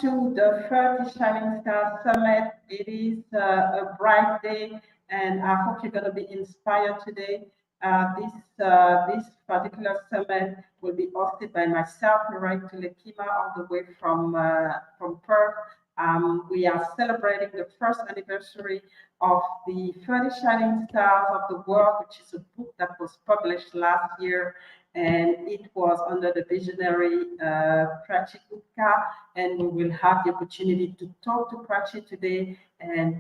to the 30 Shining Stars Summit. It is a bright day, and I hope you're going to be inspired today. This particular summit will be hosted by myself, Mirai Tulekima, all the way from Perth. We are celebrating the first anniversary of the 30 Shining Stars of the World, which is a book that was published last year, and it was under the visionary Prachi Gupta, and we will have the opportunity to talk to Prachi today, and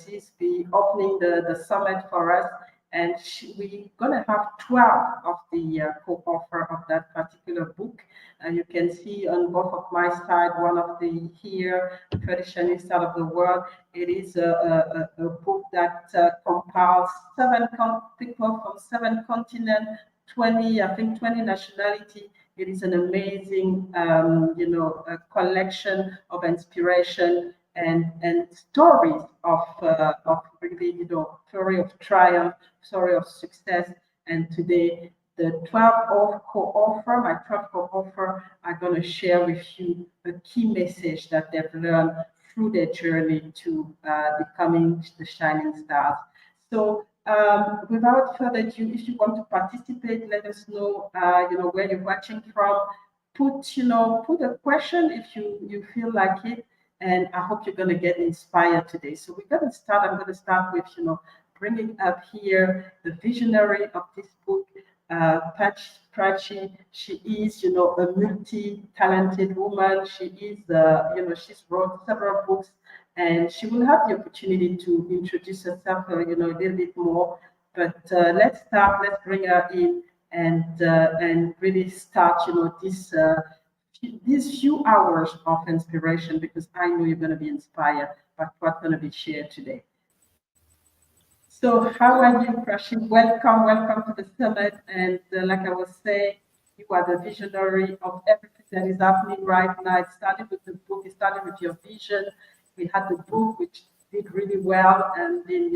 she's be opening the summit for us. And we're going to have 12 of the co-author of that particular book. And you can see on both of my side, one of the here, Traditionalist Out of the World. It is a book that compiles people from 7 continents, 20 nationality. It is an amazing, a collection of inspiration and stories of really, story of triumph, story of success. And today, the 12 co-author, my 12 co-author, are going to share with you a key message that they've learned through their journey to becoming the Shining Stars. So without further ado, if you want to participate, let us know, where you're watching from. Put a question if you feel like it, and I hope you're going to get inspired today. So we're going to start. I'm going to start with, bringing up here the visionary of this book, Prachi. She is, a multi-talented woman. She is, she's wrote several books, and she will have the opportunity to introduce herself, a little bit more. But let's start. Let's bring her in and really start, these few hours of inspiration, because I know you're going to be inspired by what's going to be shared today. So how are you, Prachi? Welcome to the summit. And like I was saying, you are the visionary of everything that is happening right now. It started with the book, it started with your vision. We had the book, which did really well, and then,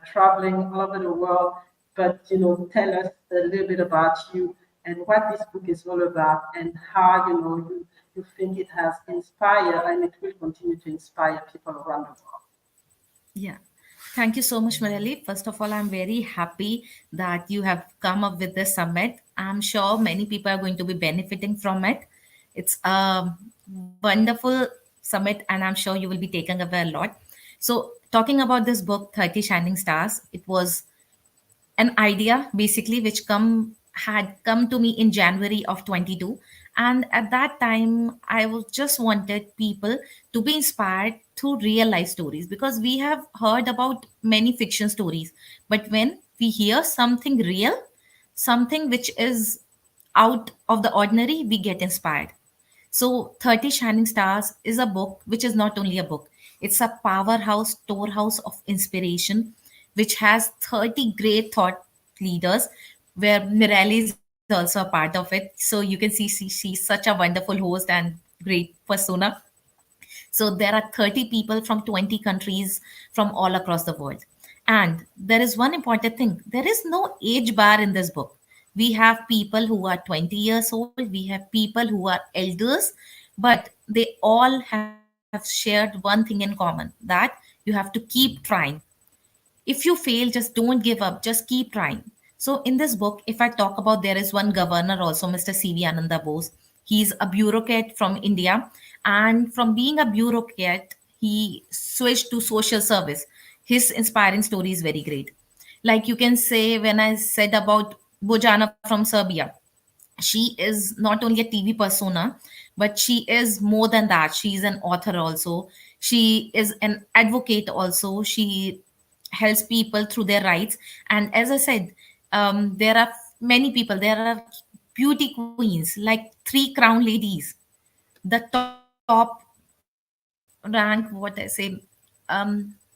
traveling all over the world. But, tell us a little bit about you and what this book is all about, and how, you think it has inspired and it will continue to inspire people around the world. Yeah. Thank you so much, Marali. First of all, I'm very happy that you have come up with this summit. I'm sure many people are going to be benefiting from it. It's a wonderful summit, and I'm sure you will be taking away a lot. So, talking about this book, 30 Shining Stars, it was an idea basically which had come to me in January of 22, and at that time I was just wanted people to be inspired through real life stories, because we have heard about many fiction stories, but when we hear something real, something which is out of the ordinary, we get inspired. So 30 Shining Stars is a book which is not only a book, it's a powerhouse, storehouse of inspiration, which has 30 great thought leaders, where Mirali is also a part of it. So you can see she's such a wonderful host and great persona. So there are 30 people from 20 countries from all across the world. And there is one important thing, there is no age bar in this book. We have people who are 20 years old, we have people who are elders, but they all have shared one thing in common, that you have to keep trying. If you fail, just don't give up, just keep trying. So in this book, if I talk about, there is one governor also, Mr. CV Ananda Bose. He's a bureaucrat from India, and from being a bureaucrat, he switched to social service. His inspiring story is very great. Like, you can say, when I said about Bojana from Serbia, she is not only a TV persona, but she is more than that. She is an author also. She is an advocate also. She helps people through their rights. And as I said, there are many people. There are beauty queens, like 3 crown ladies. The top rank, what I say,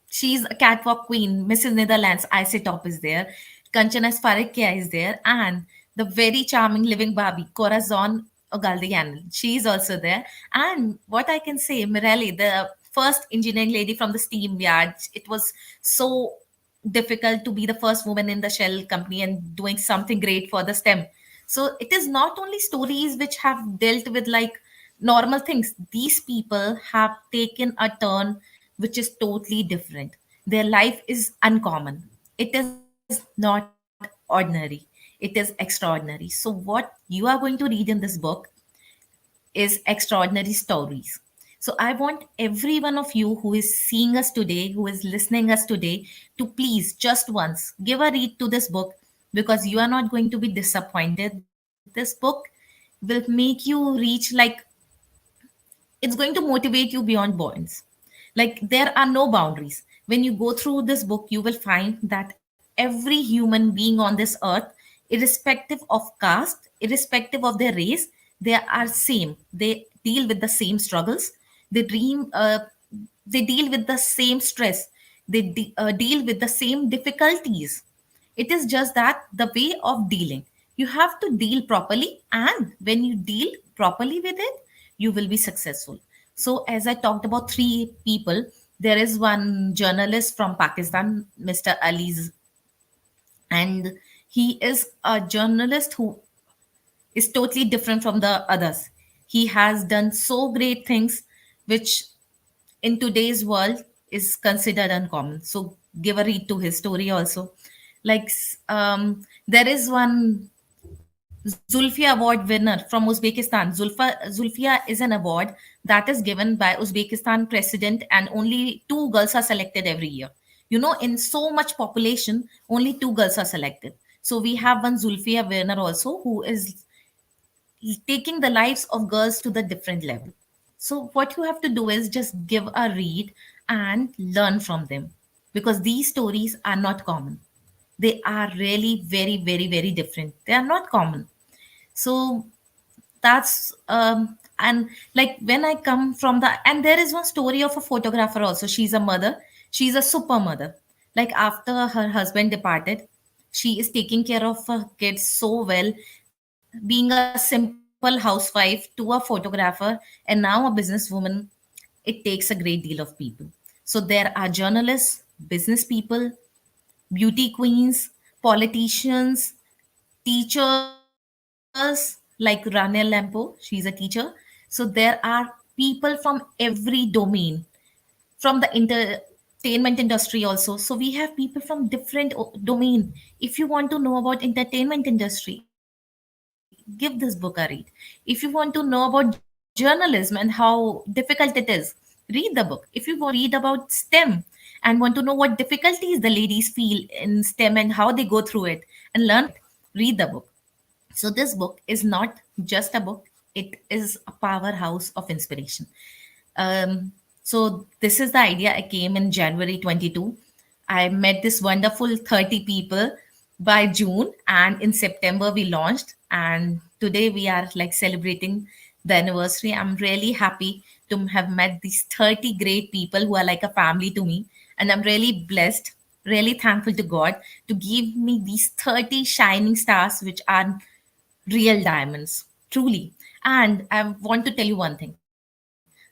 she's a catwalk queen, Mrs. Netherlands, Icy Top is there. Kanchana Farikia is there, and the very charming living Barbie, Corazon Ogaldian. She is also there. And what I can say, Mirelli, the first engineering lady from the steam yard, it was so difficult to be the first woman in the Shell company and doing something great for the STEM. So it is not only stories which have dealt with like normal things. These people have taken a turn which is totally different. Their life is uncommon. It is not ordinary. It is extraordinary. So what you are going to read in this book is extraordinary stories. So I want every one of you who is seeing us today, who is listening us today, to please just once give a read to this book, because you are not going to be disappointed. This book will make you reach like, it's going to motivate you beyond bounds. Like there are no boundaries. When you go through this book, you will find that every human being on this earth, irrespective of caste, irrespective of their race, they are same. They deal with the same struggles. They dream. They deal with the same stress. They deal with the same difficulties. It is just that the way of dealing. You have to deal properly, and when you deal properly with it, you will be successful. So, as I talked about three people, there is one journalist from Pakistan, Mr. Ali's, and he is a journalist who is totally different from the others. He has done so great things, which in today's world is considered uncommon. So give a read to his story also. Like there is one Zulfia Award winner from Uzbekistan. Zulfia is an award that is given by Uzbekistan president, and only two girls are selected every year. You know, in so much population, only two girls are selected. So we have one Zulfia winner also, who is taking the lives of girls to the different level. So what you have to do is just give a read and learn from them, because these stories are not common. They are really very, very, very different. They are not common. So that's and like when I come from the, and there is one story of a photographer also. She's a mother. She's a super mother. Like after her husband departed, she is taking care of her kids so well, being a simple housewife to a photographer and now a businesswoman. It takes a great deal of people. So there are journalists, business people, beauty queens, politicians, teachers like Ranil Lampo, she's a teacher. So there are people from every domain, from the entertainment industry also. So we have people from different domain. If you want to know about entertainment industry, give this book a read. If you want to know about journalism and how difficult it is, read the book. If you want to read about STEM and want to know what difficulties the ladies feel in STEM and how they go through it and learn from it, read the book. So this book is not just a book, it is a powerhouse of inspiration. So this is the idea. I came in January 22. I met this wonderful 30 people by June, and in September we launched, and today we are like celebrating the anniversary. I'm really happy to have met these 30 great people who are like a family to me, and I'm really blessed, really thankful to God to give me these 30 shining stars, which are real diamonds, truly. And I want to tell you one thing.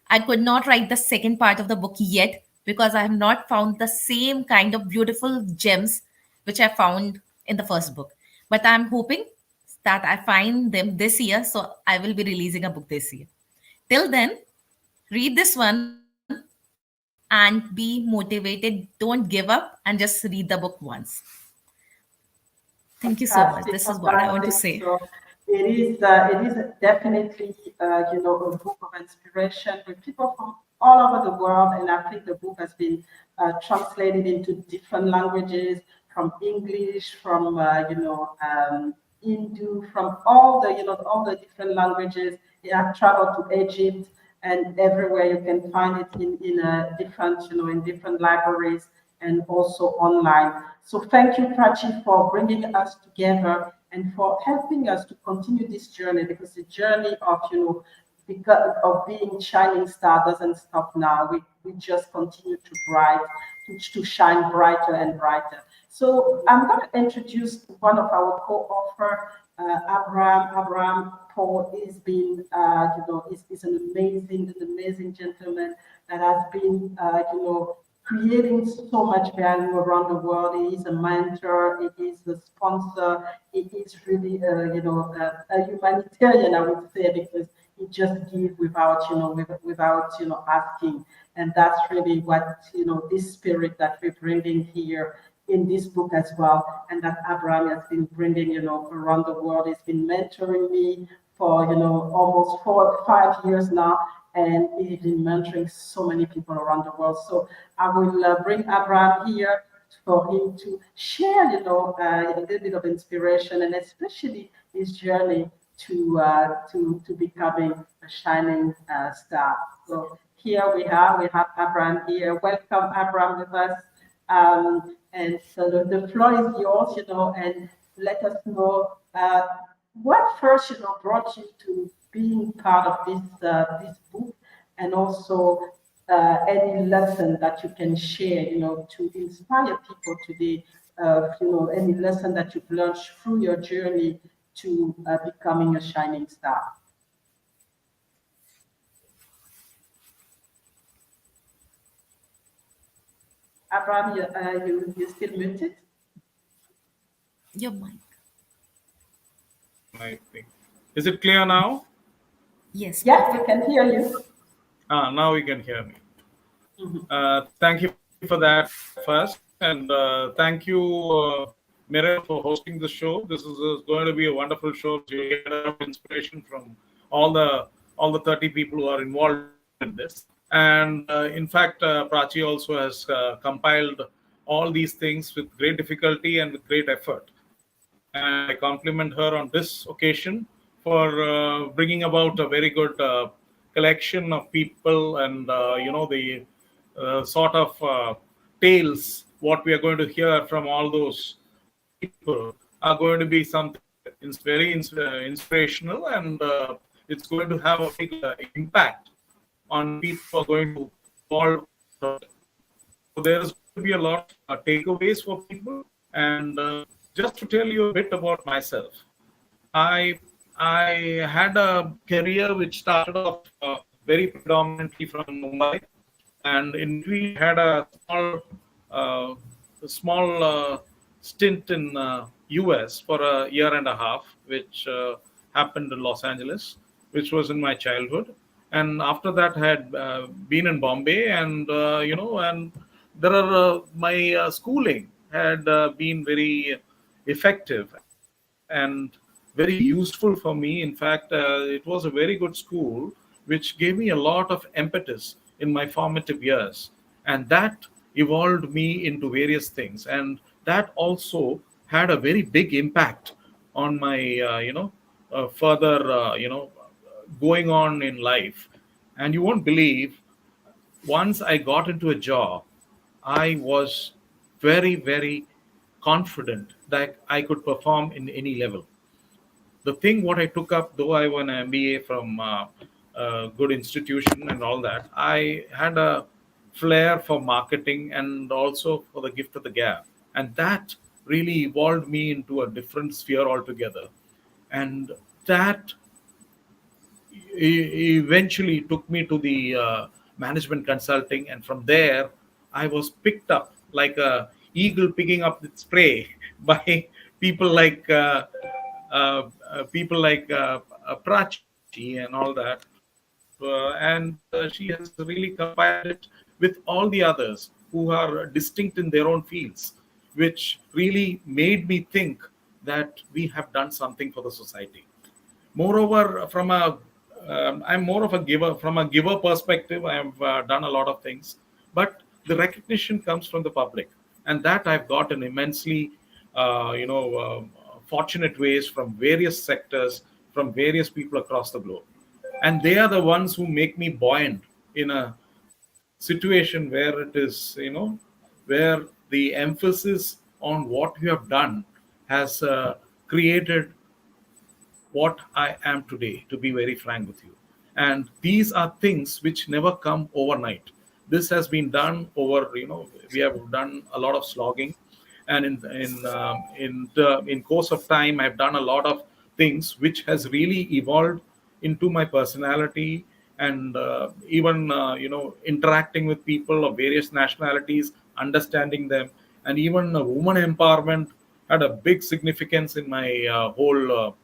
I could not write the second part of the book yet, because I have not found the same kind of beautiful gems which I found in the first book. But I'm hoping that I find them this year. So I will be releasing a book this year. Till then, read this one and be motivated. Don't give up and just read the book once. Thank you so much. This is Fantastic, what I want to say. fantastic. So it is definitely, a book of inspiration with people from all over the world. And I think the book has been translated into different languages, from English, from, Hindu, from all the different languages. I've traveled to Egypt, and everywhere you can find it in a different, in different libraries and also online. So thank you, Prachi, for bringing us together and for helping us to continue this journey, because the journey of, because of being shining star doesn't stop now. We just continue to to shine brighter and brighter. So I'm going to introduce one of our co-author, Abraham. Abraham Paul is been, is an amazing gentleman that has been, creating so much value around the world. He is a mentor, he is a sponsor, he is really, a humanitarian, I would say, because just give without, without, asking. And that's really what, this spirit that we're bringing here in this book as well, and that Abraham has been bringing, around the world. He's been mentoring me for, almost 4 or 5 years now, and he's been mentoring so many people around the world. So I will bring Abraham here for him to share, a little bit of inspiration, and especially his journey to becoming a shining star. So here we have Abraham here. Welcome, Abraham, with us. And so the floor is yours, and let us know what first, brought you to being part of this book, and also any lesson that you can share, to inspire people today. Any lesson that you've learned through your journey to becoming a shining star. Abraham, you still muted? Your mic. I think. Is it clear now? Yes. Yeah, we can hear you. Now we can hear me. Thank you for that first, and thank you, Mirel, for hosting the show. This is going to be a wonderful show. You'll get a lot of inspiration from all the 30 people who are involved in this. And in fact, Prachi also has compiled all these things with great difficulty and with great effort. And I compliment her on this occasion for bringing about a very good collection of people, and the sort of tales what we are going to hear from all those people are going to be something very inspirational, and it's going to have a big impact on people who are going to follow. So there's going to be a lot of takeaways for people. And just to tell you a bit about myself, I had a career which started off very predominantly from Mumbai, and in between had a small stint in US for a year and a half, which happened in Los Angeles, which was in my childhood. And after that, I had been in Bombay, and and there are my schooling had been very effective and very useful for me. In fact, it was a very good school, which gave me a lot of impetus in my formative years. And that evolved me into various things. And that also had a very big impact on my, further, going on in life. And you won't believe, once I got into a job, I was very, very confident that I could perform in any level. The thing what I took up, though I won an MBA from a good institution and all that, I had a flair for marketing and also for the gift of the gab. And that really evolved me into a different sphere altogether. And that eventually took me to the management consulting, and from there I was picked up like a eagle picking up its prey by people like Prachi and all that. And she has really compiled it with all the others who are distinct in their own fields, which really made me think that we have done something for the society. Moreover, I'm more of a giver. From a giver perspective, I have done a lot of things, but the recognition comes from the public, and that I've got in immensely, fortunate ways from various sectors, from various people across the globe. And they are the ones who make me buoyant in a situation where it is, where the emphasis on what you have done has created what I am today, to be very frank with you. And these are things which never come overnight. This has been done over, we have done a lot of slogging, and in course of time, I've done a lot of things which has really evolved into my personality, and even interacting with people of various nationalities, understanding them, and even woman empowerment had a big significance in my whole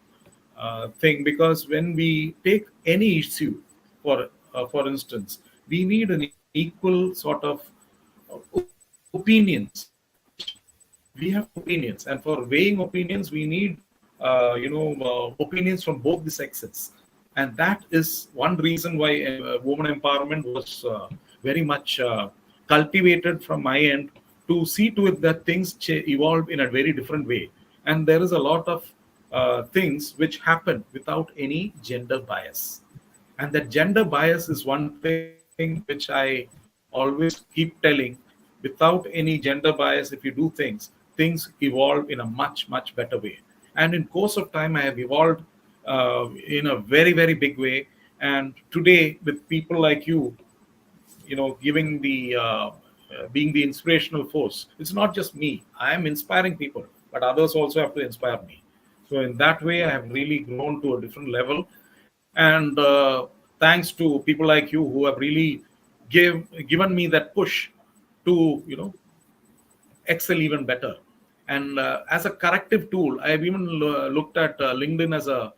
thing, because when we take any issue, for instance, we need an equal sort of opinions. We have opinions, and for weighing opinions, we need opinions from both the sexes, and that is one reason why women empowerment was very much cultivated from my end, to see to it that things evolve in a very different way. And there is a lot of things which happen without any gender bias, and that gender bias is one thing which I always keep telling. Without any gender bias, if you do things evolve in a much better way. And in course of time, I have evolved in a very big way. And today, with people like you, giving the being the inspirational force, it's not just me. I am inspiring people, but others also have to inspire me. So in that way, I have really grown to a different level. And thanks to people like you who have really given me that push to excel even better. And as a corrective tool, I've even looked at LinkedIn as a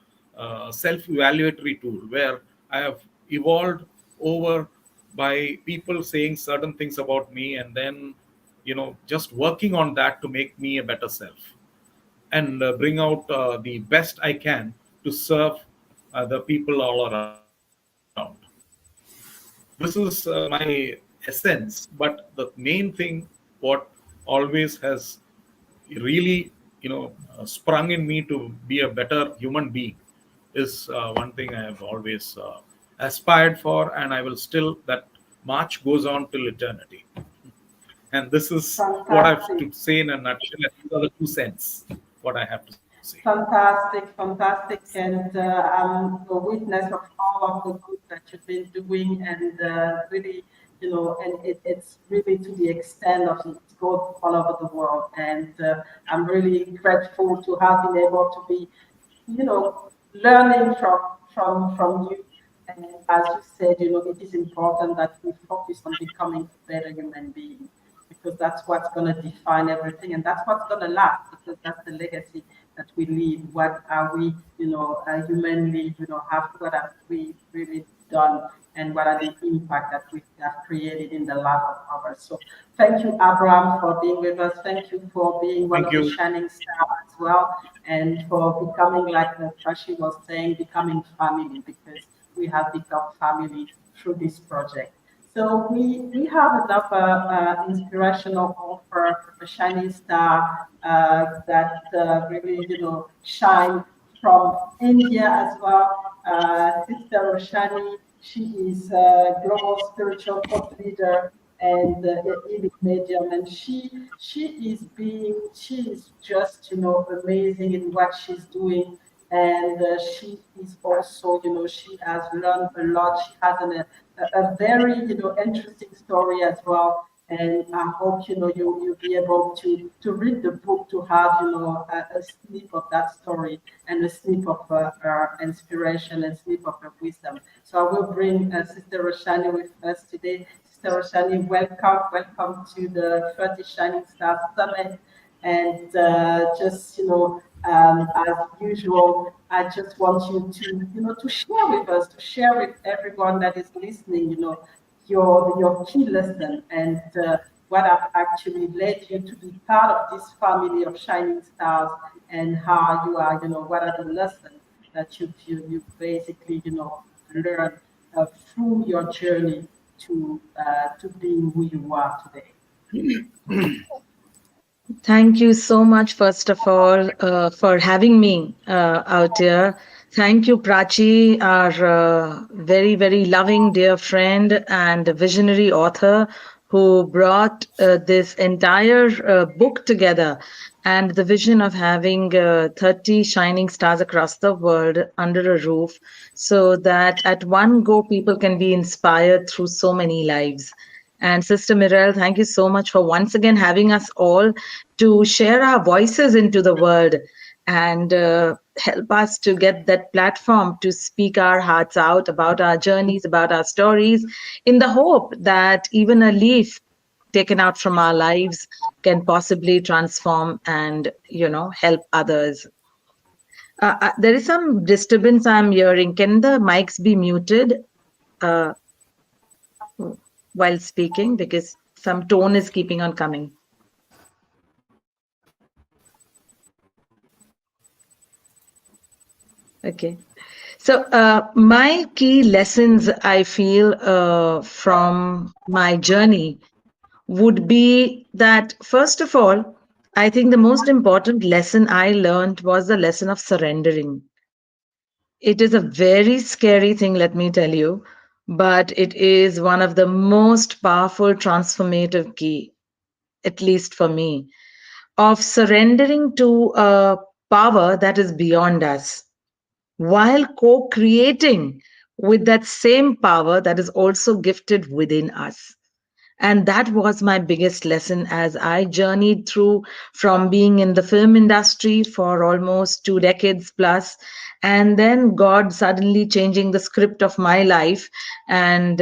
self-evaluatory tool, where I have evolved over by people saying certain things about me, and then just working on that to make me a better self, and bring out the best I can to serve the people all around. This is my essence. But the main thing, what always has really sprung in me to be a better human being, is one thing I have always aspired for, and I will still. That march goes on till eternity. And this is what I have to say in a nutshell. These are the 2 cents what I have to say. Fantastic, and I'm a witness of all of the good that you've been doing, and really, and it's really to the extent of it's go all over the world, and I'm really grateful to have been able to be, learning from you. And as you said, it is important that we focus on becoming better human beings, because that's what's going to define everything, and that's what's going to last, because that's the legacy that we leave. What are we, humanly, what have we really done, and what are the impact that we have created in the life of others. So thank you, Abraham, for being with us. Thank you for being one of the shining stars as well, and for becoming, like Tracy was saying, becoming family, because we have become family through this project. So we have another inspirational offer, a shining star that really, shine from India as well. Sister Roshani, she is a global spiritual thought leader and healing medium, and she is just amazing in what she's doing. And she is also, she has learned a lot. She has a very, interesting story as well. And I hope, you'll be able to read the book, to have, a snip of that story, and a snip of her inspiration, and snip of her wisdom. So I will bring Sister Roshani with us today. Sister Roshani, welcome to the 30 Shining Stars Summit. And just, as usual, I just want you to share with us, to share with everyone that is listening, your key lesson, and what have actually led you to be part of this family of shining stars, and how you are, what are the lessons that you basically, learned through your journey to being who you are today. Thank you so much, first of all, for having me out here. Thank you, Prachi, our very loving dear friend and visionary author, who brought this entire book together, and the vision of having 30 shining stars across the world under a roof, so that at one go people can be inspired through so many lives. And Sister Mirelle, thank you so much for once again having us all to share our voices into the world, and help us to get that platform to speak our hearts out about our journeys, about our stories, in the hope that even a leaf taken out from our lives can possibly transform and, help others. There is some disturbance I'm hearing. Can the mics be muted while speaking? Because some tone is keeping on coming. Okay. So my key lessons I feel from my journey would be that, first of all, I think the most important lesson I learned was the lesson of surrendering. It is a very scary thing, let me tell you, but it is one of the most powerful transformative key, at least for me, of surrendering to a power that is beyond us while co creating with that same power that is also gifted within us. And that was my biggest lesson as I journeyed through from being in the film industry for almost 2 decades plus, and then God suddenly changing the script of my life and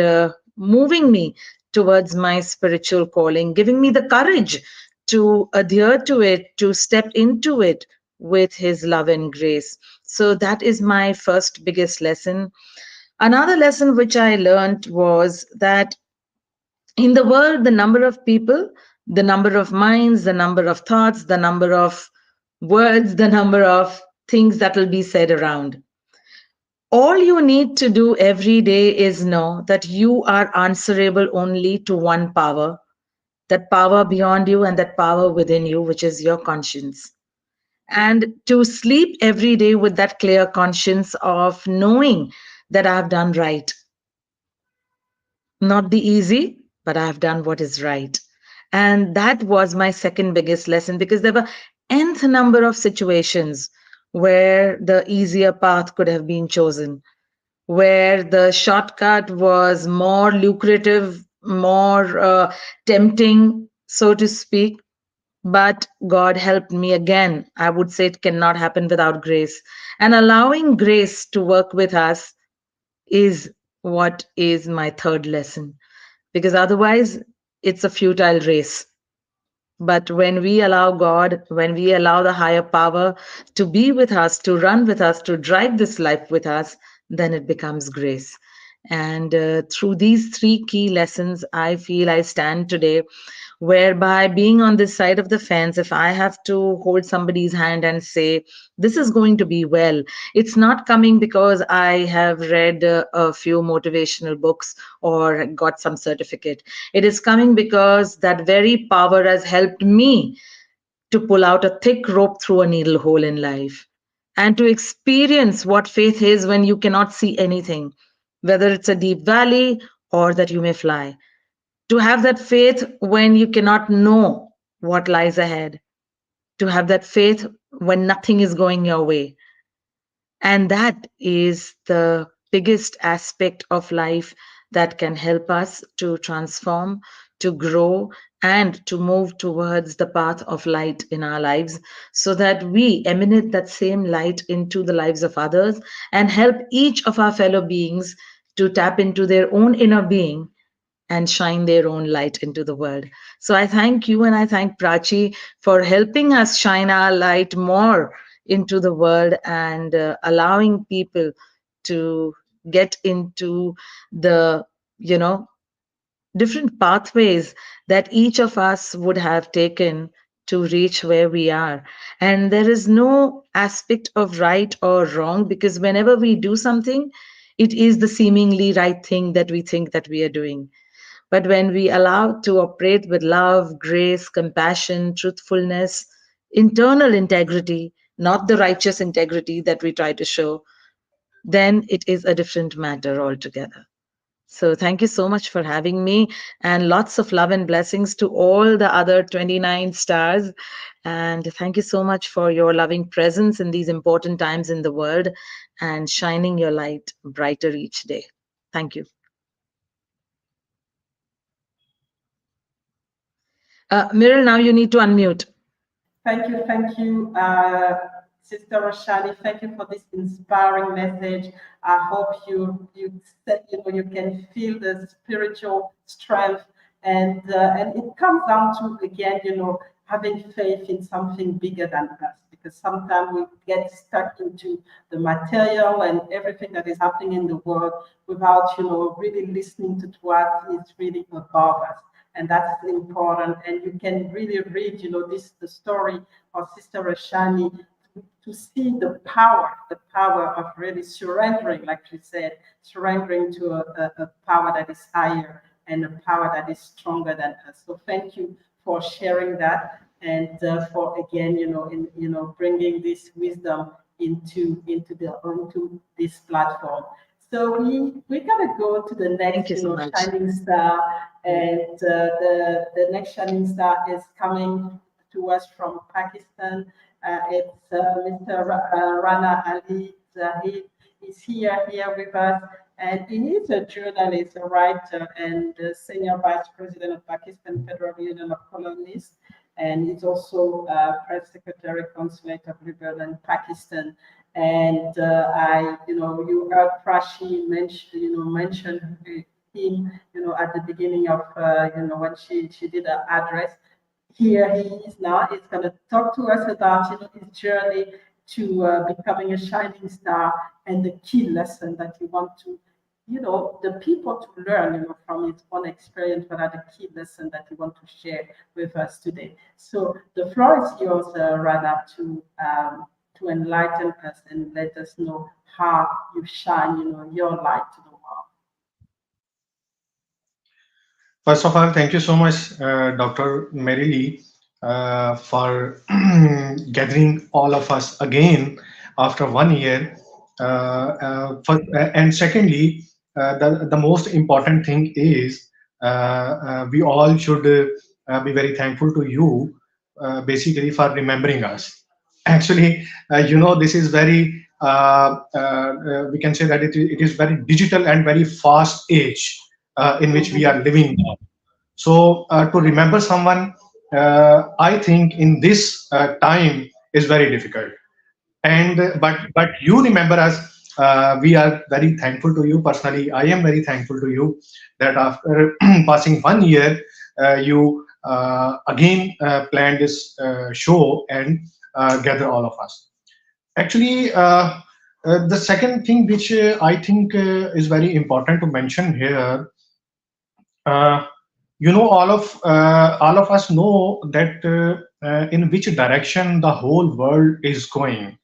moving me towards my spiritual calling, giving me the courage to adhere to it, to step into it with His love and grace. So that is my first biggest lesson. Another lesson which I learned was that in the world, the number of people, the number of minds, the number of thoughts, the number of words, the number of things that will be said around. All you need to do every day is know that you are answerable only to one power, that power beyond you and that power within you, which is your conscience. And to sleep every day with that clear conscience of knowing that I have done right. Not the easy, but I have done what is right. And that was my second biggest lesson, because there were nth number of situations where the easier path could have been chosen, where the shortcut was more lucrative, more tempting, so to speak. But God helped me again. I would say it cannot happen without grace. And allowing grace to work with us is what is my third lesson, because otherwise it's a futile race. But when we allow God, when we allow the higher power to be with us, to run with us, to drive this life with us, then it becomes grace. And through these three key lessons, I feel I stand today, whereby being on this side of the fence, if I have to hold somebody's hand and say, this is going to be well, it's not coming because I have read a few motivational books or got some certificate. It is coming because that very power has helped me to pull out a thick rope through a needle hole in life and to experience what faith is when you cannot see anything, whether it's a deep valley or that you may fly. To have that faith when you cannot know what lies ahead, to have that faith when nothing is going your way. And that is the biggest aspect of life that can help us to transform, to grow, and to move towards the path of light in our lives, so that we emanate that same light into the lives of others and help each of our fellow beings to tap into their own inner being and shine their own light into the world. So I thank you and I thank Prachi for helping us shine our light more into the world and allowing people to get into the, you know, different pathways that each of us would have taken to reach where we are. And there is no aspect of right or wrong, because whenever we do something, it is the seemingly right thing that we think that we are doing. But when we allow to operate with love, grace, compassion, truthfulness, internal integrity, not the righteous integrity that we try to show, then it is a different matter altogether. So thank you so much for having me, and lots of love and blessings to all the other 29 stars. And thank you so much for your loving presence in these important times in the world and shining your light brighter each day. Thank you. Miral, now you need to unmute. Thank you, Sister Roshani. Thank you for this inspiring message. I hope you can feel the spiritual strength, and it comes down to, again, having faith in something bigger than us. because sometimes we get stuck into the material and everything that is happening in the world without, really listening to what is really above us. And that's important. And you can really read, the story of Sister Rashani to see the power of really surrendering, like she said, surrendering to a power that is higher and a power that is stronger than us. So thank you for sharing that, and for again, bringing this wisdom into this platform. So we're gonna go to the next, shining star, and the next shining star is coming to us from Pakistan. It's Mr. Rana Ali Zahid. He's here with us, and he is a journalist, a writer, and the senior vice president of Pakistan Federal Union of Colonists, and he's also press secretary consulate of Liberia, Pakistan. And you heard Prachi mention him, at the beginning of, when she did her address. Here he is now. He's going to talk to us about, his journey to becoming a shining star and the key lesson that he wants to, the people to learn, from his own experience. What are the key lessons that he wants to share with us today? So the floor is yours, Rana, to enlighten us and let us know how you shine, your light to the world. First of all, thank you so much, Dr. Mary Lee, for gathering all of us again after 1 year. And secondly, the most important thing is we all should be very thankful to you, basically, for remembering us. Actually, this is very, we can say that it is very digital and very fast age in which we are living now. So to remember someone, I think in this time is very difficult. And but you remember us. We are very thankful to you. Personally, I am very thankful to you that after passing 1 year, you again planned this show and gather all of us. Actually, the second thing which I think is very important to mention here, all of us know that in which direction the whole world is going.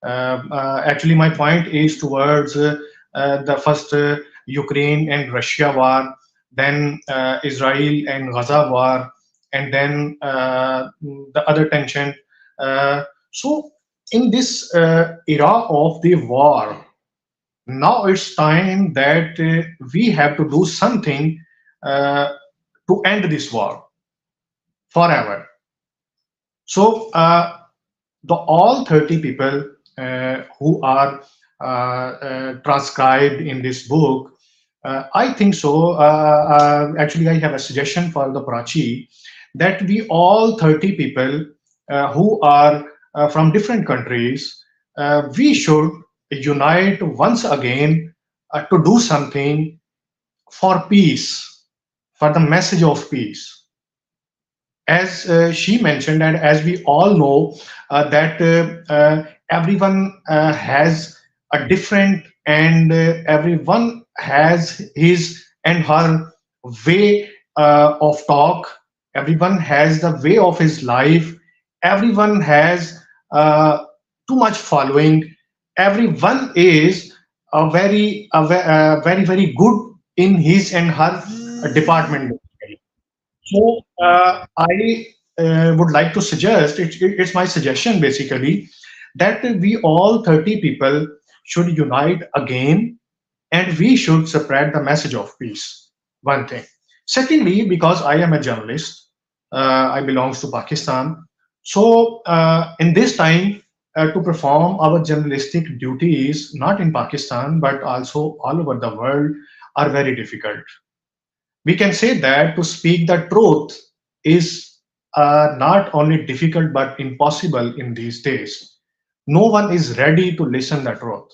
Actually, my point is towards the first Ukraine and Russia war, then Israel and Gaza war, and then the other tension. So in this era of the war, now it's time that we have to do something to end this war forever. So all 30 people who are transcribed in this book, I think so. Actually, I have a suggestion for the Prachi that we all 30 people who are from different countries, we should unite once again to do something for peace, for the message of peace. As she mentioned, and as we all know, that everyone has a different, and everyone has his and her way of talk. Everyone has the way of his life. Everyone has too much following. Everyone is very good in his and her department. So I would like to suggest, it's my suggestion basically, that we all 30 people should unite again, and we should spread the message of peace. One thing. Secondly, because I am a journalist, I belong to Pakistan. So in this time, to perform our journalistic duties, not in Pakistan, but also all over the world, are very difficult. We can say that to speak the truth is not only difficult, but impossible in these days. No one is ready to listen the truth.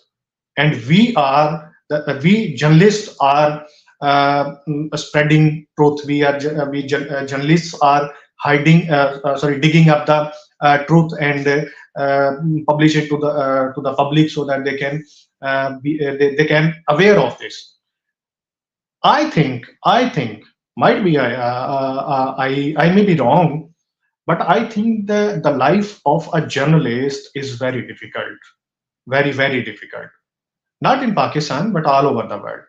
And we journalists are spreading truth. We journalists are digging up the truth and publish it to the public so that they can they can aware of this. I think might be I may be wrong, but I think the life of a journalist is very difficult, very difficult. Not in Pakistan, but all over the world.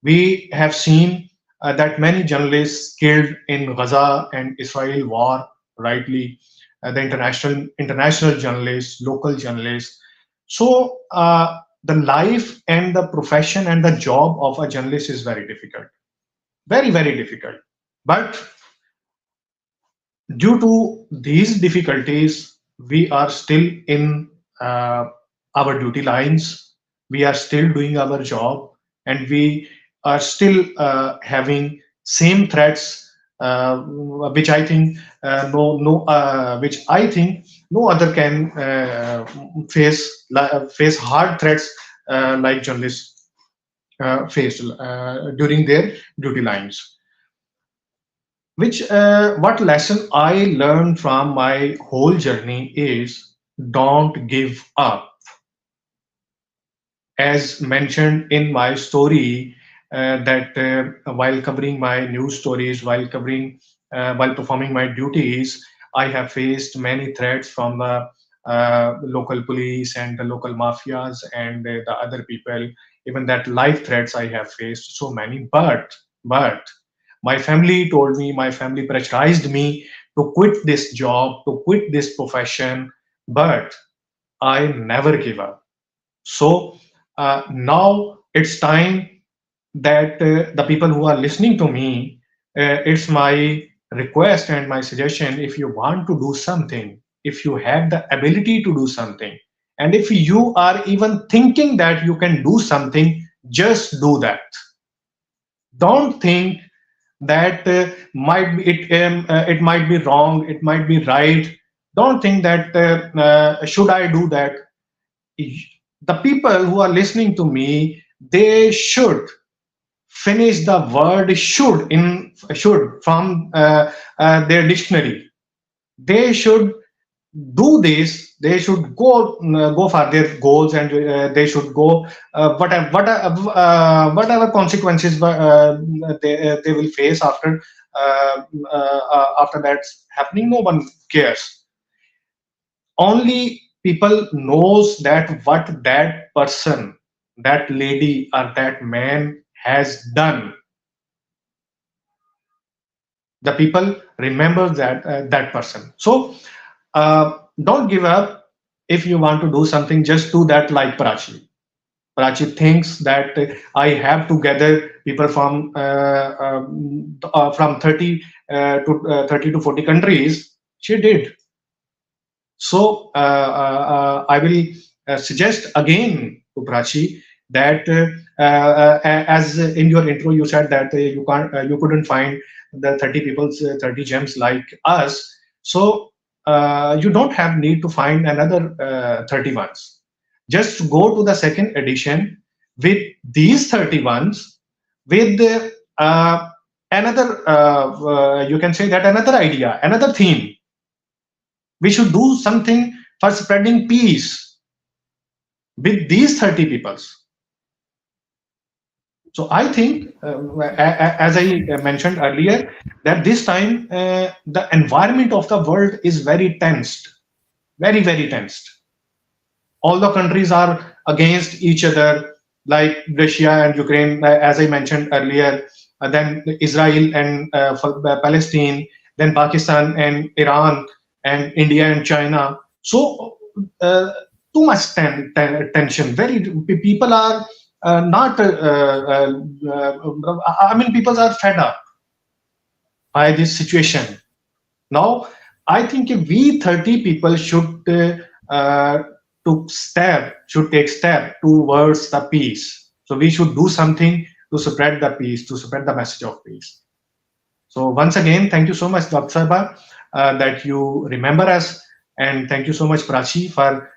We have seen that many journalists killed in Gaza and Israel war, rightly, the international journalists, local journalists. So the life and the profession and the job of a journalist is very difficult, very difficult. But due to these difficulties, we are still in our duty lines. We are still doing our job, and we are still having same threats, which I think which I think no other can face hard threats like journalists faced during their duty lines. Which what lesson I learned from my whole journey is don't give up. As mentioned in my story, that while covering my news stories, while performing my duties, I have faced many threats from the local police and the local mafias and the other people. Even that life threats I have faced so many. But my family told me, my family pressurized me to quit this job, to quit this profession. But I never give up. So now it's time that the people who are listening to me, it's my request and my suggestion: if you want to do something, if you have the ability to do something, and if you are even thinking that you can do something, just do that. Don't think that it might be wrong, it might be right. Don't think that should I do that. The people who are listening to me, they should finish the word should from their dictionary. They should do this. They should go for their goals, and they should go whatever consequences they will face after that's happening. No one cares. Only people knows that what that person, that lady or that man has done. The people remember that person. So don't give up. If you want to do something, just do that like Prachi. Prachi thinks that I have to gather people from 30 to 40 countries. She did. So I will suggest again to Prachi that as in your intro you said that you couldn't find the 30 people's 30 gems like us. So you don't have need to find another 30 ones. Just go to the second edition with these 30 ones with another you can say that another idea, another theme. We should do something for spreading peace with these 30 peoples. So I think, as I mentioned earlier, that this time the environment of the world is very tensed, very tensed. All the countries are against each other, like Russia and Ukraine, as I mentioned earlier, then Israel and Palestine, then Pakistan and Iran, and India and China. So too much tension. People are not. I mean, people are fed up by this situation. Now, I think if we 30 people should take step towards the peace. So we should do something to spread the peace, to spread the message of peace. So once again, thank you so much, Dr. Sahiba, that you remember us, and thank you so much, Prachi, for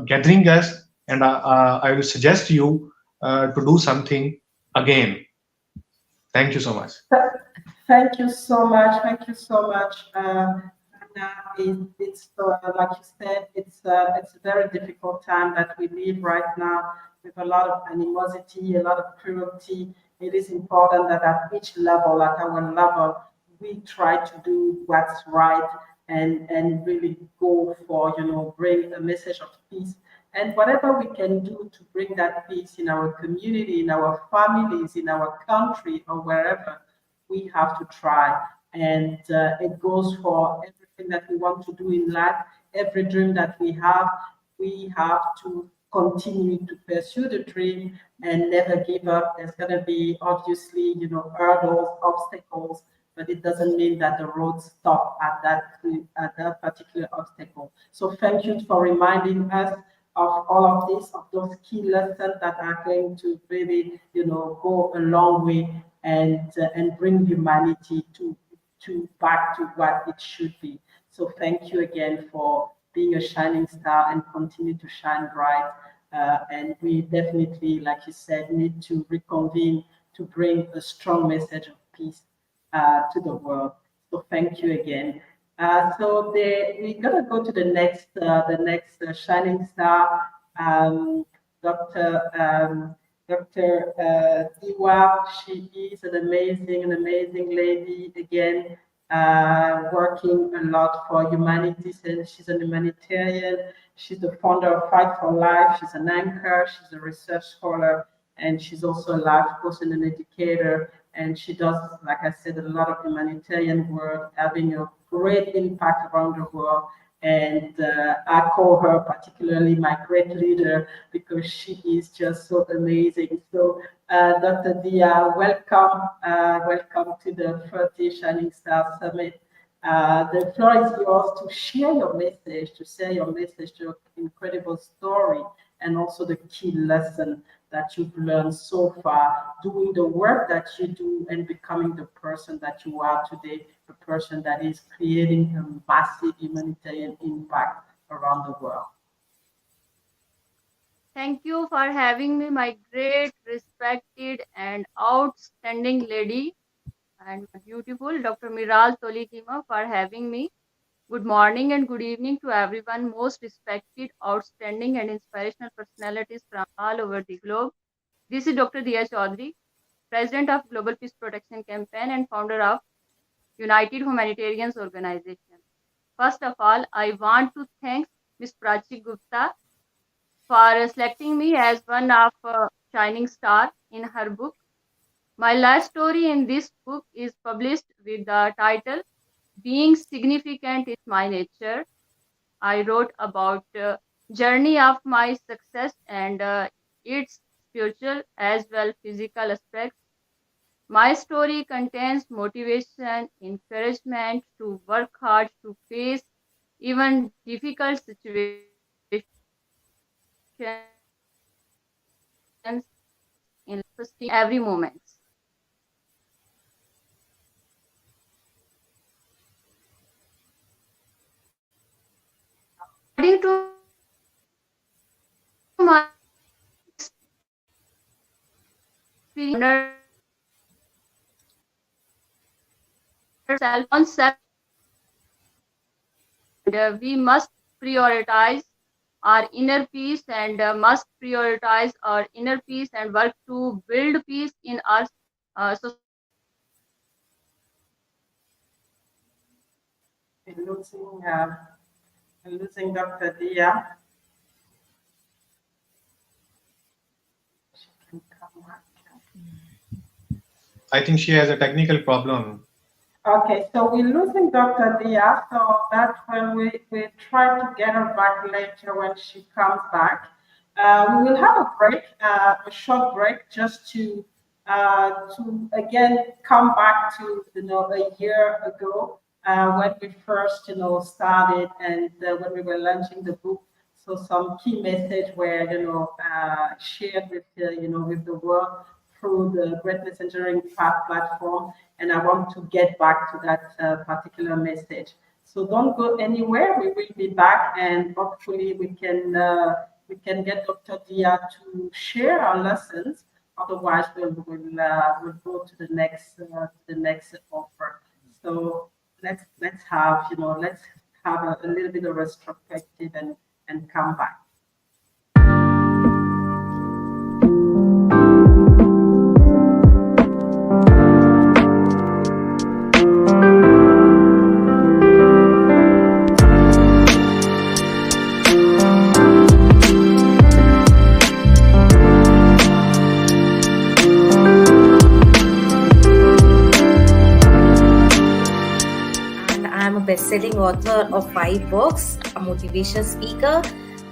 gathering us. And I will suggest you to do something again. Thank you so much. Thank you so much. Thank you so much. It's like you said, it's a very difficult time that we live right now with a lot of animosity, a lot of cruelty. It is important that at each level, at our level, we try to do what's right and really go for, bring a message of peace. And whatever we can do to bring that peace in our community, in our families, in our country, or wherever, we have to try. And it goes for everything that we want to do in life, every dream that we have to continue to pursue the dream and never give up. There's going to be obviously, hurdles, obstacles, but it doesn't mean that the road stop at that particular obstacle. So thank you for reminding us of all of this, of those key lessons that are going to really, go a long way and bring humanity to back to what it should be. So thank you again for being a shining star and continue to shine bright. And we definitely, like you said, need to reconvene to bring a strong message of peace to the world. So thank you again. So we're gonna go to the next shining star, Dr. Diwa. She is an amazing lady. Again, working a lot for humanity. She's a humanitarian. She's the founder of Fight for Life. She's an anchor. She's a research scholar, and she's also a life coach and an educator. And she does, like I said, a lot of humanitarian work, having a great impact around the world. And I call her particularly my great leader because she is just so amazing. So, Dr. Dia, welcome to the 30 Shining Star Summit. The floor is yours to share your message, your incredible story, and also the key lesson that you've learned so far doing the work that you do and becoming the person that you are today, the person that is creating a massive humanitarian impact around the world. Thank you for having me, my great, respected, and outstanding lady, and beautiful Dr. Miral Tolikima for having me. Good morning and good evening to everyone, most respected, outstanding, and inspirational personalities from all over the globe. This is Dr. Dia Chaudhary, President of Global Peace Protection Campaign and founder of United Humanitarians Organization. First of all, I want to thank Ms. Prachi Gupta for selecting me as one of shining star in her book. My life story in this book is published with the title Being Significant is My Nature. I wrote about journey of my success and its spiritual as well physical aspects. My story contains motivation, encouragement to work hard to face even difficult situations in every moment. According to my experience, self-concept, we must prioritize our inner peace and must prioritize our inner peace and work to build peace in our society. Losing Dr. Dia. I think she has a technical problem. Okay, so we're losing Dr. Dia, so that's when we try to get her back later when she comes back. We will have a break, a short break, just to again come back to a year ago when we first started and when we were launching the book. So some key message were shared with with the world through the Great Messengering platform, and I want to get back to that particular message. So don't go anywhere. We will be back, and hopefully we can get Dr. Dia to share our lessons. Otherwise, we'll go to the next offer. So let's have let's have a little bit of retrospective and come back. Best-selling author of 5 books, a motivation speaker,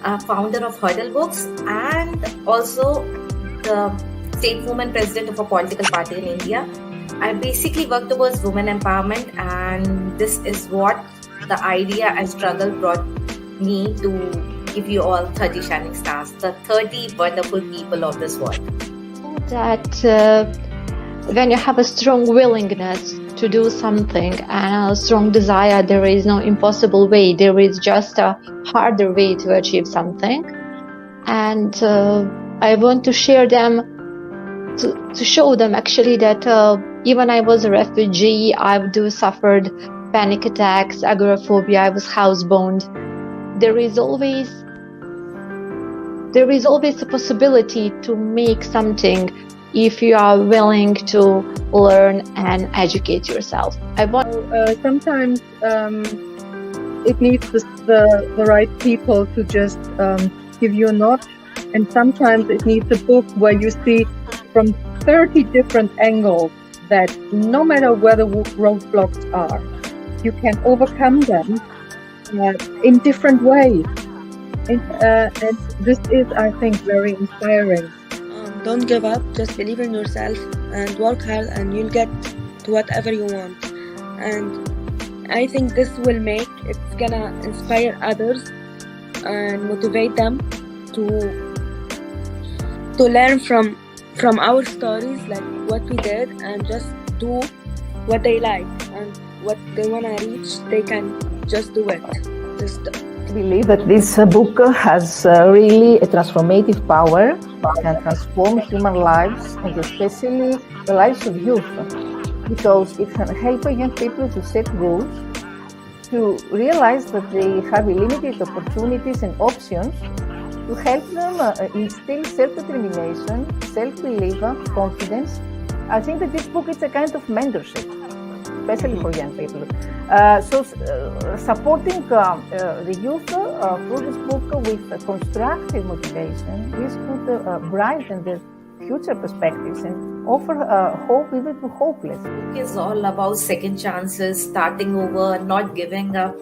a founder of Hurdle Books, and also the state woman president of a political party in India. I basically work towards women empowerment, and this is what the idea and struggle brought me to give you all 30 shining stars, the 30 wonderful people of this world. That when you have a strong willingness to do something and a strong desire, there is no impossible way. There is just a harder way to achieve something. And I want to share them, to show them actually that even I was a refugee, I do suffered panic attacks, agoraphobia, I was housebound. There is always a possibility to make something if you are willing to learn and educate yourself. Sometimes it needs the right people to just give you a nod, and sometimes it needs a book where you see from 30 different angles that no matter where the roadblocks are, you can overcome them in different ways. And this is, I think, very inspiring. Don't give up, just believe in yourself and work hard, and you'll get to whatever you want. And I think this will it's gonna inspire others and motivate them to learn from our stories, like what we did, and just do what they like, and what they wanna reach, they can just do it. I believe that this book has really a transformative power, can transform human lives, and especially the lives of youth, because it can help young people to set goals, to realize that they have limited opportunities and options, to help them instill self-determination, self-belief, confidence. I think that this book is a kind of mentorship, especially for young people. Supporting the youth through this book with constructive motivation, this could brighten their future perspectives and offer hope even to hopeless. The book is all about second chances, starting over, not giving up.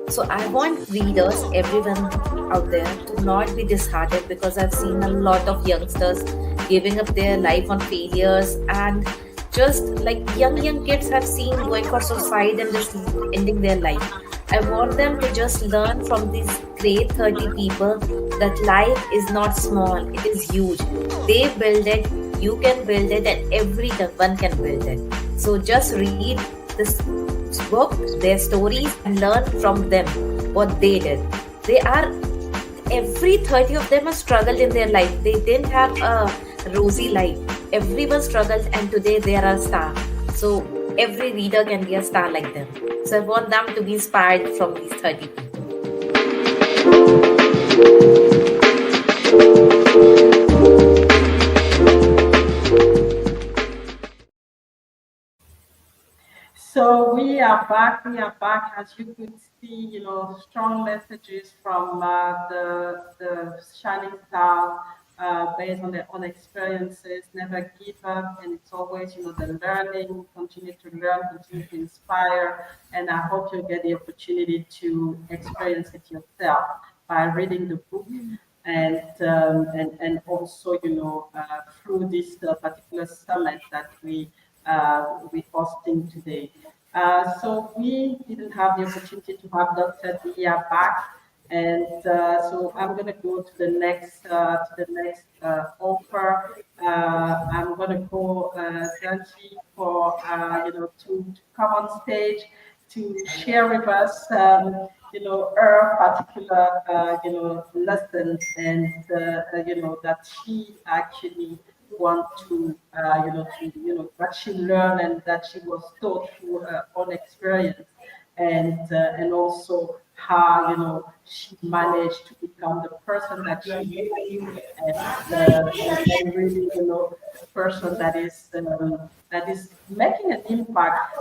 So I want readers, everyone out there, to not be disheartened, because I've seen a lot of youngsters giving up their life on failures, and just like young kids have seen going for suicide and just ending their life. I want them to just learn from these great 30 people that life is not small, it is huge. They build it, you can build it, and everyone can build it. So just read this book, their stories, and learn from them what they did. Every 30 of them have struggled in their life. They didn't have a rosy life. Everyone struggled, and today they are a star. So every reader can be a star like them. So I want them to be inspired from these 30 people. So we are back. As you could see, strong messages from the Shining Stars based on their own experiences. Never give up, and it's always, the learning. Continue to learn, continue to inspire, and I hope you get the opportunity to experience it yourself by reading the book, and also, through this particular summit that we're hosting today. So we didn't have the opportunity to have Dr. Dia back, and so I'm going to go to the next offer. I'm going to call Zanji for to come on stage to share with us her particular lessons, and that she actually want to what she learned and that she was taught through her own experience. and also how, you know, she managed to become the person that she is, and really, you know, a person that is making an impact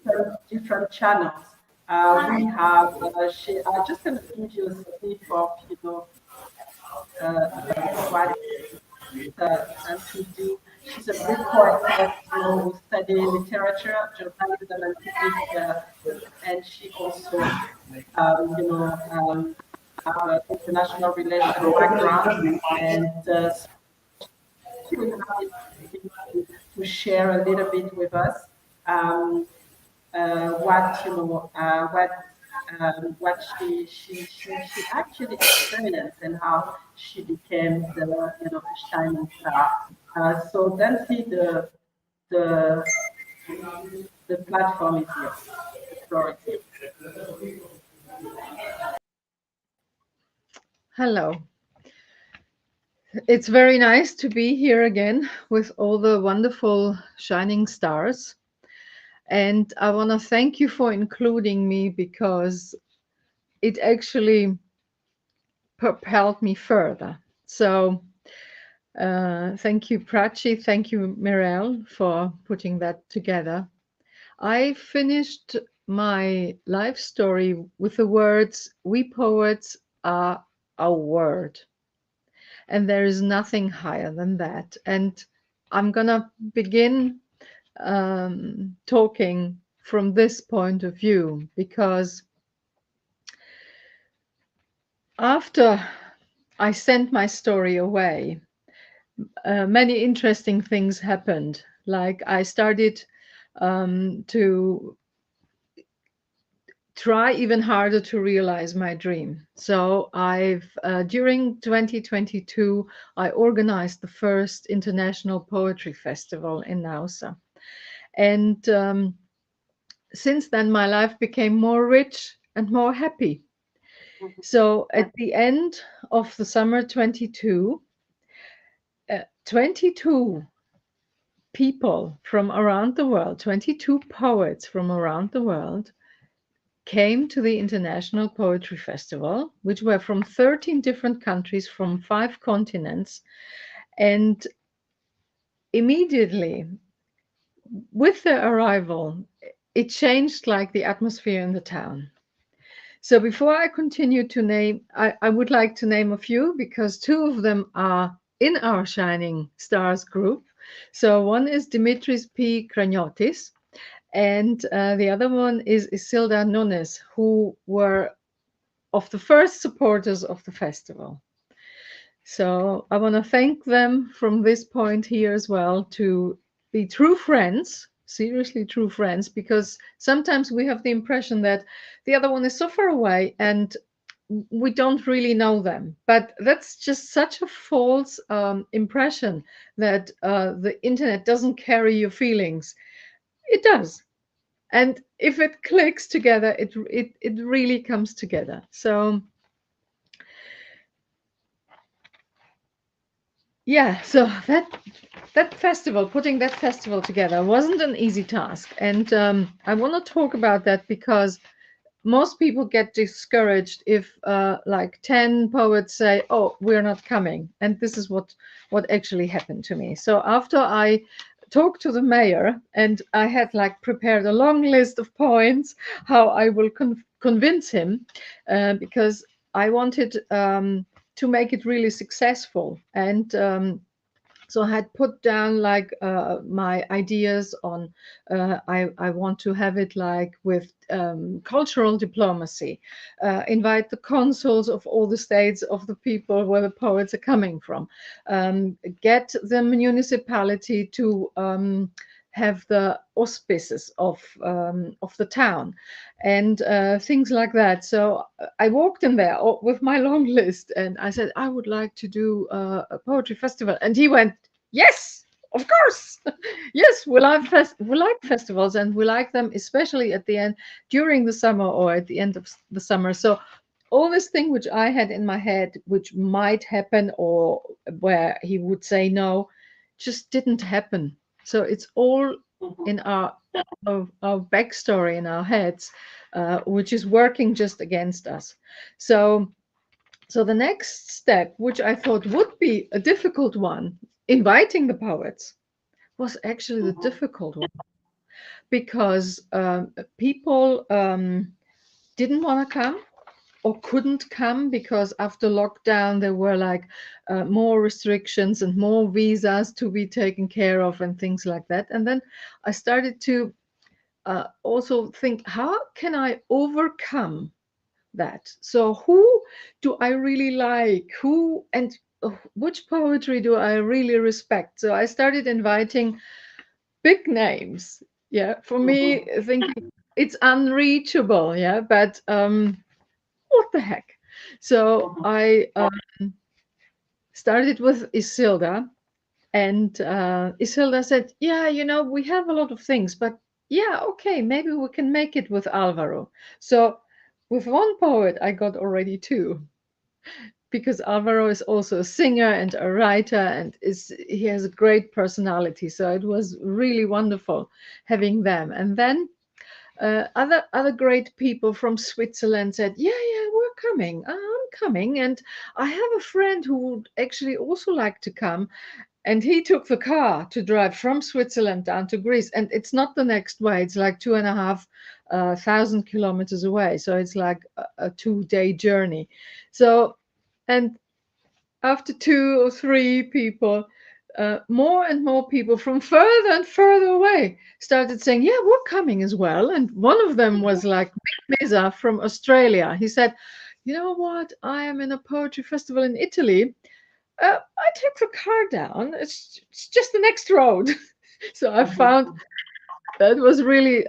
through different channels. We have, I'm just going to give you a slip of, you know, what and to do. She's a Greek poetess, you know, who studied literature, journalism, and physics, and she also, you know, have an international relations background, and she will have to share a little bit with us what, you know, what she actually experienced and how she became the, you know, shining star. So Dancy, the the platform is yours. The floor is yours. Hello. It's very nice to be here again with all the wonderful shining stars. And I want to thank you for including me, because it actually propelled me further. So thank you, Prachi. Thank you, Mirelle, for putting that together. I finished my life story with the words, "We poets are our word." And there is nothing higher than that. And I'm going to begin talking from this point of view, because after I sent my story away, many interesting things happened. Like I started to try even harder to realize my dream. So I've during 2022, I organized the first International Poetry Festival in Naousa. And since then, my life became more rich and more happy. So at the end of the summer 22, 22 people from around the world, 22 poets from around the world, came to the International Poetry Festival, which were from 13 different countries, from 5 continents. And immediately, with their arrival, it changed like the atmosphere in the town. So before I continue to name, I would like to name a few, because 2 of them are in our Shining Stars group. So one is Dimitris P. Kraniotis, and the other one is Isilda Nunes, who were of the first supporters of the festival. So I want to thank them from this point here as well, to be true friends, seriously true friends, because sometimes we have the impression that the other one is so far away and we don't really know them. But that's just such a false impression, that the internet doesn't carry your feelings. It does. And if it clicks together, it really comes together. So yeah, so that festival, putting that festival together, wasn't an easy task. And I want to talk about that, because most people get discouraged if like 10 poets say, "Oh, we're not coming." And this is what actually happened to me. So after I talked to the mayor, and I had like prepared a long list of points how I will convince him, because I wanted to make it really successful. And so I had put down like my ideas on, I want to have it like with cultural diplomacy, invite the consuls of all the states of the people where the poets are coming from, get the municipality to have the auspices of the town, and things like that. So I walked in there with my long list, and I said, I would like to do a poetry festival. And he went, yes, of course. Yes, we like festivals, and we like them especially at the end, during the summer or at the end of the summer. So all this thing which I had in my head, which might happen, or where he would say no, just didn't happen. So it's all in our backstory in our heads, which is working just against us. So the next step, which I thought would be a difficult one, inviting the poets, was actually the difficult one, because people didn't want to come or couldn't come, because after lockdown there were like more restrictions and more visas to be taken care of and things like that. And then I started to also think, how can I overcome that? So who do I really like? Who and which poetry do I really respect? So I started inviting big names. Yeah, for me, thinking it's unreachable. Yeah, but what the heck? So I started with Isilda, and Isilda said, yeah, you know, we have a lot of things, but yeah, okay, maybe we can make it with Alvaro. So with one poet, I got already two, because Alvaro is also a singer and a writer, and he has a great personality. So it was really wonderful having them. And then other great people from Switzerland said, yeah, we're coming. I'm coming. And I have a friend who would actually also like to come. And he took the car to drive from Switzerland down to Greece. And it's not the next way. It's like 2,500 kilometers away. So it's like a 2-day journey. So, and after 2 or 3 people, more and more people from further and further away started saying, yeah, we're coming as well. And one of them was like Meza from Australia. He said, you know what? I am in a poetry festival in Italy. I took the car down. It's just the next road. So I found that was really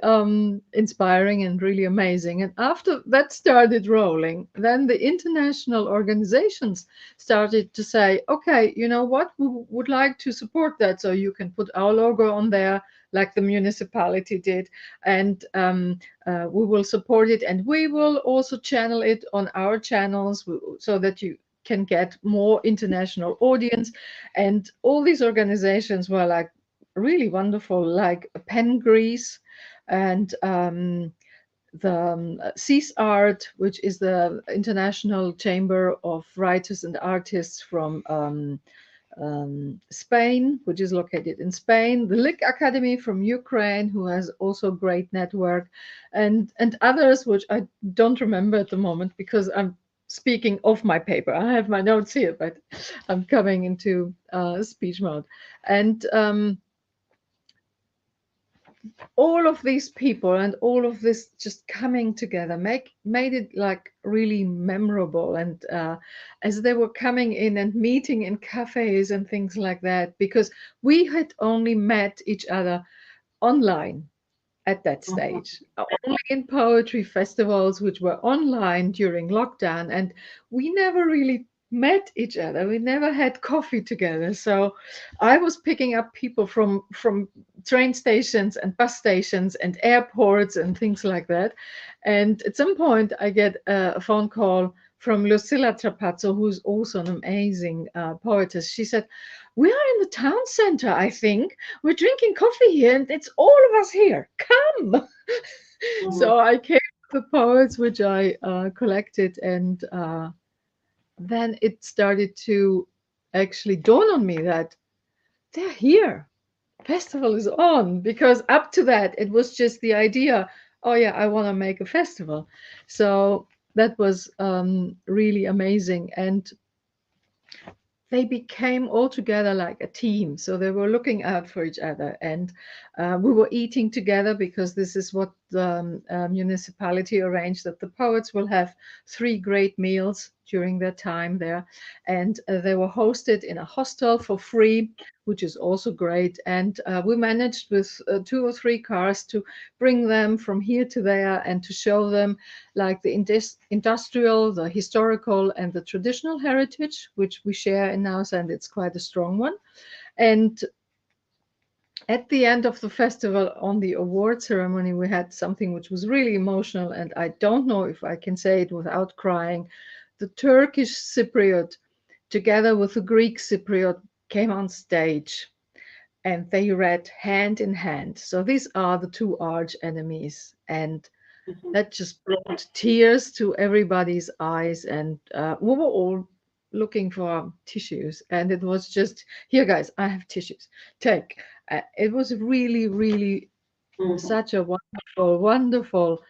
inspiring and really amazing. And after that started rolling, then the international organizations started to say, okay, you know what, we would like to support that. So you can put our logo on there, like the municipality did, and we will support it. And we will also channel it on our channels so that you can get more international audience. And all these organizations were like really wonderful, like Pen Greece and the CISART, which is the International Chamber of Writers and Artists from Spain, which is located in Spain, the Lick Academy from Ukraine, who has also a great network, and others, which I don't remember at the moment because I'm speaking off my paper. I have my notes here, but I'm coming into speech mode. And all of these people and all of this just coming together made it like really memorable. And as they were coming in and meeting in cafes and things like that, because we had only met each other online at that stage, only in poetry festivals, which were online during lockdown, and we never really met each other. We never had coffee together. So I was picking up people from train stations and bus stations and airports and things like that. And at some point I get a phone call from Lucilla Trapazzo, who's also an amazing poetess. She said, we are in the town center, I think. We're drinking coffee here and it's all of us here. Come. So I came with the poets, which I collected, and then it started to actually dawn on me that they're here. Festival is on, because up to that, it was just the idea, oh yeah, I want to make a festival. So that was really amazing. And they became all together like a team. So they were looking out for each other, and we were eating together, because this is what the municipality arranged, that the poets will have 3 great meals during their time there. And they were hosted in a hostel for free, which is also great. And we managed with 2 or 3 cars to bring them from here to there and to show them like the industrial, the historical, and the traditional heritage, which we share in Naus, and it's quite a strong one. And at the end of the festival, on the award ceremony, we had something which was really emotional, and I don't know if I can say it without crying. The Turkish Cypriot, together with the Greek Cypriot, came on stage. and they read Hand in Hand. So these are the two arch enemies, and that just brought tears to everybody's eyes, and we were all looking for tissues, and it was just, here guys, I have tissues, take. It was really, really such a wonderful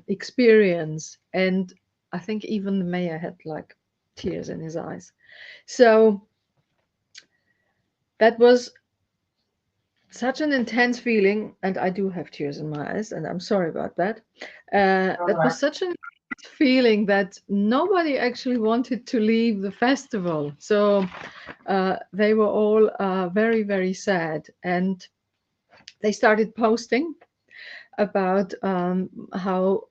experience, and I think even the mayor had like tears in his eyes. So that was such an intense feeling, and I do have tears in my eyes, and I'm sorry about that. That was such an feeling that nobody actually wanted to leave the festival. So they were all very, very sad, and they started posting about how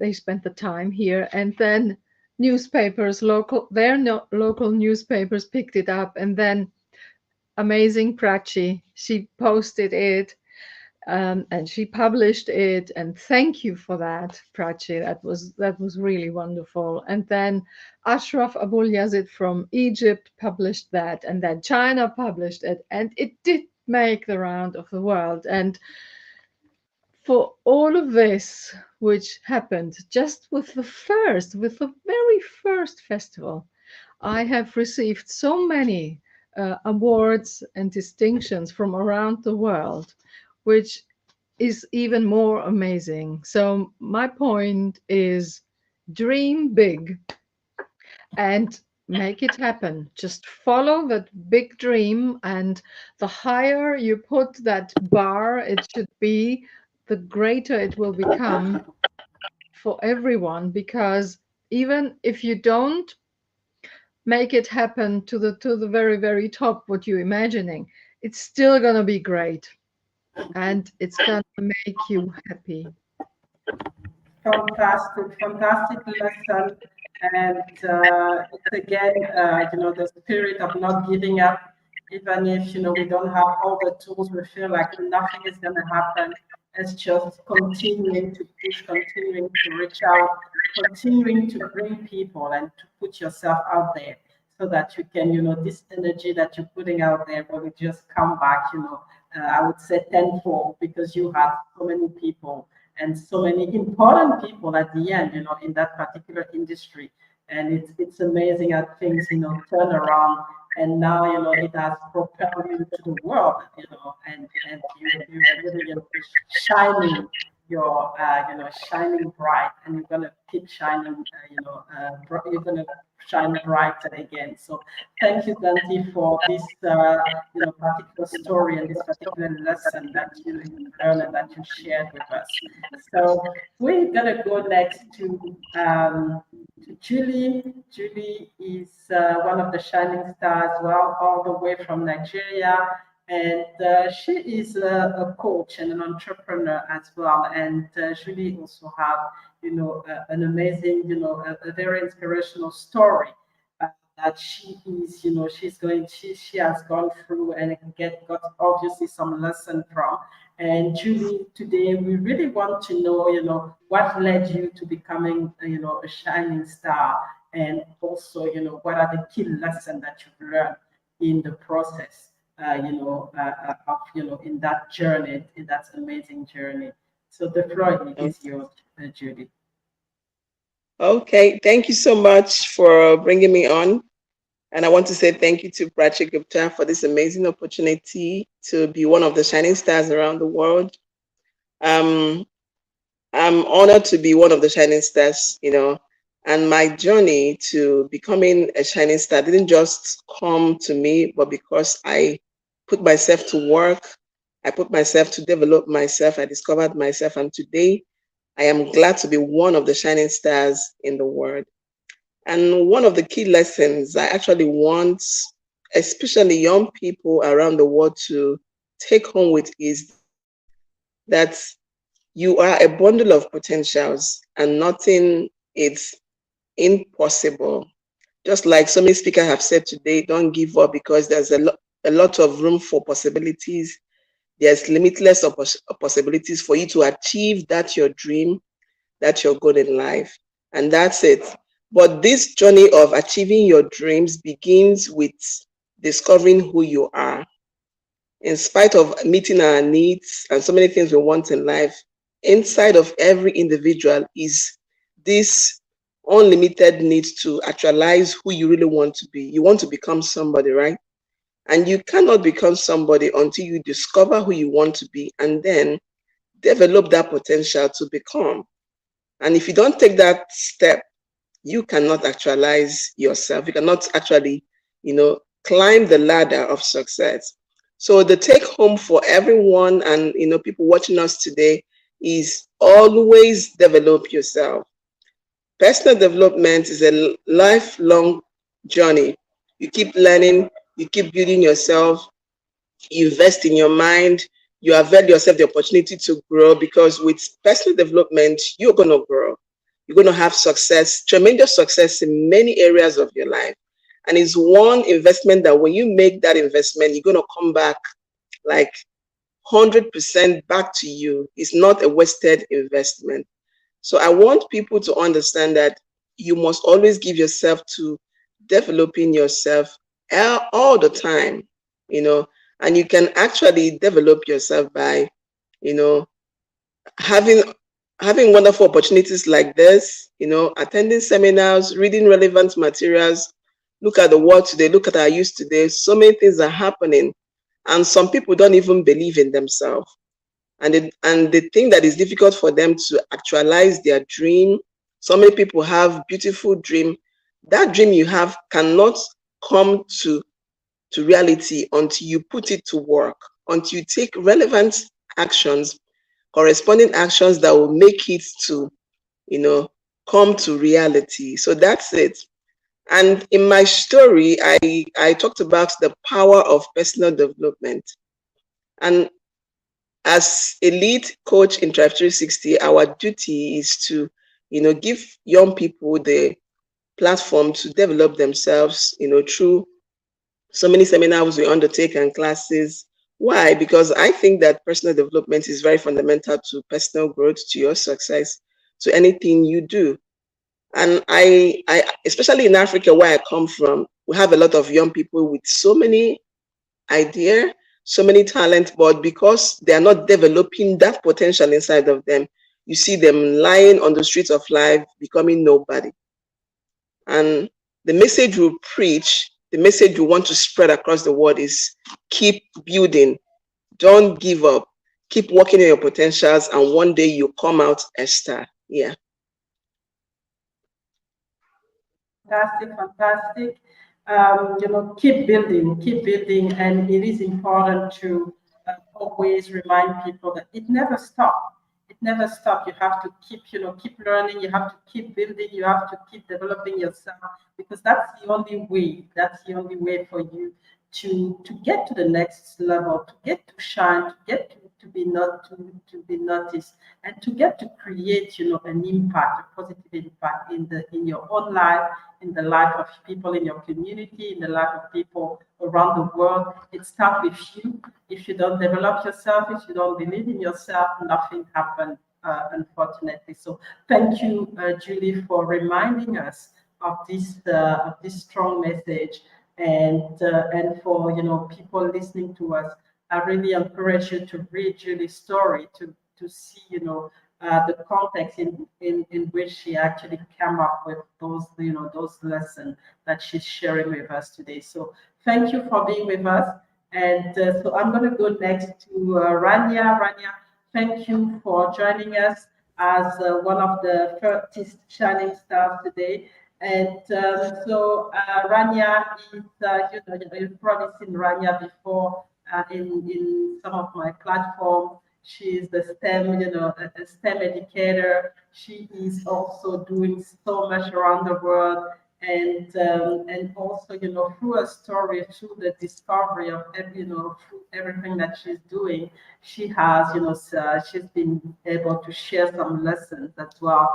they spent the time here, and then newspapers, local newspapers picked it up, and then amazing Prachi, she posted it, and she published it, and thank you for that, Prachi. That was really wonderful. And then Ashraf Abulyazid from Egypt published that, and then China published it, and it did make the round of the world. And for all of this, which happened just with the very first festival, I have received so many awards and distinctions from around the world, which is even more amazing. So my point is, dream big and make it happen. Just follow that big dream, and the higher you put that bar it should be, the greater it will become for everyone, because even if you don't make it happen to the very, very top, what you're imagining, it's still gonna be great, and it's gonna make you happy. Fantastic lesson. And it's again, the spirit of not giving up, even if, we don't have all the tools, we feel like nothing is going to happen. It's just continuing to push, continuing to reach out, continuing to bring people and to put yourself out there, so that you can, this energy that you're putting out there will just come back, I would say tenfold, because you have so many people and so many important people at the end, in that particular industry. And it's amazing how things, turn around. And now, it has propelled you to the world, and you're really shining your, shining bright, and you're going to keep shining, you're going to shine brighter again. So thank you, Dante, for this, particular story and this particular lesson that you learned and that you shared with us. So we're going to go next to Julie. Julie is one of the shining stars, all the way from Nigeria. And she is a coach and an entrepreneur as well. And Julie also have, an amazing, a very inspirational story that she is, she has gone through and got obviously some lesson from. And Julie, today we really want to know, what led you to becoming, a shining star, and also, what are the key lessons that you've learned in the process. In that journey, in that amazing journey. So the floor is yours, Judy. Okay, thank you so much for bringing me on. And I want to say thank you to Prachi Gupta for this amazing opportunity to be one of the shining stars around the world. I'm honored to be one of the shining stars, and my journey to becoming a shining star didn't just come to me, but because I put myself to work, I put myself to develop myself, I discovered myself, and today I am glad to be one of the shining stars in the world. And one of the key lessons I actually want, especially young people around the world, to take home with is that you are a bundle of potentials and nothing is impossible. Just like so many speakers have said today, don't give up, because there's a lot of room for possibilities. There's limitless possibilities for you to achieve that your dream, that your goal in life. And that's it. But this journey of achieving your dreams begins with discovering who you are. in spite of meeting our needs and so many things we want in life, inside of every individual is this unlimited need to actualize who you really want to be. You want to become somebody, right? And you cannot become somebody until you discover who you want to be and then develop that potential to become. And if you don't take that step, you cannot actualize yourself. You cannot actually, climb the ladder of success. So the take home for everyone and, people watching us today is always develop yourself. Personal development is a lifelong journey. You keep learning, you keep building yourself, you invest in your mind, you avail yourself the opportunity to grow, because with personal development, you're going to grow. You're going to have success, tremendous success in many areas of your life. And it's one investment that when you make that investment, you're going to come back like 100% back to you. It's not a wasted investment. So I want people to understand that you must always give yourself to developing yourself all the time, and you can actually develop yourself by, having wonderful opportunities like this, attending seminars, reading relevant materials. Look at the world today, look at our youth today. So many things are happening, and some people don't even believe in themselves. And the thing that is difficult for them to actualize their dream. So many people have beautiful dream. That dream you have cannot come to reality until you put it to work, until you take relevant actions, corresponding actions that will make it to, come to reality. So that's it. And in my story, I talked about the power of personal development. And as a lead coach in Thrive 360, our duty is to, give young people the platform to develop themselves, through so many seminars we undertake and classes. Why? Because I think that personal development is very fundamental to personal growth, to your success, to anything you do. And I especially in Africa, where I come from, we have a lot of young people with so many ideas, so many talent, but because they are not developing that potential inside of them, you see them lying on the streets of life, becoming nobody. And the message we preach, the message we want to spread across the world is keep building, don't give up, keep working on your potentials, and one day you come out a star. Yeah. Fantastic. Keep building, and it is important to always remind people that it never stops. It never stops. You have to keep learning. You have to keep building. You have to keep developing yourself, because that's the only way. That's the only way for you to get to the next level, to get to shine, to get to be noticed, and to get to create, an impact, a positive impact in your own life, in the life of people in your community, in the life of people around the world. It starts with you. If you don't develop yourself, if you don't believe in yourself, nothing happens, unfortunately. So thank you, Julie, for reminding us of this strong message, and for people listening to us. I really encourage you to read Julie's story to see the context in which she actually came up with those lessons that she's sharing with us today. So thank you for being with us. And so I'm going to go next to Rania. Rania, thank you for joining us as one of the 30 shining stars today. And so Rania is, you've probably seen Rania before in some of my platforms. She is the STEM, a STEM educator. She is also doing so much around the world, and also, through her story, through the discovery of through everything that she's doing, she has, she's been able to share some lessons as well,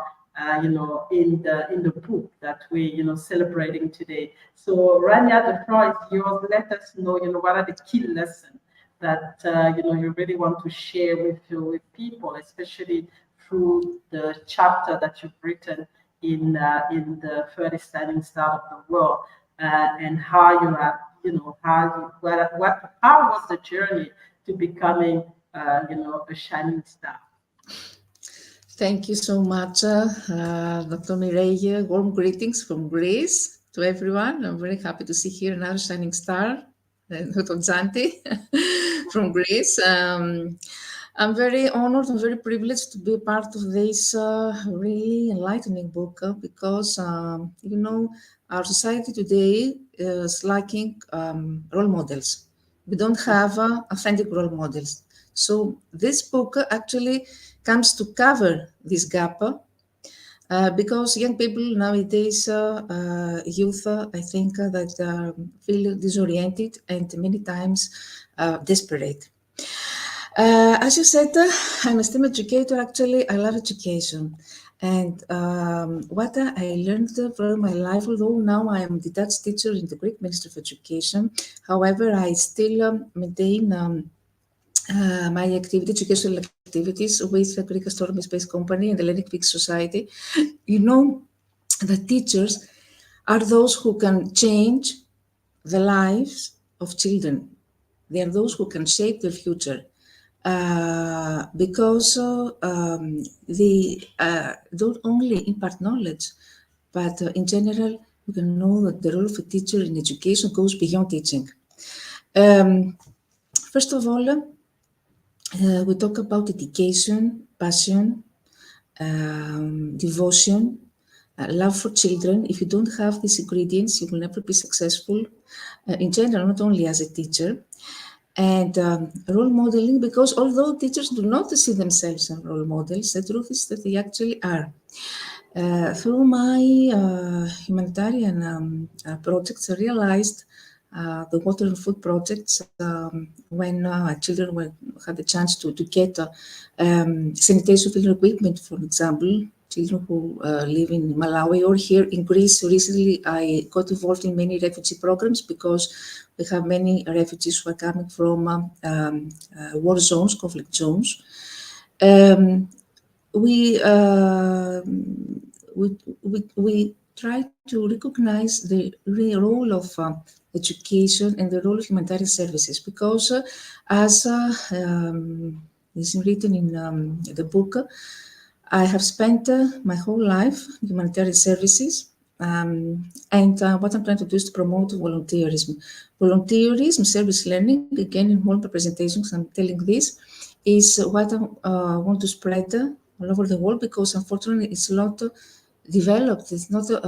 in the book that we're, celebrating today. So Rania, the floor is yours. Let us know, what are the key lessons that you really want to share with people, especially through the chapter that you've written in the 30 Shining Stars of the World, and how you have how was the journey to becoming, a shining star? Thank you so much, Dr. Mireille. Warm greetings from Greece to everyone. I'm very happy to see here another shining star, Dr. Zanti from Greece. I'm very honored and very privileged to be a part of this really enlightening book because, our society today is lacking role models. We don't have authentic role models. So this book actually comes to cover this gap because young people nowadays, youth, I think that feel disoriented and many times desperate. As you said, I'm a STEM educator. Actually, I love education. And what I learned from my life, although now I am the Dutch teacher in the Greek Ministry of Education, however, I still maintain my educational activities with the Greek Astronomy Space Company and the Hellenic Greek Society. You know, the teachers are those who can change the lives of children. They are those who can shape their future. Because they don't only impart knowledge, but in general, you can know that the role of a teacher in education goes beyond teaching. First of all, we talk about dedication, passion, devotion, love for children. If you don't have these ingredients, you will never be successful in general, not only as a teacher. And role modeling, because although teachers do not see themselves as role models, the truth is that they actually are. Through my humanitarian projects, I realized the water and food projects when children had the chance to get sanitation filter equipment, for example, children who live in Malawi or here in Greece. Recently, I got involved in many refugee programs because we have many refugees who are coming from war zones, conflict zones. We try to recognize the role of education and the role of humanitarian services because, as is written in the book, I have spent my whole life in humanitarian services, and what I'm trying to do is to promote volunteerism. Volunteerism, service learning, again in multiple presentations I'm telling this, is what I want to spread all over the world because unfortunately it's not developed. It's not a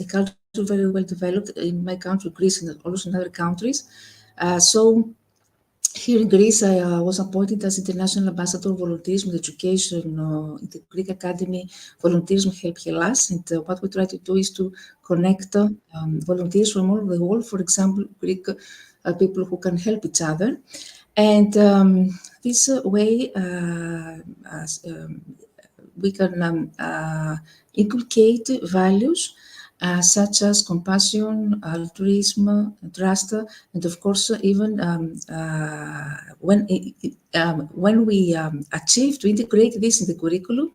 culture very well developed in my country, Greece, and also in other countries. So here in Greece, I was appointed as International Ambassador of Volunteerism and Education in the Greek Academy Volunteerism Help Hellas. And what we try to do is to connect volunteers from all over the world, for example, Greek people who can help each other. And this way, we can inculcate values such as compassion, altruism, trust, and of course, even when we achieve to integrate this in the curriculum,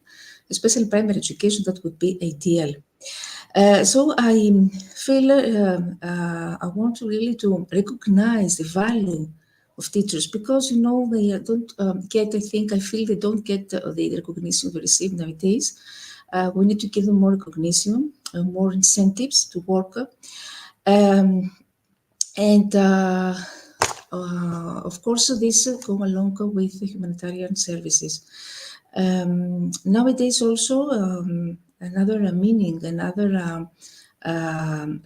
especially primary education, that would be ideal. So I feel I want to really to recognize the value of teachers because, you know, they don't get, I feel they don't get the recognition they receive nowadays. We need to give them more recognition, more incentives to work. And of course, this go along with the humanitarian services. Nowadays also, another meaning, another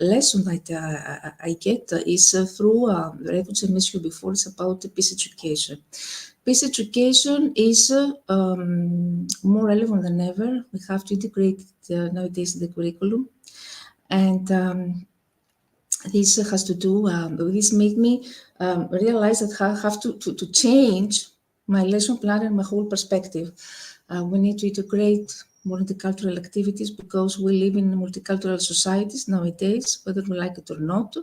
lesson that I get is through the refugee mentioned before, it's about peace education. Peace education is more relevant than ever. We have to integrate it nowadays in the curriculum. And this has to do, this made me realize that I have to change my lesson plan and my whole perspective. We need to integrate multicultural activities because we live in multicultural societies nowadays, whether we like it or not.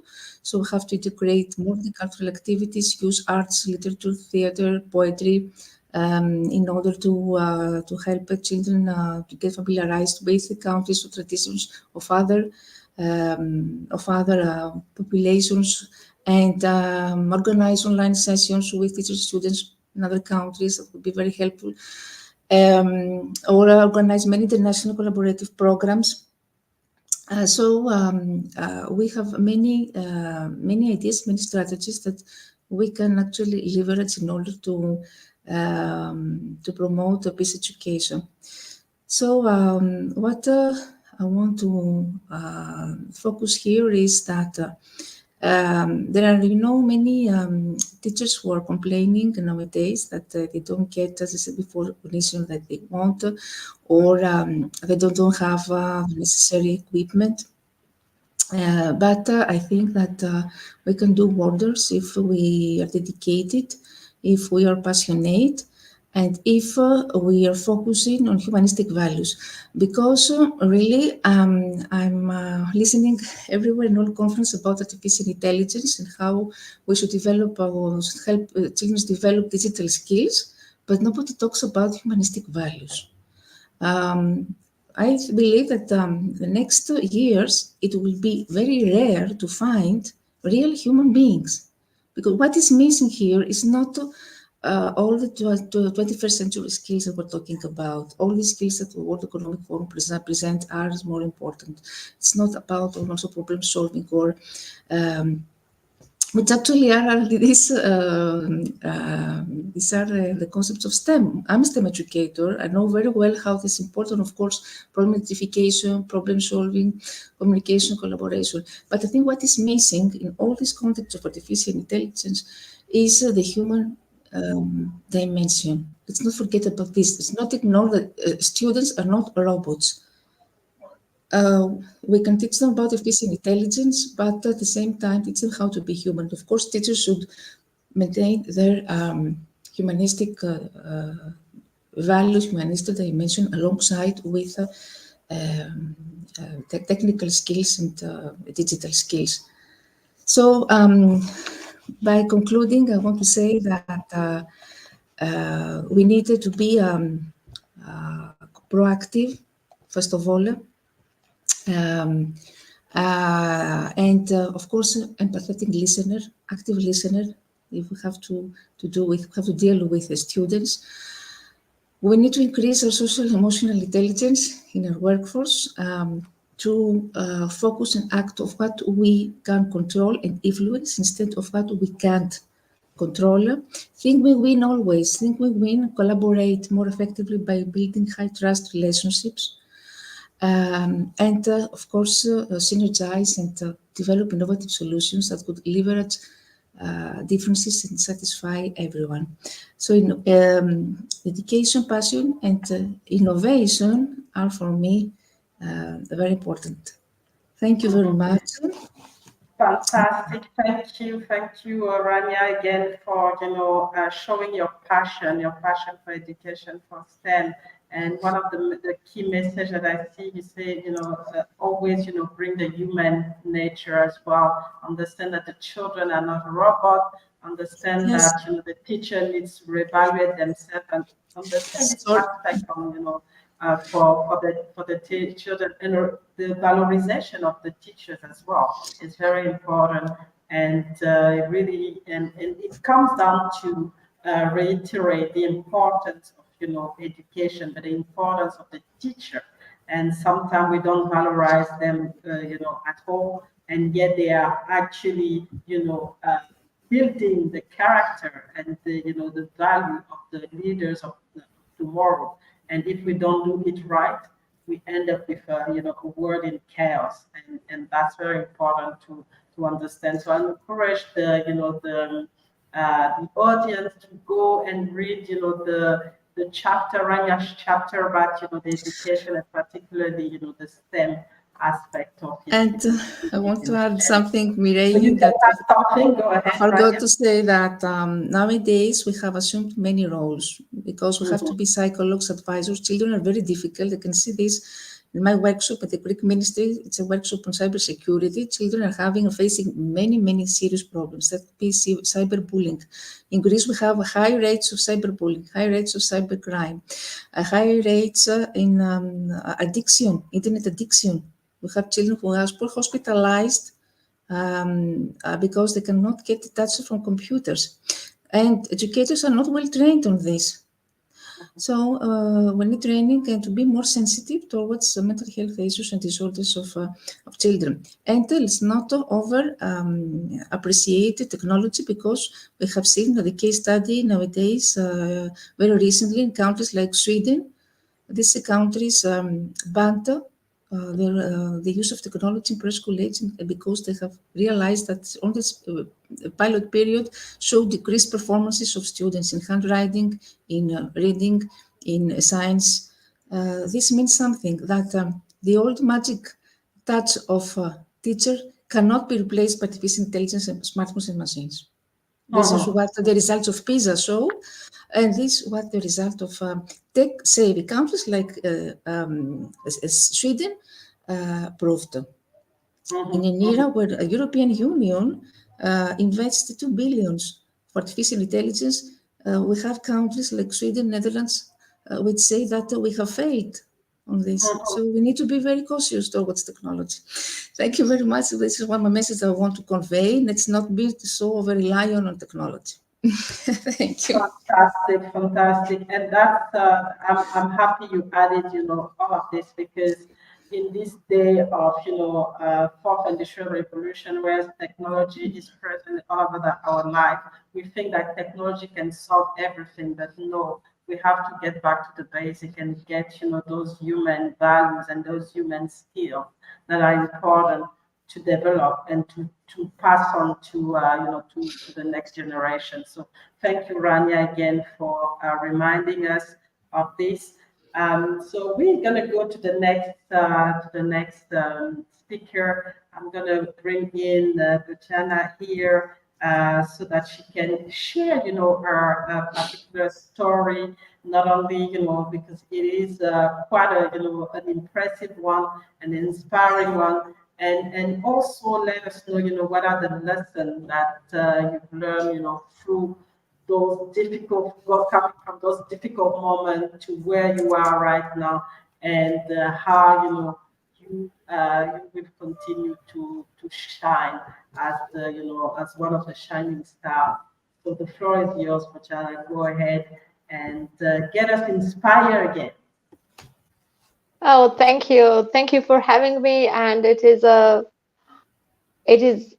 So we have to integrate multicultural activities, use arts, literature, theater, poetry, in order to help children to get familiarized with the countries or traditions of other populations, and organize online sessions with teachers, students in other countries. That would be very helpful. Or organize many international collaborative programs. We have many ideas, many strategies that we can actually leverage in order to promote peace education. So what I want to focus here is that there are many teachers who are complaining nowadays that they don't get, as I said before, recognition that they want, or they don't have necessary equipment. But I think that we can do wonders if we are dedicated, if we are passionate, and if we are focusing on humanistic values. Because really, I'm listening everywhere in all conferences about artificial intelligence and how we should develop or help children develop digital skills, but nobody talks about humanistic values. I believe that the next years, it will be very rare to find real human beings. Because what is missing here is not all the 21st century skills that we're talking about. All the skills that the World Economic Forum present are more important. It's not about also problem solving or which actually are these are the concepts of STEM. I'm a STEM educator. I know very well how this is important, of course, problem identification, problem solving, communication, collaboration. But I think what is missing in all these contexts of artificial intelligence is the human dimension. Let's not forget about this. Let's not ignore that students are not robots. We can teach them about artificial intelligence, but at the same time teach them how to be human. Of course, teachers should maintain their humanistic values, humanistic dimension alongside with technical skills and digital skills. So by concluding, I want to say that we needed to be proactive, first of all, and of course, empathetic listener, active listener. If we have to deal with the students, we need to increase our social emotional intelligence in our workforce to focus and act of what we can control and influence instead of what we can't control. Think win-win always. Think win-win. Collaborate more effectively by building high trust relationships. And of course, synergize and develop innovative solutions that could leverage differences and satisfy everyone. So education, passion, and innovation are for me very important. Thank you very much. Fantastic. Thank you, Rania, again for showing your passion for education, for STEM. And one of the key messages that I see, you say, always, bring the human nature as well. Understand that the children are not a robot. Understand Yes. that the teacher needs to reevaluate themselves and understand this aspect on, for the children, and the valorization of the teachers as well is very important. And really, and it comes down to reiterate the importance of education, but the importance of the teacher. And sometimes we don't valorize them, at all, and yet they are actually, building the character and the value of the leaders of tomorrow. And if we don't do it right, we end up with a world in chaos, and that's very important to understand. So I encourage the audience to go and read the chapter, Rania's chapter about the education, and particularly the STEM aspect of it. And I want to add something, Mireille, You that go ahead, I forgot Rania. to say that nowadays we have assumed many roles because we have to be psychologists, advisors. Children are very difficult. I can see this in my workshop at the Greek Ministry. It's a workshop on cybersecurity. Children are facing many serious problems. That could be cyberbullying. In Greece, we have high rates of cyberbullying, high rates of cybercrime, high rates in addiction, internet addiction. We have children who are hospitalized because they cannot get detached from computers. And educators are not well trained on this. So we need training and to be more sensitive towards mental health issues and disorders of children. And let's not over appreciate technology, because we have seen the case study nowadays, very recently, in countries like Sweden. These countries banned the use of technology in preschool age because they have realized that on this pilot period showed decreased performances of students in handwriting, in reading, in science. This means something, that the old magic touch of a teacher cannot be replaced by artificial intelligence and smartphones and machines. This is what the results of PISA show, and this is what the result of tech-savvy countries like Sweden proved. In an era where the European Union invests 2 billion for artificial intelligence, we have countries like Sweden, Netherlands, which say that we have failed on this. So we need to be very cautious towards technology. Thank you very much. This is one of my messages I want to convey. Let's not be so over-reliant on technology. Thank you. Fantastic, fantastic. And that's, I'm happy you added, all of this, because in this day of, fourth industrial revolution, where technology is present all over our life, we think that technology can solve everything, but no, we have to get back to the basic and get, those human values and those human skills that are important to develop and to pass on to, to the next generation. So thank you, Rania, again for reminding us of this. So we're gonna go to the next speaker. I'm gonna bring in Luciana here so that she can share, her particular story. Not only, because it is quite a, an impressive one, an inspiring one, and also let us know, what are the lessons that you've learned, through those difficult, coming from those difficult moments to where you are right now, and how you will continue to shine as as one of the shining stars. So the floor is yours, Pachana. Go ahead and get us inspired again. Oh, thank you for having me, and it is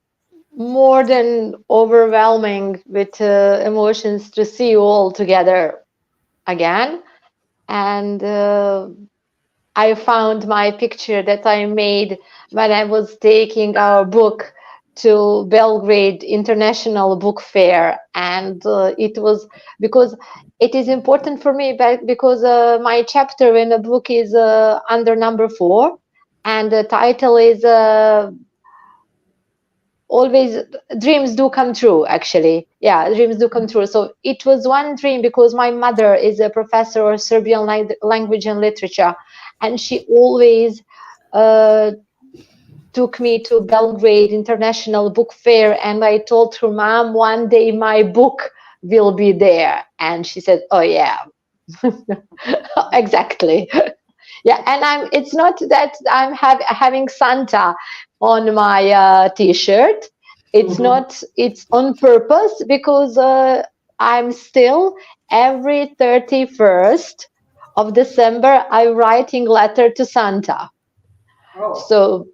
more than overwhelming with emotions to see you all together again. And I found my picture that I made when I was taking our book to Belgrade International Book Fair, and it was because it is important for me, because my chapter in the book is under number 4, and the title is always dreams do come true. Actually, yeah, dreams do come true. So it was one dream, because my mother is a professor of Serbian language and literature, and she always took me to Belgrade International Book Fair, and I told her, Mom, one day my book will be there. And she said, oh yeah, exactly. Yeah, and it's not that I'm having Santa on my t-shirt. It's not, it's on purpose, because I'm still every 31st of December, I'm writing letter to Santa. So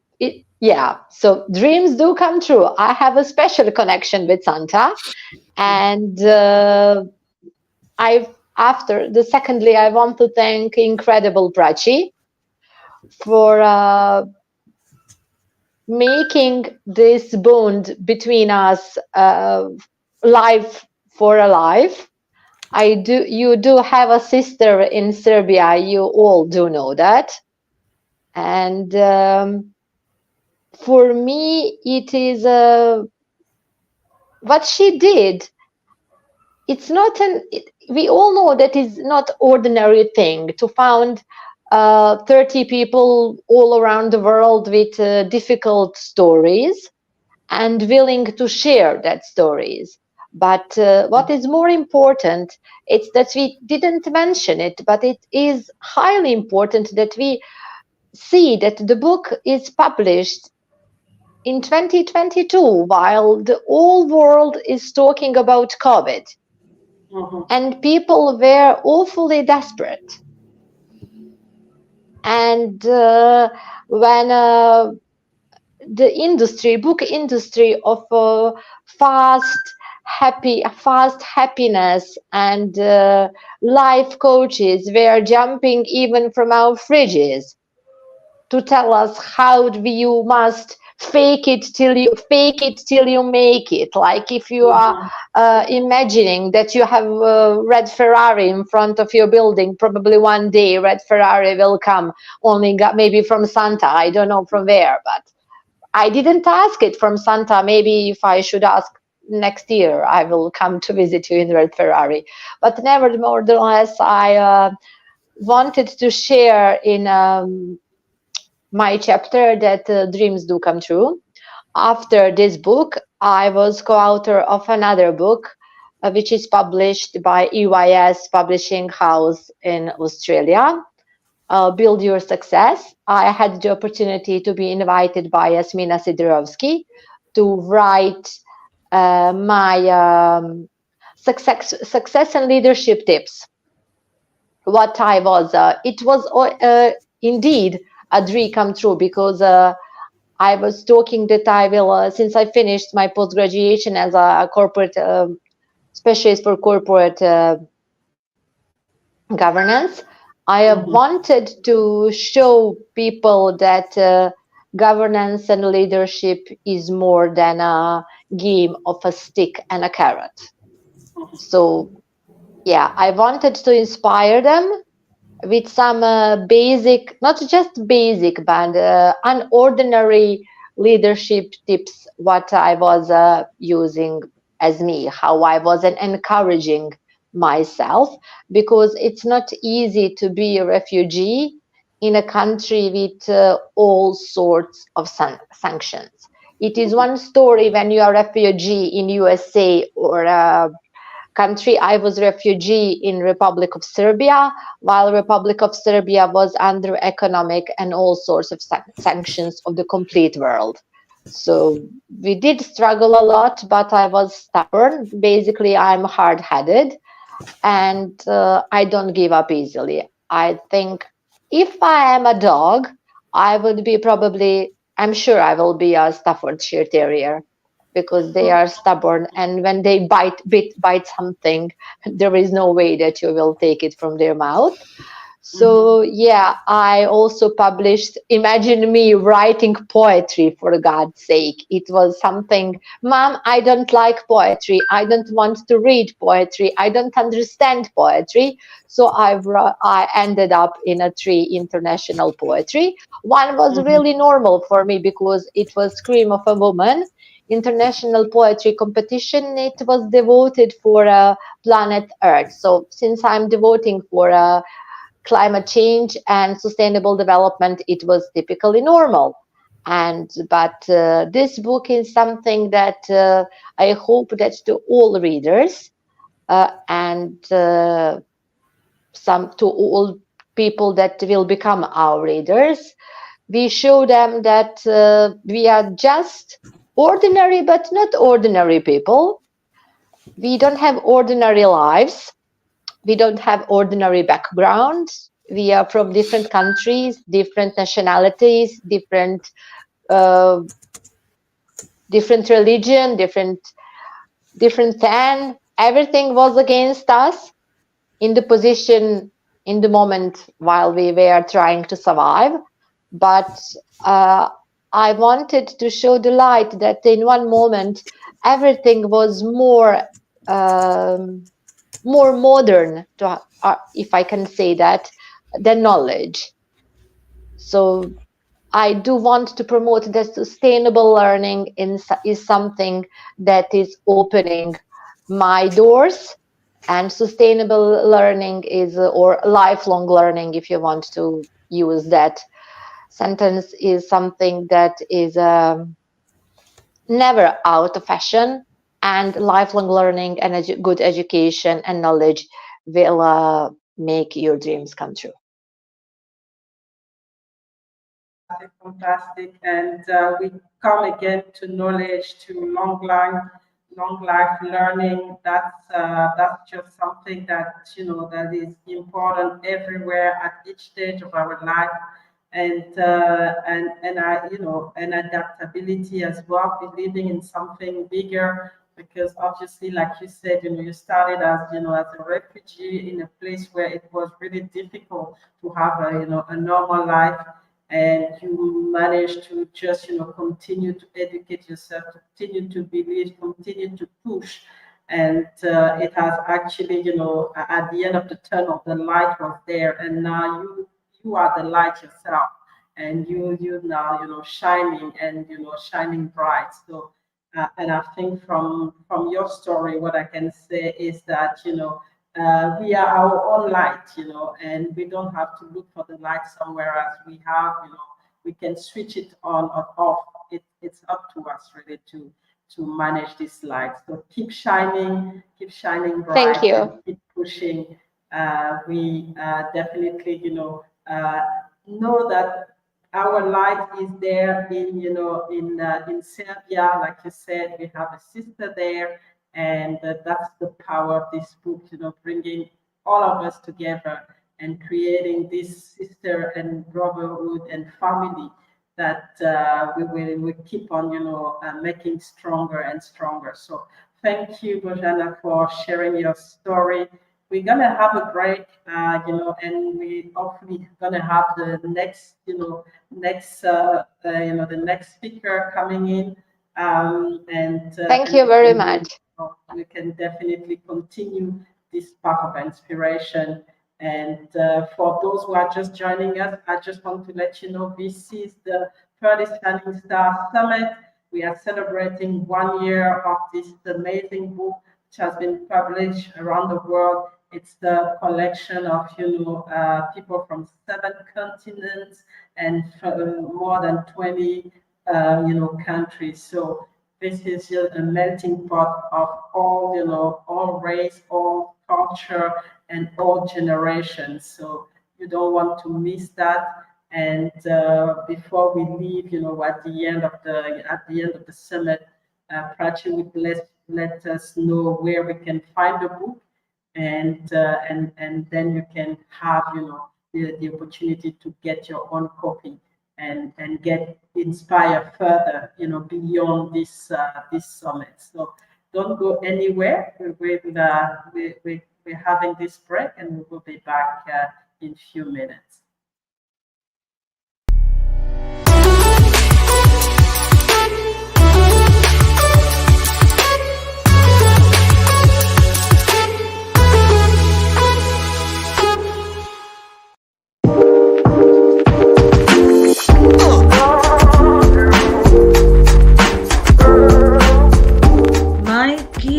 so dreams do come true. I have a special connection with Santa, and secondly, I want to thank incredible Prachi for making this bond between us live for a life. You do have a sister in Serbia. You all do know that, and for me, it is what she did. It's not we all know that is not ordinary thing to found 30 people all around the world with difficult stories and willing to share that stories. But what is more important, it's that we didn't mention it, but it is highly important that we see that the book is published in 2022, while the whole world is talking about COVID, and people were awfully desperate. And when the industry, book industry of fast happiness and life coaches were jumping even from our fridges to tell us how you must fake it till you make it. Like if you are imagining that you have a red Ferrari in front of your building, probably one day red Ferrari will come, only got maybe from Santa, I don't know from where, but I didn't ask it from Santa. Maybe if I should ask next year, I will come to visit you in red Ferrari. But nevertheless, I wanted to share in my chapter that dreams do come true. After this book, I was co-author of another book, which is published by EYS Publishing House in Australia, Build Your Success. I had the opportunity to be invited by Yasmina Sidorovsky to write my success and leadership tips. What I was, it was indeed a dream come true, because I was talking that I will, since I finished my post-graduation as a corporate specialist for corporate governance, I wanted to show people that governance and leadership is more than a game of a stick and a carrot. So yeah, I wanted to inspire them with some basic, not just basic, but unordinary leadership tips, what I was using as me, how I was encouraging myself, because it's not easy to be a refugee in a country with all sorts of sanctions. It is one story when you are a refugee in USA or country. I was refugee in Republic of Serbia, while Republic of Serbia was under economic and all sorts of sanctions of the complete world. So we did struggle a lot, but I was stubborn. Basically, I'm hard-headed, and I don't give up easily. I think if I am a dog, I would be probably, I'm sure I will be a Staffordshire Terrier, because they are stubborn, and when they bite something, there is no way that you will take it from their mouth. So yeah, I also published, imagine me writing poetry, for God's sake. It was something, Mom, I don't like poetry. I don't want to read poetry. I don't understand poetry. So I ended up in 3 international poetry. One was really normal for me because it was Scream of a Woman, international poetry competition. It was devoted for planet Earth. So since I'm devoting for climate change and sustainable development, it was typically normal. But this book is something that I hope that to all readers and to all people that will become our readers, we show them that we are just ordinary but not ordinary people. We don't have ordinary lives. We don't have ordinary backgrounds. We are from different countries, different nationalities, different religion, different tan. Everything was against us in the position, in the moment while we were trying to survive. But I wanted to show the light that in one moment, everything was more modern, if I can say that, than knowledge. So I do want to promote that sustainable learning is something that is opening my doors, and sustainable learning is, or lifelong learning, if you want to use that sentence, is something that is never out of fashion. And lifelong learning and good education and knowledge will make your dreams come true. Fantastic. And we come again to knowledge, to long life learning. That's just something that that is important everywhere at each stage of our life. And and adaptability as well, believing in something bigger, because obviously, like you said, you started as as a refugee in a place where it was really difficult to have a normal life, and you managed to just continue to educate yourself, continue to believe, continue to push, and it has actually at the end of the tunnel the light was there, and now you are the light yourself, and you now shining, and shining bright. So and I think from your story, what I can say is that we are our own light, and we don't have to look for the light somewhere else. We have, we can switch it on or off. It's up to us really to manage this light. So keep shining bright. Thank you. And keep pushing. We definitely, know that our light is there in in Serbia. Like you said, we have a sister there, and that's the power of this book, bringing all of us together and creating this sister and brotherhood and family that we keep on making stronger and stronger. So thank you, Bojana, for sharing your story. We're gonna have a break, and we hopefully gonna have the next, the next speaker coming in. Thank you very much. We can definitely continue this path of inspiration. And for those who are just joining us, I just want to let you know this is the 30 Shining Star Summit. We are celebrating 1 year of this amazing book, which has been published around the world. It's the collection of people from 7 continents and more than 20 countries. So this is a melting pot of all all race, all culture, and all generations. So you don't want to miss that. And before we leave, at the end of the summit, Prachi would let us know where we can find the book, and then you can have the opportunity to get your own copy and get inspired further beyond this summit. So don't go anywhere. We're having this break, and we will be back in a few minutes.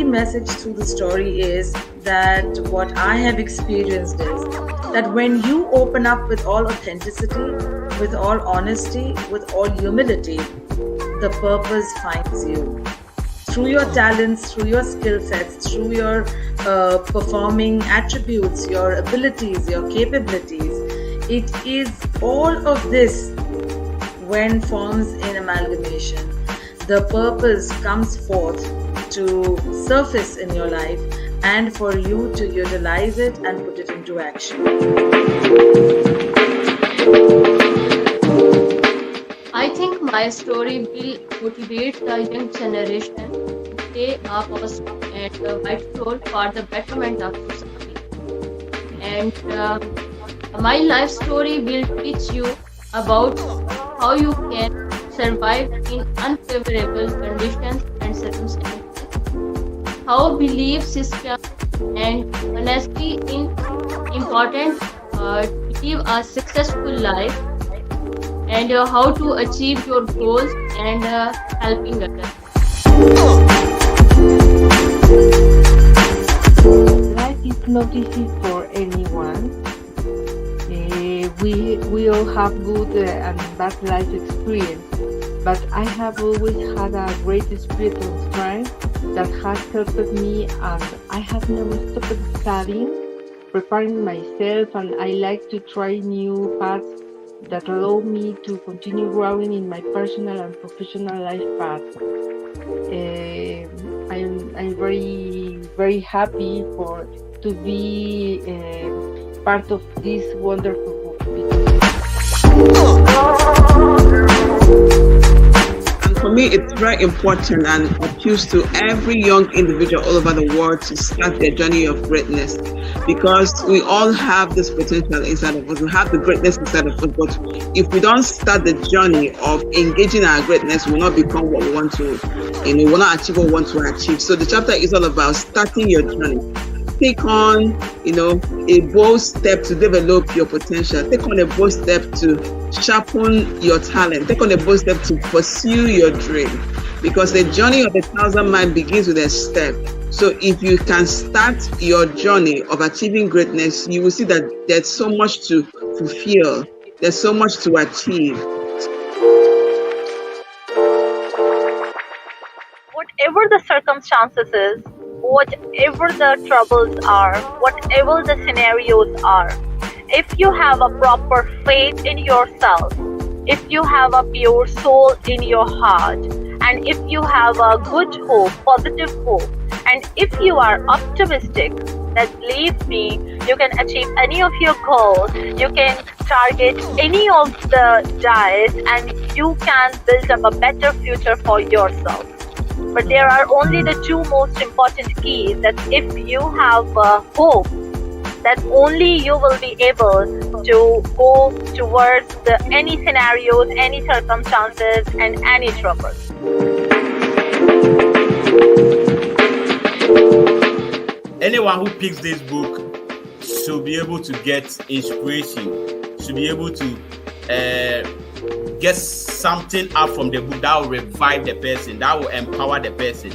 Message through the story is that what I have experienced is that when you open up with all authenticity, with all honesty, with all humility, the purpose finds you. Through your talents, through your skill sets, through your performing attributes, your abilities, your capabilities, it is all of this when forms in amalgamation. The purpose comes forth to surface in your life, and for you to utilize it and put it into action. I think my story will motivate the young generation to stay up and a vital role for the betterment of society. And my life story will teach you about how you can survive in unfavorable conditions and circumstances, how belief system and honesty is important to live a successful life, and how to achieve your goals and helping others. Life is not easy for anyone. We all have good and bad life experience, but I have always had a great spiritual strength that has helped me, and I have never stopped studying, preparing myself, and I like to try new paths that allow me to continue growing in my personal and professional life path. I'm very happy to be part of this wonderful book. And for me, it's very important and appeals to every young individual all over the world to start their journey of greatness, because we all have this potential inside of us. We have the greatness inside of us, but if we don't start the journey of engaging our greatness, we will not become what we want to, we will not achieve what we want to achieve. So the chapter is all about starting your journey. Take on, a bold step to develop your potential. Take on a bold step to sharpen your talent. Take on a bold step to pursue your dream, because the journey of 1,000 miles begins with a step. So if you can start your journey of achieving greatness, you will see that there's so much to fulfill. There's so much to achieve. Whatever the circumstances is, whatever the troubles are, whatever the scenarios are, if you have a proper faith in yourself, if you have a pure soul in your heart, and if you have a good hope, positive hope, and if you are optimistic, that believe me, you can achieve any of your goals, you can target any of the diets, and you can build up a better future for yourself. But there are only the two most important keys, that if you have hope, that only you will be able to go towards any scenarios, any circumstances, and any troubles. Anyone who picks this book should be able to get inspiration, should be able to get something out from the book that will revive the person, that will empower the person.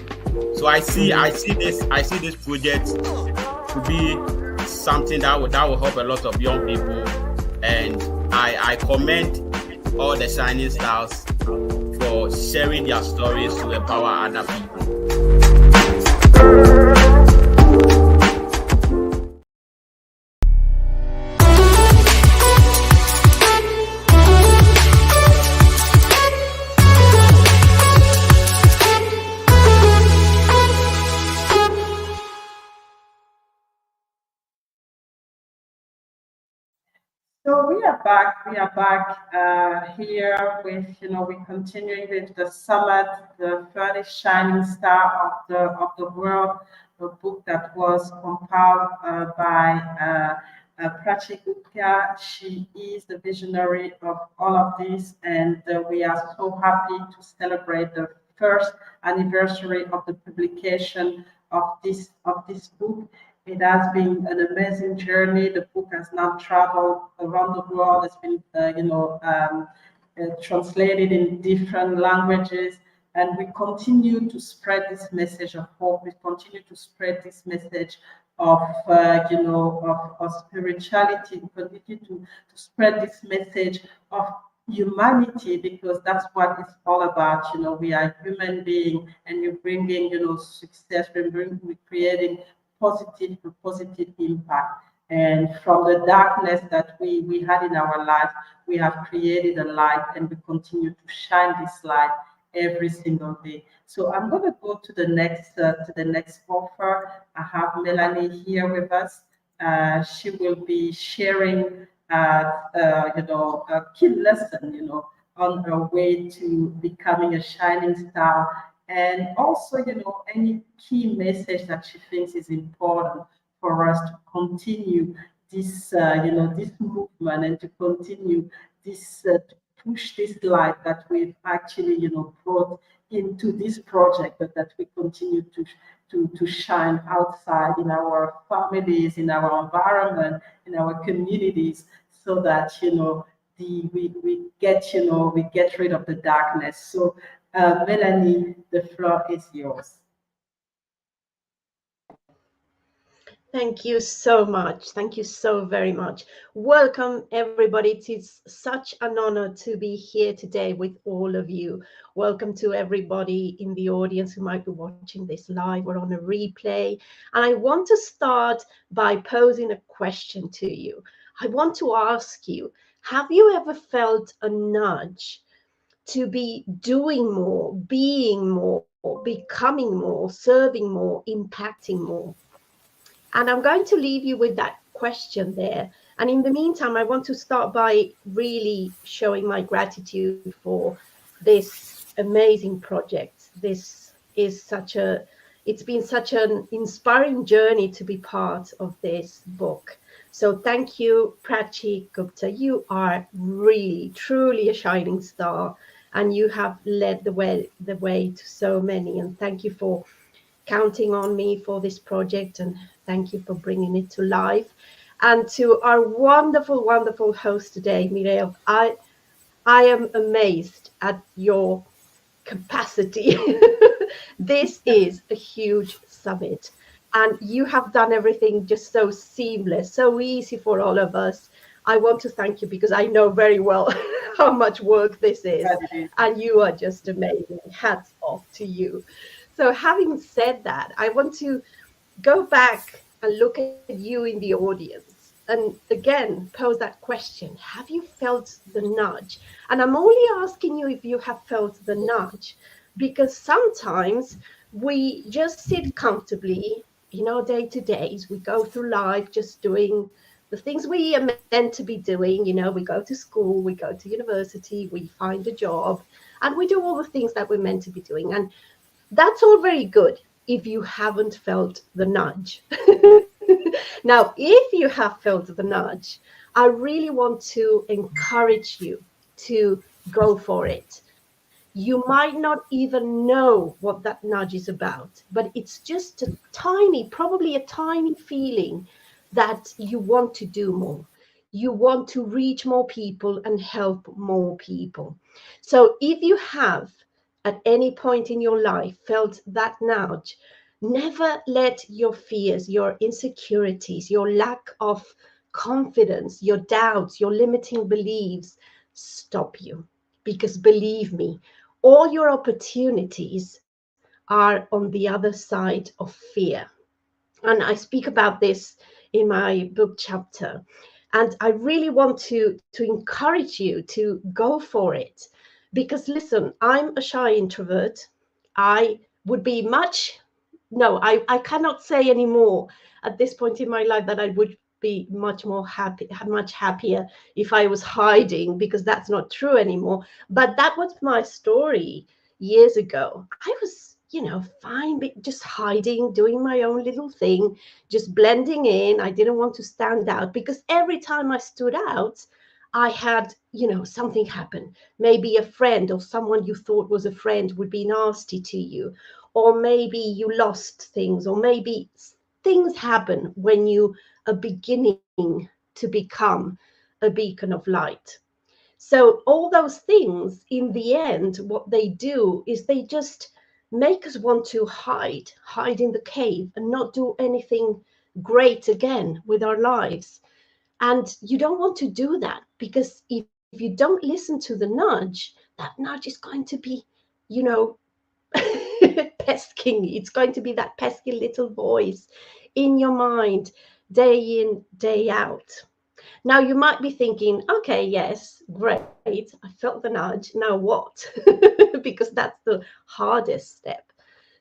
So I see this project to be something that will help a lot of young people, and I commend all the Shining Stars for sharing their stories to empower other people. So we are back here with, we're continuing with the summit, the 30 Shining Star of the World, a book that was compiled by Prachi Gupta. She is the visionary of all of this, and we are so happy to celebrate the first anniversary of the publication of this book. It has been an amazing journey. The book has now traveled around the world. It's been, translated in different languages, and we continue to spread this message of hope. We continue to spread this message of, of spirituality. We continue to spread this message of humanity, because that's what it's all about. We are human beings, and you're bringing, success. We're creating positive impact. And from the darkness that we had in our life, we have created a light, and we continue to shine this light every single day. So I'm going to go to the next author. I have Melanie here with us. She will be sharing a key lesson, on her way to becoming a shining star, and also, any key message that she thinks is important for us to continue this, this movement, and to continue this, to push this light that we've actually, brought into this project, but that we continue to shine outside in our families, in our environment, in our communities, so that, we get rid of the darkness. So, Melanie, the floor is yours. Thank you so much. Thank you so very much. Welcome, everybody. It is such an honor to be here today with all of you. Welcome to everybody in the audience who might be watching this live or on a replay. And I want to start by posing a question to you. I want to ask you, Have you ever felt a nudge to be doing more, being more, becoming more, serving more, impacting more? And I'm going to leave you with that question there. And in the meantime, I want to start by really showing my gratitude for this amazing project. This is it's been such an inspiring journey to be part of this book. So thank you, Prachi Gupta. You are really, truly a shining star, and you have led the way to so many. And thank you for counting on me for this project, and thank you for bringing it to life. And to our wonderful, wonderful host today, Mireille, I am amazed at your capacity. This is a huge summit, and you have done everything just so seamless, so easy for all of us. I want to thank you because I know very well how much work this is, and you are just amazing. Hats off to you. So having said that, I want to go back and look at you in the audience and again pose that question. Have you felt the nudge? And I'm only asking you if you have felt the nudge, because sometimes we just sit comfortably in our day-to-days. We go through life just doing the things we are meant to be doing. You know, we go to school, we go to university, we find a job, and we do all the things that we're meant to be doing. And that's all very good if you haven't felt the nudge. Now, if you have felt the nudge, I really want to encourage you to go for it. You might not even know what that nudge is about, but it's just a tiny, probably a tiny feeling that you want to do more. You want to reach more people and help more people. So if you have at any point in your life felt that nudge, never let your fears, your insecurities, your lack of confidence, your doubts, your limiting beliefs stop you. Because believe me, all your opportunities are on the other side of fear. And I speak about this in my book chapter. And I really want to encourage you to go for it. Because listen, I'm a shy introvert. I would be I cannot say anymore at this point in my life that I would be much happier if I was hiding, because that's not true anymore. But that was my story years ago. I was, fine, just hiding, doing my own little thing, just blending in. I didn't want to stand out, because every time I stood out, I had, something happen. Maybe a friend or someone you thought was a friend would be nasty to you, or maybe you lost things, or maybe things happen when you are beginning to become a beacon of light. So all those things, in the end, what they do is they just make us want to hide in the cave and not do anything great again with our lives. And you don't want to do that, because if you don't listen to the nudge, that nudge is going to be, pesking. It's going to be that pesky little voice in your mind, day in, day out. Now you might be thinking, okay, yes, great, I felt the nudge, now what? Because that's the hardest step.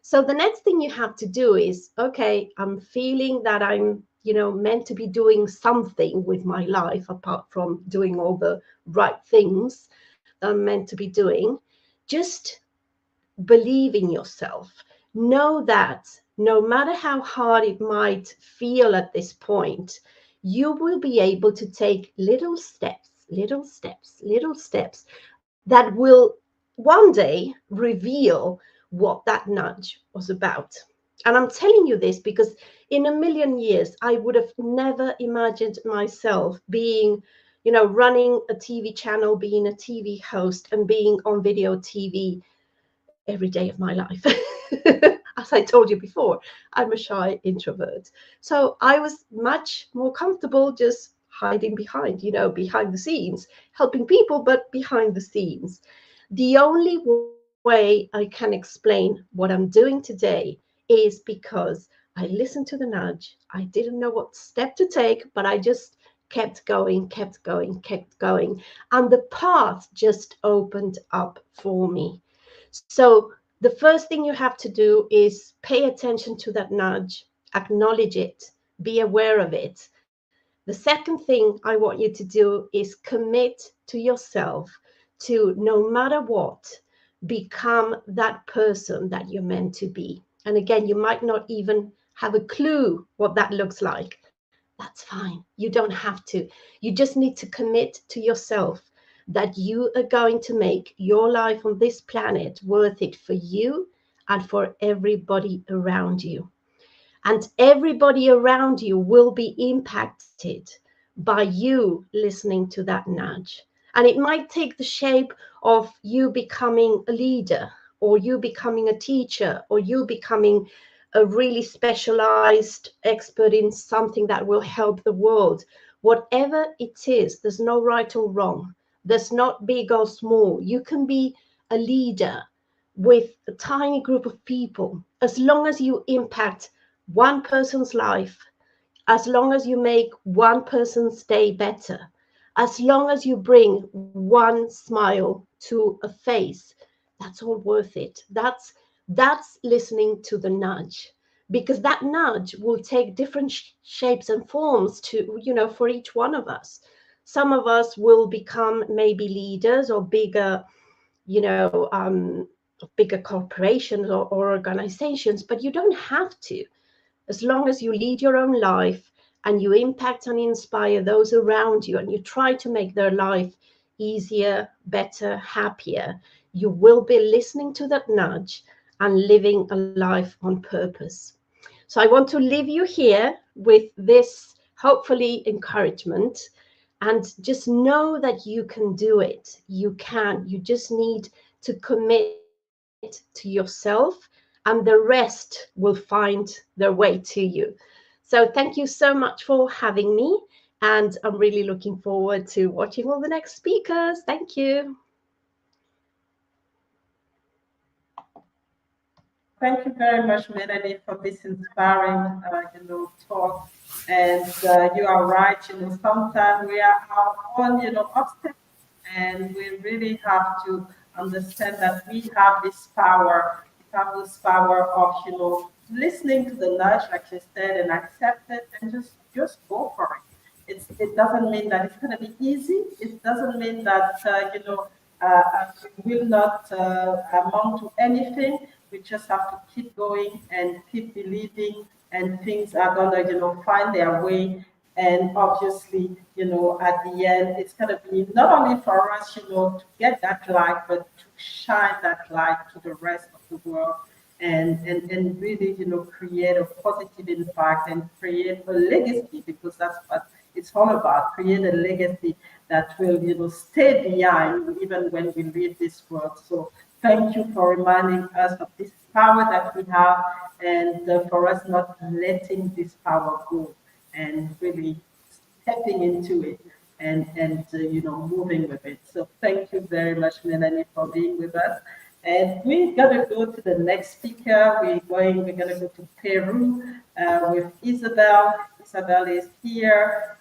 So the next thing you have to do is, okay, I'm feeling that I'm, meant to be doing something with my life apart from doing all the right things that I'm meant to be doing. Just believe in yourself. Know that no matter how hard it might feel at this point, you will be able to take little steps that will one day reveal what that nudge was about. And I'm telling you this because in a million years, I would have never imagined myself being, running a TV channel, being a TV host, and being on video TV every day of my life. As I told you before, I'm a shy introvert. So I was much more comfortable just hiding behind, behind the scenes, helping people, but behind the scenes. The only way I can explain what I'm doing today is because I listened to the nudge. I didn't know what step to take, but I just kept going, kept going, kept going. And the path just opened up for me. So the first thing you have to do is pay attention to that nudge, acknowledge it, be aware of it. The second thing I want you to do is commit to yourself to, no matter what, become that person that you're meant to be. And again, you might not even have a clue what that looks like. That's fine. You don't have to. You just need to commit to yourself that you are going to make your life on this planet worth it for you and for everybody around you. And everybody around you will be impacted by you listening to that nudge. And it might take the shape of you becoming a leader, or you becoming a teacher, or you becoming a really specialized expert in something that will help the world. Whatever it is, there's no right or wrong. There's not big or small. You can be a leader with a tiny group of people, as long as you impact one person's life, as long as you make one person's day better, as long as you bring one smile to a face, that's all worth it. That's listening to the nudge, because that nudge will take different shapes and forms to, for each one of us. Some of us will become maybe leaders or bigger, bigger corporations or organizations, but you don't have to. As long as you lead your own life and you impact and inspire those around you, and you try to make their life easier, better, happier, you will be listening to that nudge and living a life on purpose. So I want to leave you here with this, hopefully, encouragement, and just know that you can do it. You can. You just need to commit to yourself, and the rest will find their way to you. So thank you so much for having me, and I'm really looking forward to watching all the next speakers. Thank you. Thank you very much, Melanie, for this inspiring, talk. And you are right. Sometimes we are our own, obstacles, and we really have to understand that we have this power. We have this power of, listening to the nudge, like you said, and accept it, and just go for it. It doesn't mean that it's going to be easy. It doesn't mean that we will not amount to anything. We just have to keep going and keep believing, and things are gonna, find their way. And obviously, at the end, it's gonna be not only for us, to get that light, but to shine that light to the rest of the world, and really, create a positive impact and create a legacy, because that's what it's all about. Create a legacy that will, stay behind even when we leave this world. So thank you for reminding us of this power that we have, and for us not letting this power go, and really stepping into it and moving with it. So thank you very much, Melanie, for being with us. And we're gonna go to the next speaker. We're gonna go to Peru with Isabel. Isabel is here.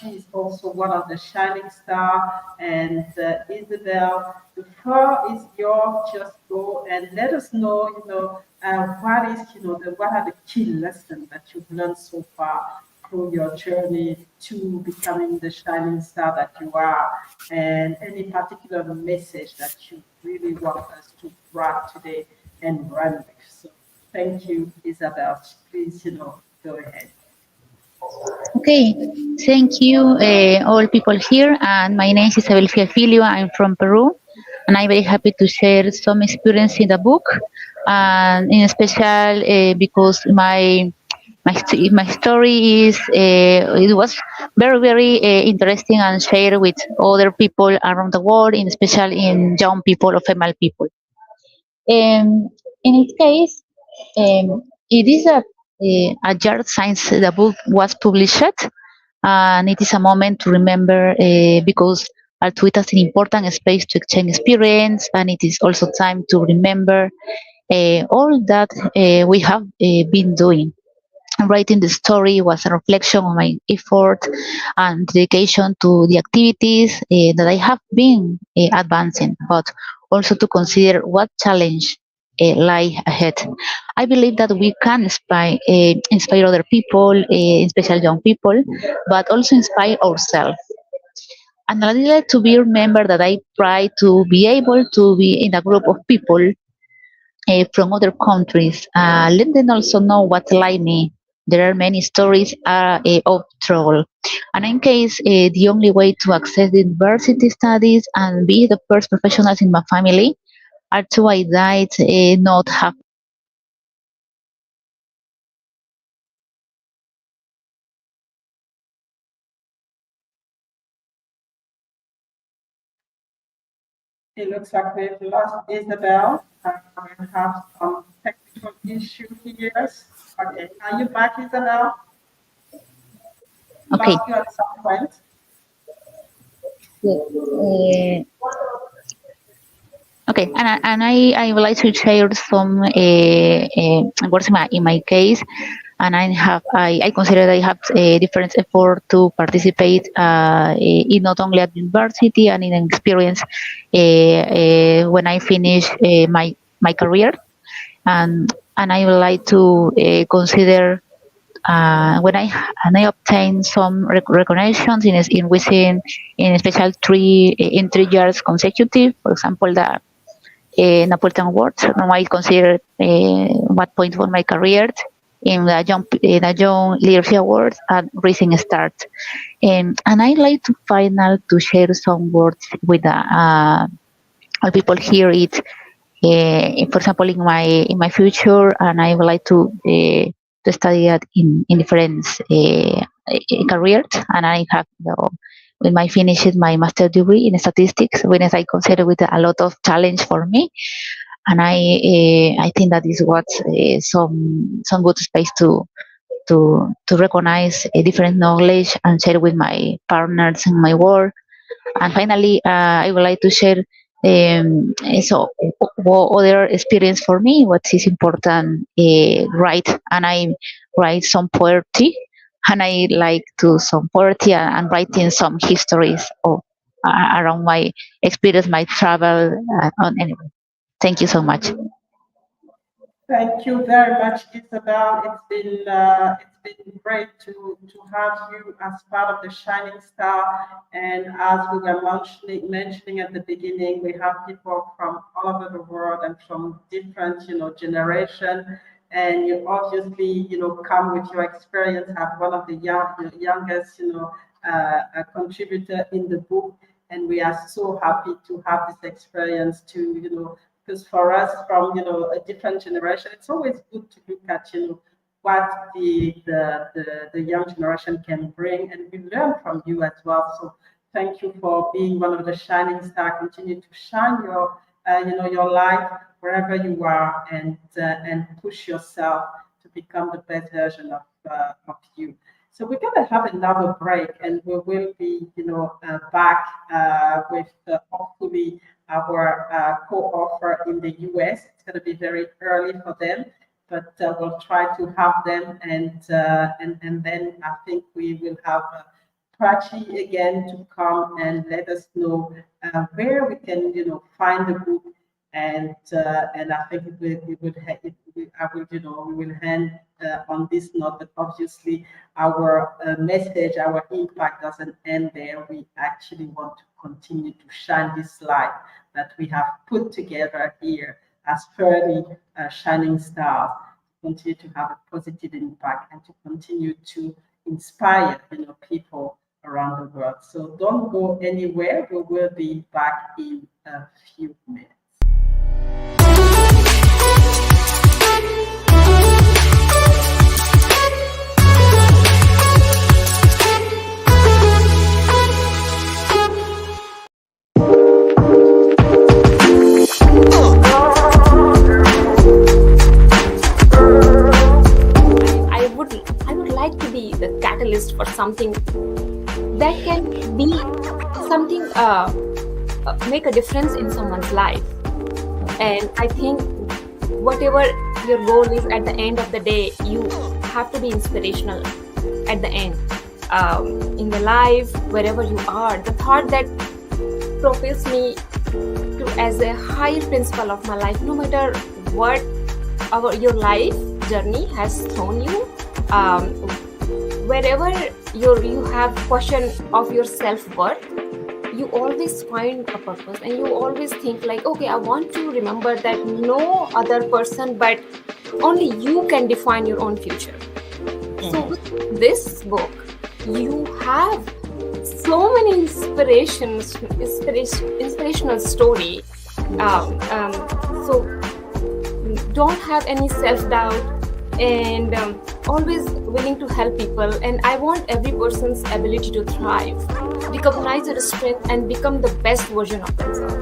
She's also one of the shining stars. And Isabel, the floor is yours. Just go and let us know, what are the key lessons that you've learned so far through your journey to becoming the shining star that you are, and any particular message that you really want us to grab today and run with. So thank you, Isabel. Please, go ahead. Okay, thank you all people here, and my name is Isabel Fiafilio. I'm from Peru, and I'm very happy to share some experience in the book, and in special because my story is it was very interesting and shared with other people around the world, in special in young people or female people. In its case, it is a yard since the book was published, and it is a moment to remember because Twitter is an important space to exchange experience, and it is also time to remember all that we have been doing. writing the story was a reflection of my effort and dedication to the activities that I have been advancing, but also to consider what challenge lie ahead. I believe that we can inspire other people, especially young people, but also inspire ourselves. And I like to be remembered that I try to be able to be in a group of people from other countries. Let them also know what's like me. There are many stories of trouble. And in case the only way to access the university studies and be the first professionals in my family are to I died not have. It looks like we've lost Isabel. We have some technical issue here. Okay, are you back, Isabel? Okay. Lost you at some point. Okay, and I would like to share some words in my case, and I consider I have a different effort to participate in not only at university and in an experience when I finish my career, and I would like to consider when I obtain some recognitions in within in special 3 years consecutive. For example, the Napolitan Awards. I consider what point for my career in the Young Leadership Awards at Rising Start. And I like to share some words with all people here. It's for example in my future, and I would like to study that in different careers, and I have when I finished my master's degree in statistics, when I consider with a lot of challenge for me, and I think that is what some good space to recognize a different knowledge and share with my partners in my work. And finally, I would like to share other experience for me. What is important, write, and I write some poetry. And I like to some poetry and writing some histories around my experience, my travel. Anyway, thank you so much. Thank you very much, Isabel. It's been great to have you as part of the Shining Star. And as we were mentioning at the beginning, we have people from all over the world and from different generation. And you obviously, come with your experience, have one of the youngest, contributor in the book. And we are so happy to have this experience to, because for us from, a different generation, it's always good to look at, what the young generation can bring, and we learn from you as well. So thank you for being one of the shining stars. Continue to shine your, your light wherever you are, and push yourself to become the best version of you. So we're going to have another break, and we will be, back with hopefully our co-author in the US. It's going to be very early for them, but we'll try to have them, and then I think we will have Prachi again to come and let us know where we can, find the book. And I think we will hand on this note that obviously our message, our impact doesn't end there. We actually want to continue to shine this light that we have put together here as 30 shining stars, to continue to have a positive impact and to continue to inspire, people around the world. So don't go anywhere. We will be back in a few minutes. I would like to be the catalyst for something that can be something, make a difference in someone's life. And I think whatever your goal is, at the end of the day, you have to be inspirational at the end. In the life, wherever you are, the thought that propels me to as a higher principle of my life, no matter what your life journey has thrown you, wherever you have question of your self-worth, you always find a purpose, and you always think like, okay, I want to remember that no other person but only you can define your own future. So with this book, you have so many inspirational story. So don't have any self-doubt, and always willing to help people. And I want every person's ability to thrive, recognize their strength, and become the best version of themselves.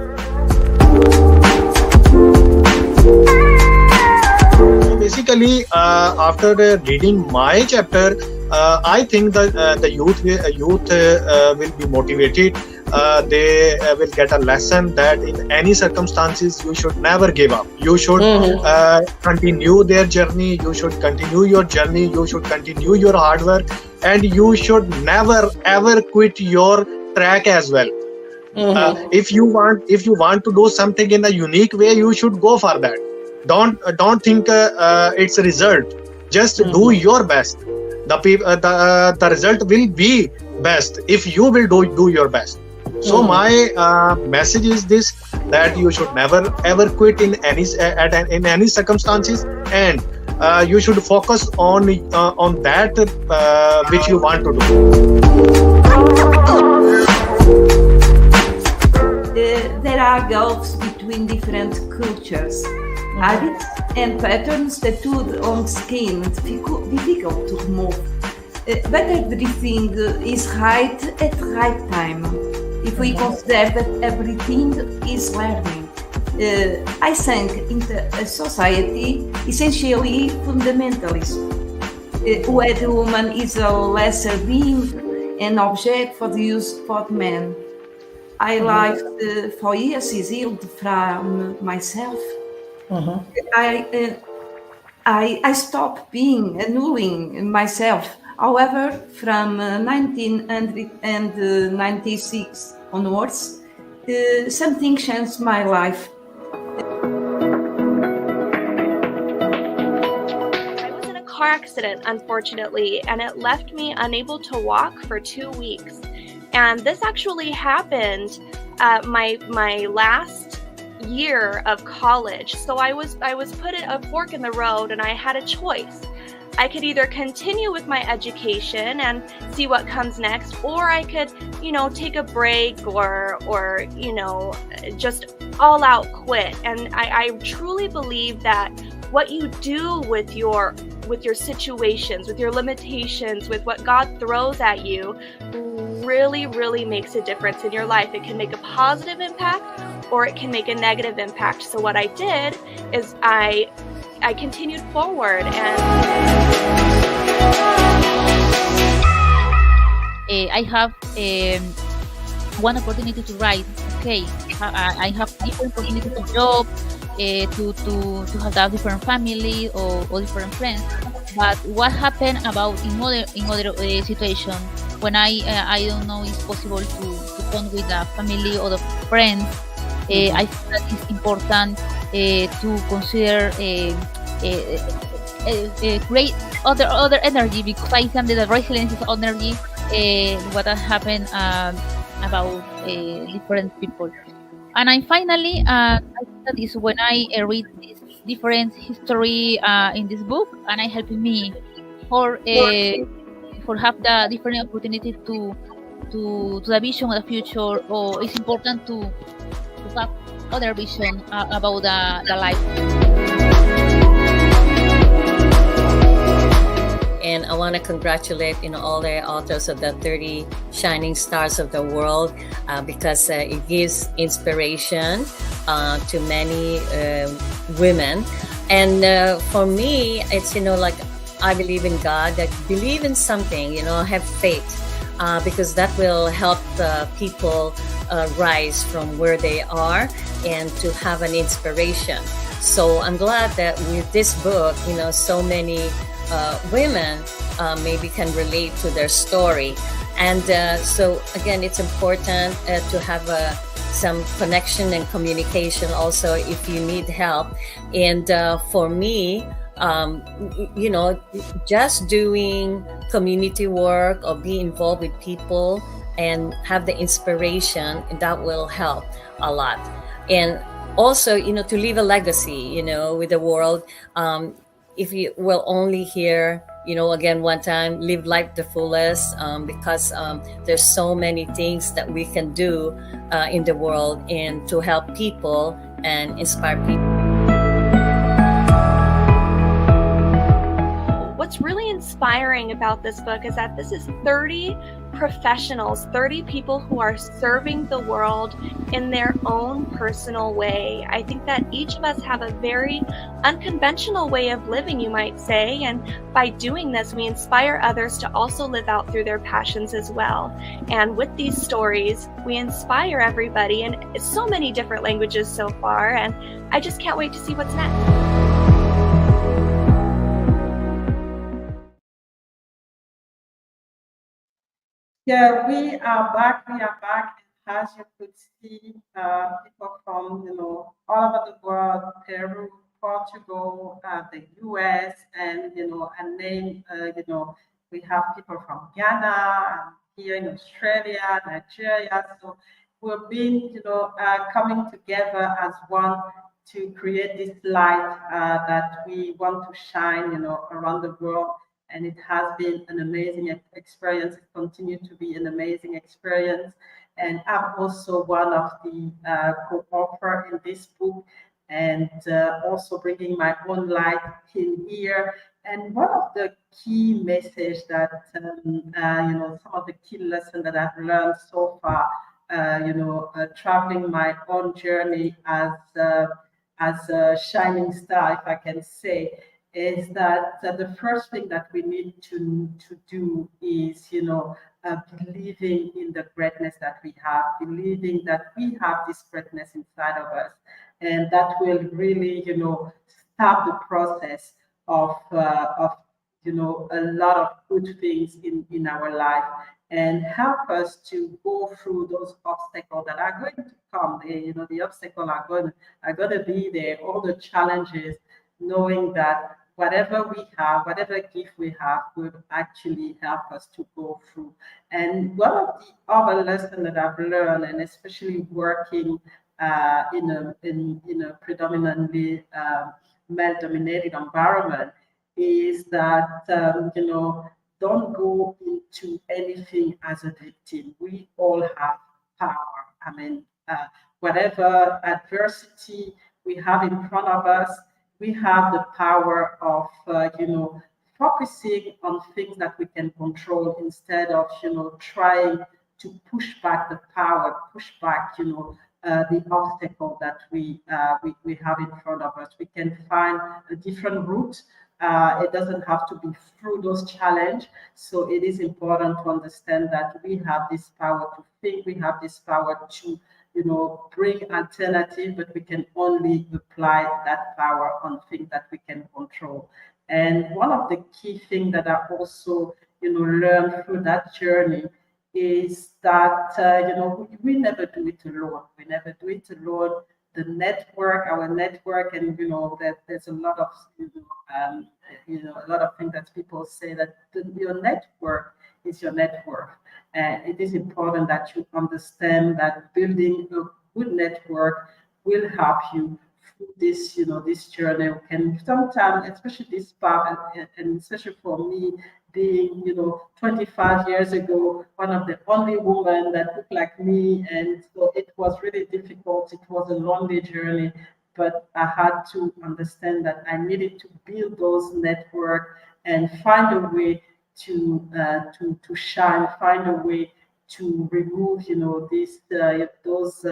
Basically, after reading my chapter, I think that the youth will be motivated. They will get a lesson that in any circumstances you should never give up. You should continue their journey. You should continue your journey. You should continue your hard work, and you should never ever quit your track as well. If you want to do something in a unique way, you should go for that. Don't think it's a result. Just do your best. The result will be best if you will do your best. So my message is this: that you should never ever quit in any circumstances, and you should focus on that which you want to do. There are gulfs between different cultures. Habits and patterns tattooed on skin, difficult to remove. But everything is right at the right time, if we consider that everything is learning. I think in a society essentially fundamentalist, where the woman is a lesser being, an object for the use for the man. I lived for years healed from myself. I stopped annulling myself. However, from 1996 onwards, something changed my life. I was in a car accident, unfortunately, and it left me unable to walk for 2 weeks. And this actually happened my last year of college. So I was put at a fork in the road, and I had a choice. I could either continue with my education and see what comes next, or I could, take a break or just all out quit. And I truly believe that what you do with your situations, with your limitations, with what God throws at you, really, really makes a difference in your life. It can make a positive impact, or it can make a negative impact. So what I did is I continued forward, and I have one opportunity to write. Okay, I have different opportunities to job, to have a different family or different friends. But what happened about in other situation when I don't know it's possible to come with a family or the friends. I think that it's important to consider great other energy, because I think that the resilience is energy. What has happened about different people, and I finally I think that is when I read this different history in this book, and I helped me for have the different opportunity to the vision of the future, or it's important to have other vision about the life. And I want to congratulate all the authors of the 30 Shining Stars of the World, because it gives inspiration to many women. And for me, it's I believe in God, that believe in something, have faith, because that will help people rise from where they are and to have an inspiration. So I'm glad that with this book, so many women maybe can relate to their story. And so again, it's important to have some connection and communication also if you need help. And for me, just doing community work or be involved with people and have the inspiration, that will help a lot. And also, to leave a legacy, with the world. If you will only hear, again, one time, live life the fullest, because there's so many things that we can do in the world and to help people and inspire people. What's really inspiring about this book is that this is 30 professionals, 30 people who are serving the world in their own personal way. I think that each of us have a very unconventional way of living, you might say, and by doing this, we inspire others to also live out through their passions as well. And with these stories, we inspire everybody in so many different languages so far, and I just can't wait to see what's next. Yeah, we are back. As you could see, people from all over the world: Peru, Portugal, the US, and and name we have people from Ghana and here in Australia, Nigeria. So we've been coming together as one to create this light that we want to shine around the world. And it has been an amazing experience. It continues to be an amazing experience. And I'm also one of the co-author in this book, and also bringing my own light in here. And one of the key messages that, some of the key lessons that I've learned so far, traveling my own journey as a shining star, if I can say, is that the first thing that we need to do is, believing in the greatness that we have, believing that we have this greatness inside of us, and that will really, start the process of a lot of good things in our life, and help us to go through those obstacles that are going to come. The obstacles are going to be there, all the challenges, knowing that whatever we have, whatever gift we have, will actually help us to go through. And one of the other lessons that I've learned, and especially working in a predominantly male-dominated environment, is that don't go into anything as a victim. We all have power. I mean, whatever adversity we have in front of us, we have the power of, focusing on things that we can control instead of, trying to push back the power, push back, the obstacle that we have in front of us. We can find a different route. It doesn't have to be through those challenges. So it is important to understand that we have this power to think, we have this power to bring alternative, but we can only apply that power on things that we can control. And one of the key things that I also, learned through that journey is that, we never do it alone. We never do it alone. The network, our network, and, that there's a lot of, a lot of things that people say that your network is your network. And it is important that you understand that building a good network will help you through this, this journey. And sometimes, especially this part, and especially for me, being, 25 years ago, one of the only women that looked like me, and so it was really difficult. It was a lonely journey, but I had to understand that I needed to build those networks and find a way to shine, find a way to remove, those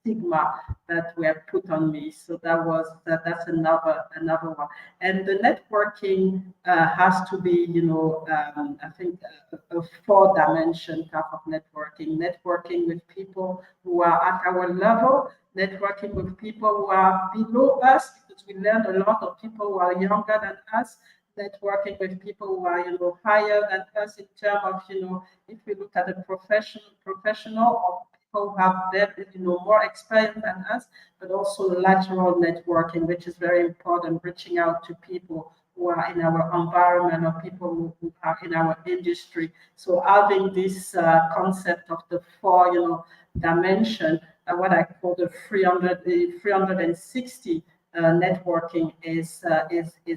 stigma that were put on me. So that's another one. And the networking has to be, I think a 4-dimension type of networking with people who are at our level, networking with people who are below us, because because we learned a lot of people who are younger than us, networking with people who are, higher than us in terms of, if we look at the professional or people who have more experience than us, but also lateral networking, which is very important, reaching out to people who are in our environment or people who are in our industry. So having this concept of the four, dimension, what I call the 360 networking is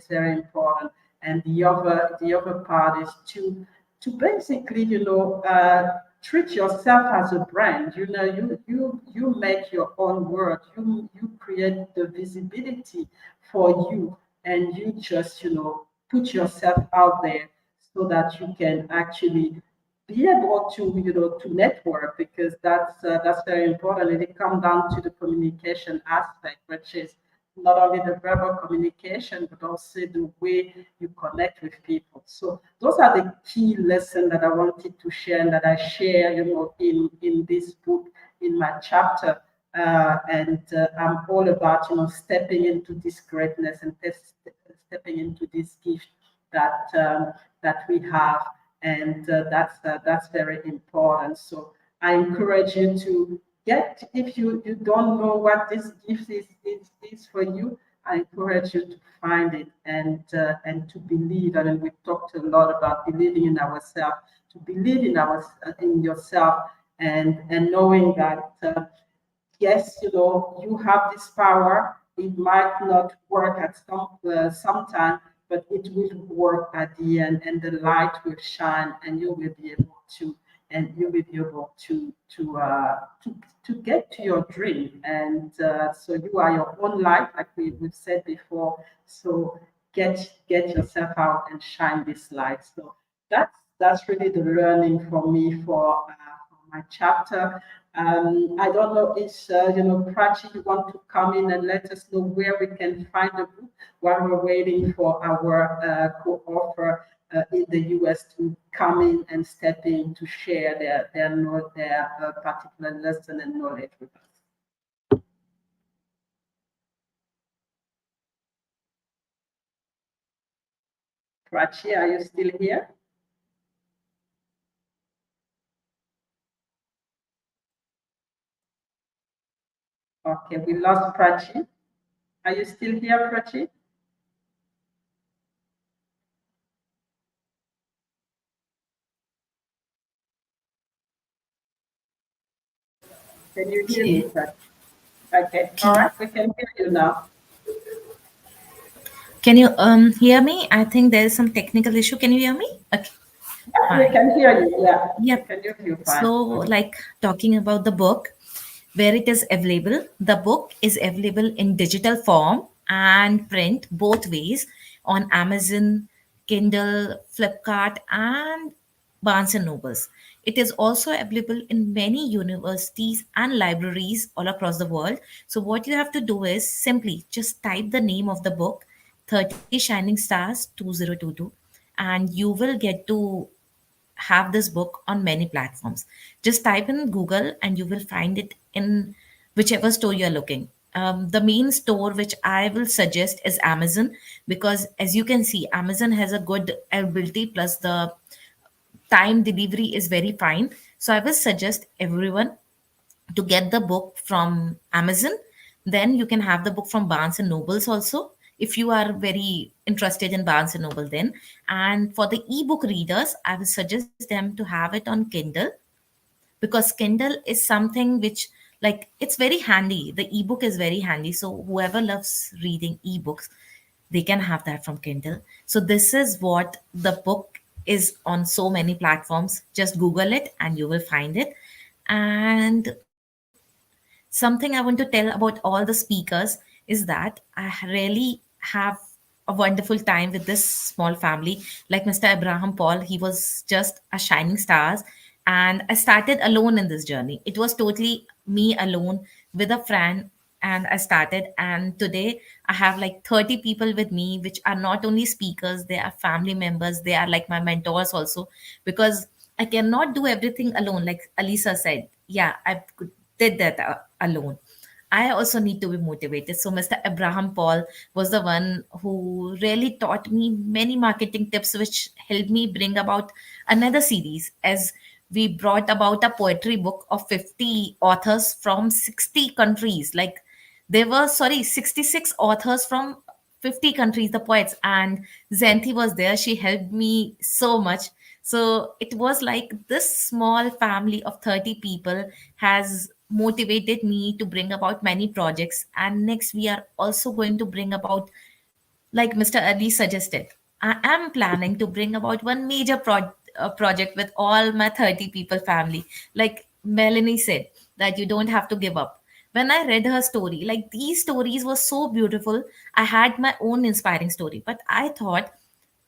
very important. And the other part is to basically, treat yourself as a brand. You make your own word. You create the visibility for you, and you just put yourself out there so that you can actually be able to to network, because that's very important. And it comes down to the communication aspect, which is not only the verbal communication, but also the way you connect with people. So those are the key lessons that I wanted to share and that I share, in this book, in my chapter. And I'm all about, stepping into this greatness and stepping into this gift that we have. And that's very important. So I encourage you to get, if you don't know what this gift is for you, I encourage you to find it and to believe. And we talked a lot about believing in ourselves, to believe in yourself, and knowing that yes, you have this power. It might not work at some time, but it will work at the end, and the light will shine, and you will be able to. And you'll be able to get to your dream. And so you are your own light, like we've said before. So get yourself out and shine this light. So that's really the learning for me for my chapter. I don't know if Prachi, you want to come in and let us know where we can find the book while we're waiting for our co-author in the US to come in and step in to share their particular lesson and knowledge with us. Prachi, are you still here? Okay, we lost Prachi. Are you still here, Prachi? Can you hear me, Prachi? Okay, all right, we can hear you now. Can you hear me? I think there is some technical issue. Can you hear me? Okay. Yeah, we can hear you. Yeah. Yep. Can you hear fine? So, like talking about the book, where it is available, the book is available in digital form and print, both ways, on Amazon, Kindle, Flipkart, and Barnes and Nobles. It is also available in many universities and libraries all across the world. So what you have to do is simply just type the name of the book, 30 Shining Stars 2022, and you will get to have this book on many platforms. Just type in Google and you will find it in whichever store you're looking. The main store which I will suggest is Amazon, because as you can see, Amazon has a good availability, plus the time delivery is very fine. So I will suggest everyone to get the book from Amazon. Then you can have the book from Barnes and Nobles also, if you are very interested in Barnes and Noble then. And for the ebook readers, I will suggest them to have it on Kindle, because Kindle is something which, like, it's very handy. The ebook is very handy. So whoever loves reading ebooks, they can have that from Kindle. So this is what the book is on so many platforms. Just Google it and you will find it. And something I want to tell about all the speakers is that I really have a wonderful time with this small family. Like Mr. Abraham Paul, he was just a shining stars. And I started alone in this journey. It was totally me alone with a friend. And I started. And today I have like 30 people with me, which are not only speakers, they are family members. They are like my mentors also, because I cannot do everything alone. Like Alisa said, yeah, I did that alone. I also need to be motivated. So Mr. Abraham Paul was the one who really taught me many marketing tips, which helped me bring about another series, as we brought about a poetry book of 50 authors from 60 countries. Like, there were, sorry, 66 authors from 50 countries, the poets, and Zanthi was there. She helped me so much. So it was like this small family of 30 people has motivated me to bring about many projects. And next, we are also going to bring about, like Mr. Ali suggested, I am planning to bring about one major project with all my 30 people family. Like Melanie said, that you don't have to give up. When I read her story, like these stories were so beautiful, I had my own inspiring story. But I thought,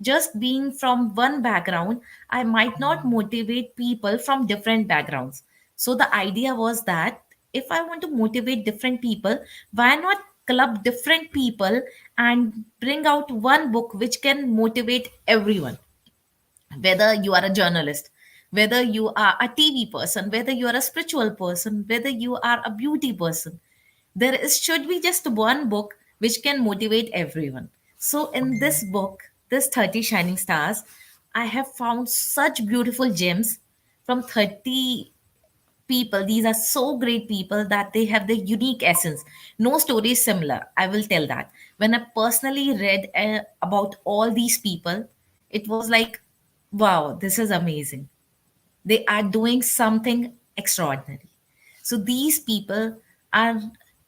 just being from one background, I might not motivate people from different backgrounds. So the idea was that if I want to motivate different people, why not club different people and bring out one book which can motivate everyone? Whether you are a journalist, whether you are a TV person, whether you are a spiritual person, whether you are a beauty person, there is should be just one book which can motivate everyone. So in this book, this 30 shining stars, I have found such beautiful gems from 30 people. These are so great people that they have the unique essence. No story is similar, I will tell that. When I personally read about all these people, it was like, wow, this is amazing. They are doing something extraordinary. So these people are,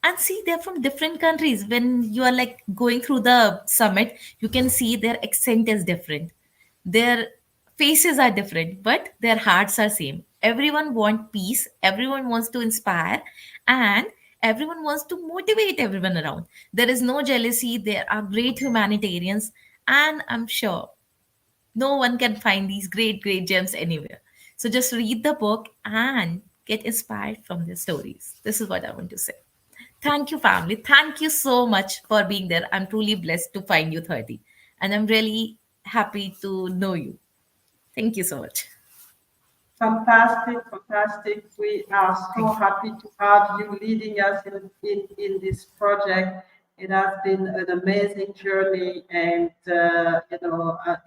and see, they're from different countries. When you are like going through the summit, you can see their accent is different, their faces are different, but their hearts are same. Everyone wants peace, everyone wants to inspire, and everyone wants to motivate everyone around. There is no jealousy, there are great humanitarians, and I'm sure no one can find these great gems anywhere. So just read the book and get inspired from their stories. This is what I want to say. Thank you, family. Thank you so much for being there. I'm truly blessed to find you 30, and I'm really happy to know you. Thank you so much. Fantastic, fantastic. We are so happy to have you leading us in this project. It has been an amazing journey, and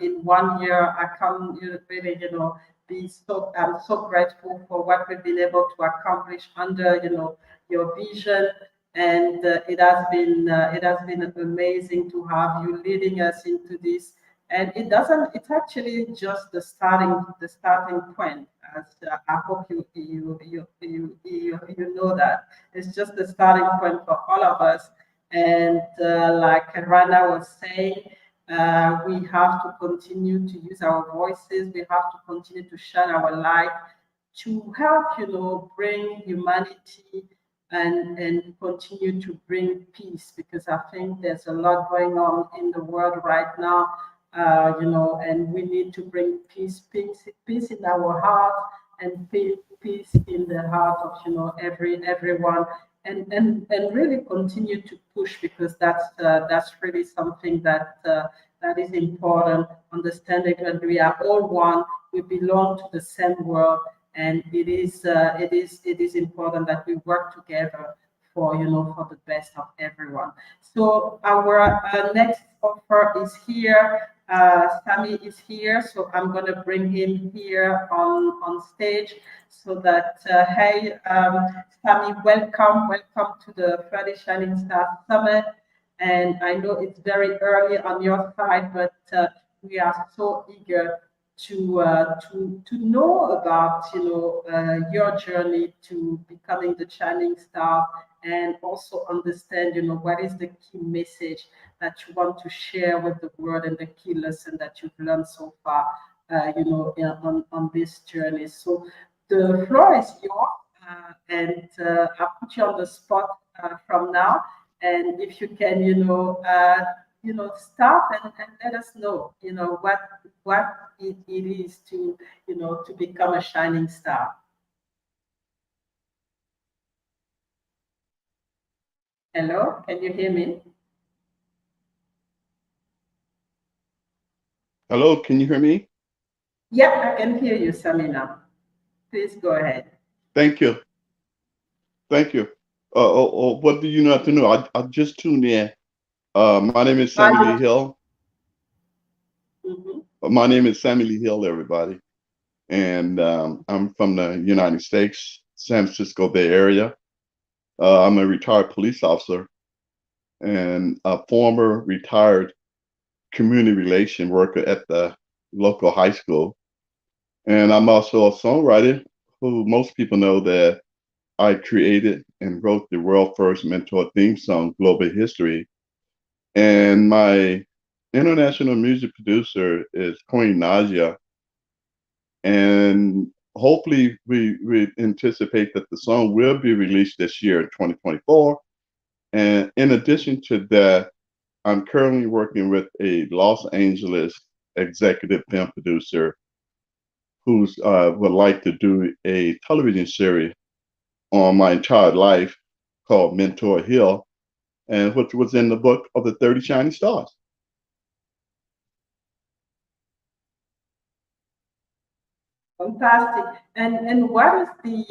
in 1 year, I can't really, be so. I'm so grateful for what we've been able to accomplish under, your vision, and it has been amazing to have you leading us into this. And it doesn't. It's actually just the starting point. As I hope you know that it's just the starting point for all of us. And like Rana was saying, we have to continue to use our voices. We have to continue to shine our light to help, bring humanity and continue to bring peace, because I think there's a lot going on in the world right now. And we need to bring peace in our heart, and peace in the heart of everyone, and really continue to push, because that's really something that is important. Understanding that we are all one, we belong to the same world, and it is important that we work together for the best of everyone. So our next offer is here. Sami is here, so I'm going to bring him here on stage, so that hey, Sami, welcome to the 30 Shining Stars Summit. And I know it's very early on your side, but we are so eager to know about your journey to becoming the Shining Star, and also understand what is the key message that you want to share with the world, and the key lesson that you've learned so far on this journey. So the floor is yours, and I'll put you on the spot from now, and if you can start and let us know what it is to to become a shining star. Hello, can you hear me? Hello, can you hear me? Yeah, I can hear you, Samina. Please go ahead. Thank you. Thank you. What do you not to know? I just tuned in. My name is Sammy Lee Hill. My name is Sammy Lee Hill, everybody. And I'm from the United States, San Francisco Bay Area. I'm a retired police officer and a former retired community relation worker at the local high school. And I'm also a songwriter who most people know that I created and wrote the world first mentor theme song, Global History. And my international music producer is Queen Nadia. And hopefully we anticipate that the song will be released this year in 2024. And in addition to that, I'm currently working with a Los Angeles executive film producer who's would like to do a television series on my entire life called Mentor Hill, and which was in the book of the 30 Shining Stars. Fantastic. And what is the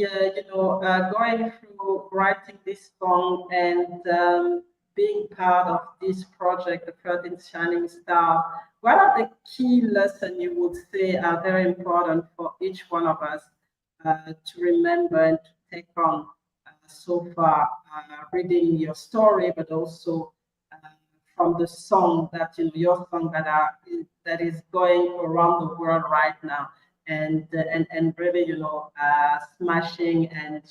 going through writing this song and being part of this project, the 13 Shining Star? What are the key lessons you would say are very important for each one of us to remember and to take on so far, reading your story, but also from the song that your song that is going around the world right now, and really smashing and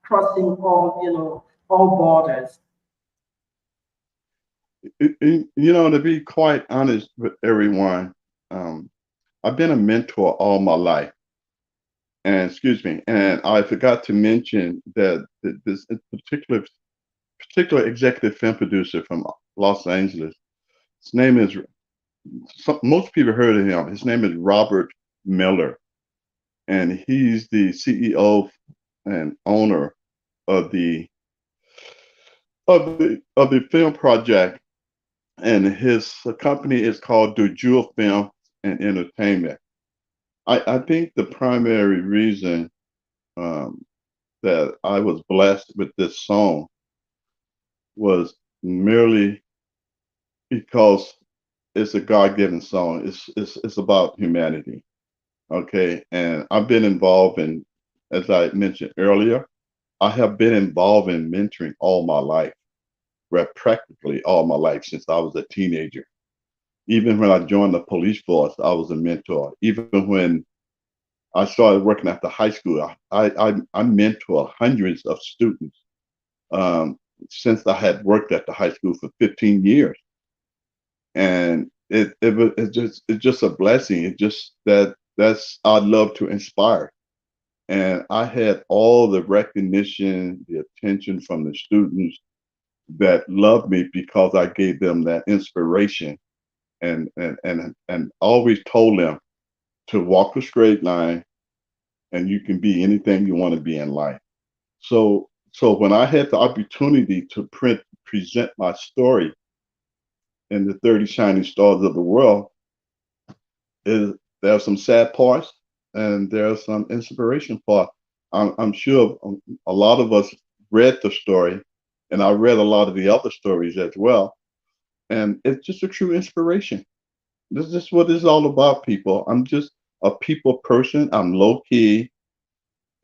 crossing all borders. To be quite honest with everyone, I've been a mentor all my life. And and I forgot to mention that this particular executive film producer from Los Angeles, his name is, most people heard of him. His name is Robert Miller, and he's the CEO and owner of the film project, and his company is called Dujul Film and Entertainment. I think the primary reason that I was blessed with this song was merely because it's a God-given song. It's about humanity, okay? And I've been involved in, as I mentioned earlier, I have been involved in mentoring all my life, practically all my life since I was a teenager. Even when I joined the police force, I was a mentor. Even when I started working at the high school, I mentor hundreds of students since I had worked at the high school for 15 years. And it's just a blessing. It's just that's I love to inspire. And I had all the recognition, the attention from the students that loved me because I gave them that inspiration and always told them to walk a straight line and you can be anything you want to be in life. So when I had the opportunity to present my story in the 30 Shining Stars of the World, there are some sad parts and there are some inspiration parts. I'm sure a lot of us read the story, and I read a lot of the other stories as well. And it's just a true inspiration. This is what it's all about, people. I'm just a people person. I'm low key,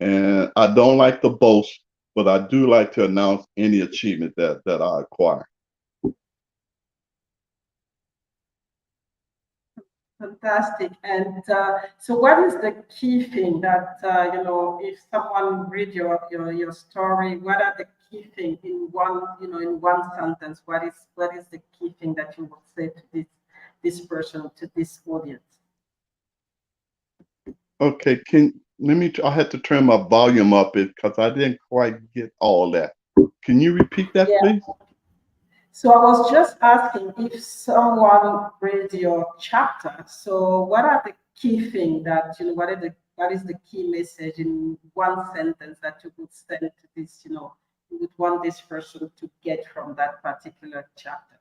and I don't like to boast, but I do like to announce any achievement that I acquire. Fantastic. And so what is the key thing that, if someone read your story, what are the key things in one sentence? What is the key thing that you would say to this person, to this audience? Okay, I had to turn my volume up because I didn't quite get all that. Can you repeat that, please? So I was just asking if someone read your chapter. So what are the key things that, what is the key message in one sentence that you would send to this, you would want this person to get from that particular chapter?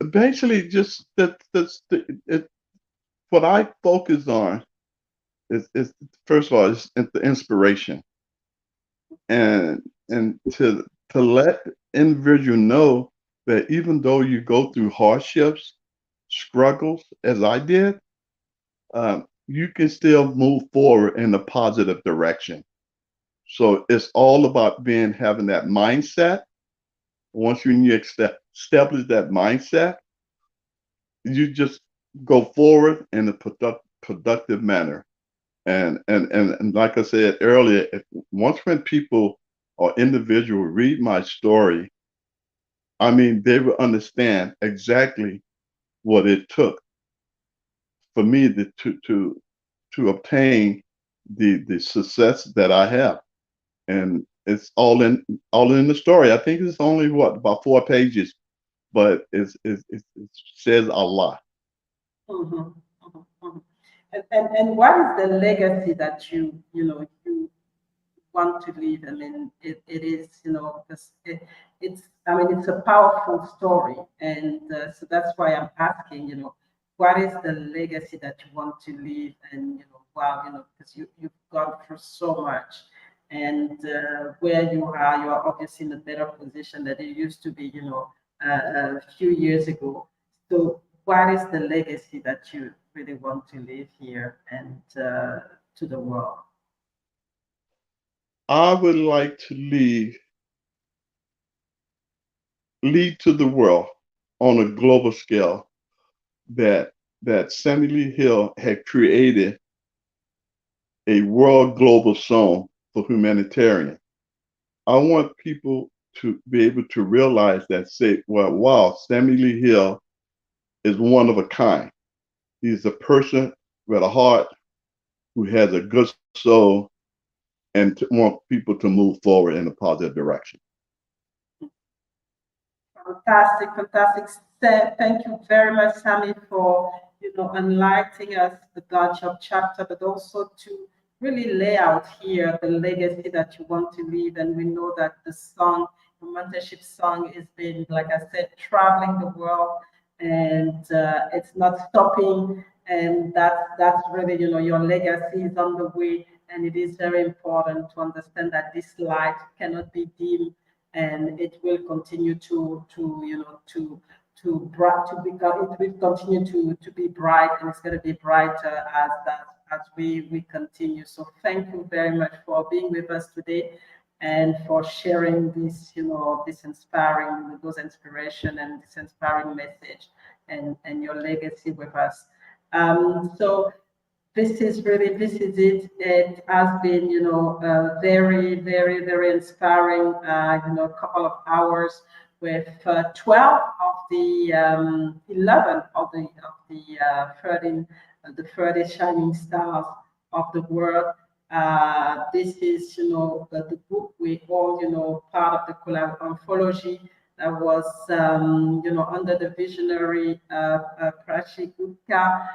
Basically, just what I focus on is first of all, is the inspiration. and to let individual know that even though you go through hardships, struggles, as I did, you can still move forward in a positive direction. So it's all about having that mindset. Once you establish that mindset, you just go forward in a productive manner. And like I said earlier, once when people or individuals read my story, I mean, they will understand exactly what it took for me to obtain the success that I have. And it's all in the story. I think it's only about 4 pages, but it says a lot. And what is the legacy that you want to leave? I mean, it is, because it's a powerful story, and so that's why I'm asking, what is the legacy that you want to leave? And because you've gone through so much, and where you are obviously in a better position than you used to be, a few years ago. So what is the legacy that you really want to leave here and to the world? I would like to lead to the world on a global scale that Sammy Lee Hill had created a world global song for humanitarian. I want people to be able to realize that, say, well, wow, Sammy Lee Hill is one of a kind. He's a person with a heart who has a good soul and to want people to move forward in a positive direction. Fantastic. Thank you very much, Sammy, for enlightening us the God Job chapter, but also to really lay out here the legacy that you want to leave. And we know that the song, the mentorship song, has been, like I said, traveling the world, and it's not stopping. And that's really, your legacy is on the way. And it is very important to understand that this light cannot be dim, and it will continue to be bright, and it's going to be brighter as we continue. So thank you very much for being with us today and for sharing this, this inspiring, those inspiration and this inspiring message and your legacy with us. So this is it. It has been, very, very, very inspiring, couple of hours with 12 of the 11 of the 30 shining stars of the world. This is, the book we all, part of the collab anthology that was, under the visionary Prachi Gupta.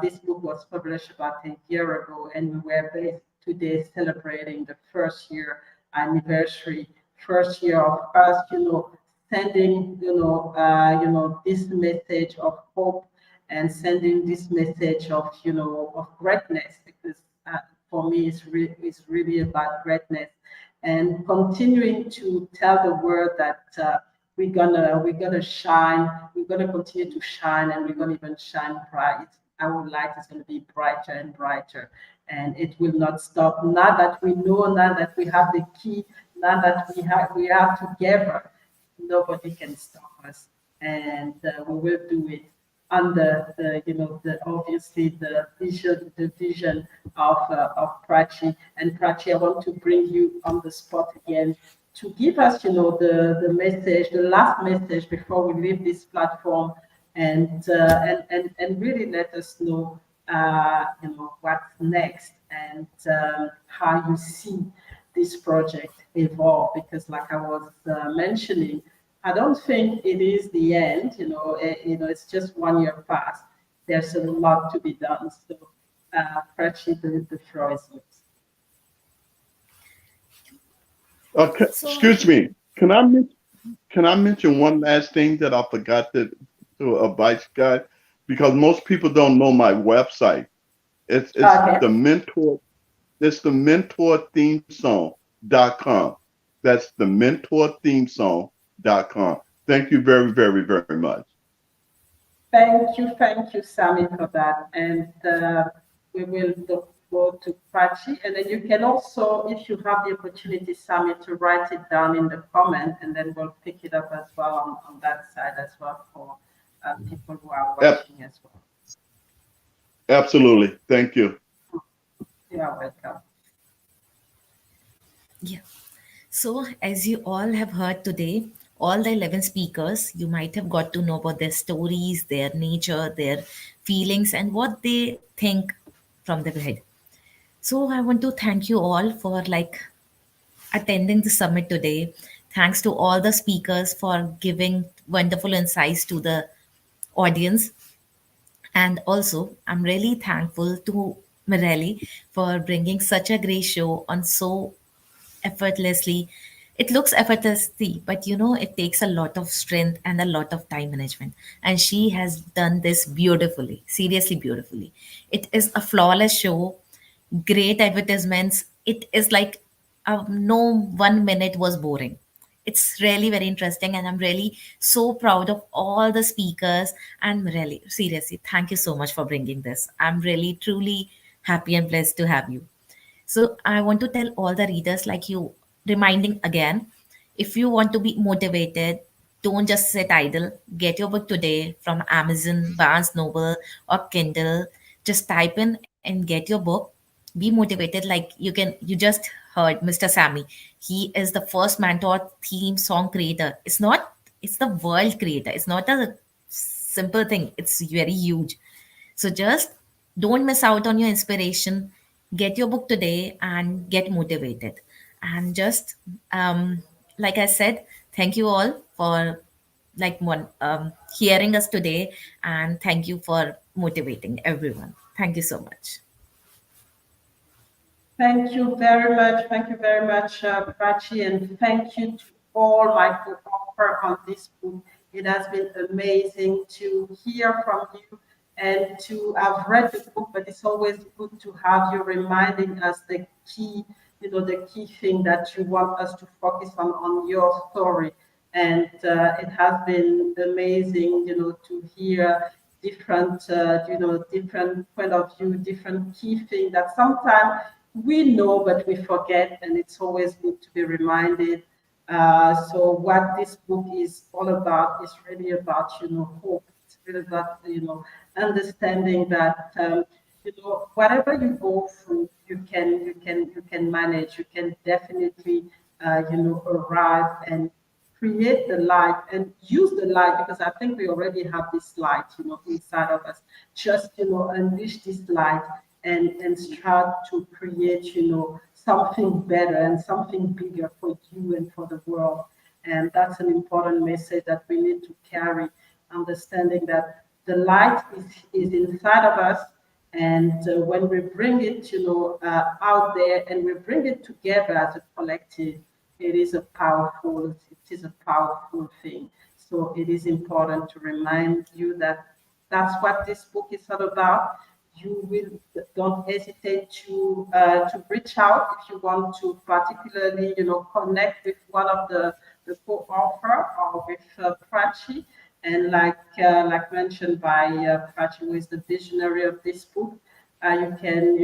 This book was published about a year ago, and we were today celebrating the first year anniversary, first year of us, sending, this message of hope and sending this message of, of greatness, because for me, it's really about greatness, and continuing to tell the world that we're gonna shine, we're gonna continue to shine, and we're gonna even shine bright. Our light is gonna be brighter and brighter, and it will not stop. Now that we know, now that we have the key, now that we are together, nobody can stop us, and we will do it under the obviously the vision of Prachi. And Prachi, I want to bring you on the spot again to give us, the message, the last message before we leave this platform, and really let us know, what's next, and how you see this project evolve. Because, like I was mentioning, I don't think it is the end. It's just 1 year past. There's a lot to be done. So, Prachi, the floor is yours. Excuse me. Can I mention one last thing that I forgot to advise guys? Because most people don't know my website. It's okay. The Mentor theme song thementorthemesong.com. That's thementorthemesong.com. Thank you very, very, very much. Thank you, Sammy, for that. And we will go to Prachi, and then you can also, if you have the opportunity, Sammy, to write it down in the comment, and then we'll pick it up as well on that side as well for people who are watching as well. Absolutely. Thank you. You are welcome. Yeah. So as you all have heard today, all the 11 speakers, you might have got to know about their stories, their nature, their feelings, and what they think from their head. So I want to thank you all for attending the summit today. Thanks to all the speakers for giving wonderful insights to the audience. And also, I'm really thankful to Mirelli for bringing such a great show on so effortlessly. It looks effortlessly, but it takes a lot of strength and a lot of time management. And she has done this beautifully, seriously beautifully. It is a flawless show, great advertisements. It is like no 1 minute was boring. It's really very interesting, and I'm really so proud of all the speakers. And really, seriously, thank you so much for bringing this. I'm really, truly happy and blessed to have you. So I want to tell all the readers like you, reminding again, if you want to be motivated, don't just sit idle. Get your book today from Amazon, Barnes Noble, or Kindle. Just type in and get your book. Be motivated. Like you just heard Mr. Sammy. He is the first mentor theme song creator. It's the world creator. It's not a simple thing. It's very huge. So just don't miss out on your inspiration. Get your book today and get motivated. And just like I said, thank you all for hearing us today, and thank you for motivating everyone. Thank you so much. Thank you very much. Thank you very much, Prachi, and thank you to all my co-authors on this book. It has been amazing to hear from you and to have read the book, but it's always good to have you reminding us the key thing that you want us to focus on your story. And it has been amazing, to hear different, different point of view, different key things that sometimes we know, but we forget, and it's always good to be reminded. So what this book is all about is really about, hope. It's really about, understanding that, whatever you go through, you can manage. You can definitely, arrive and create the light and use the light, because I think we already have this light, inside of us. Just, unleash this light and start to create, something better and something bigger for you and for the world. And that's an important message that we need to carry, understanding that the light is inside of us. And when we bring it, out there and we bring it together as a collective, it is a powerful thing. So it is important to remind you that that's what this book is all about. Don't hesitate to reach out if you want to particularly, connect with one of the co-author or with Prachi. And like mentioned by Prachi, who is the visionary of this book, you can,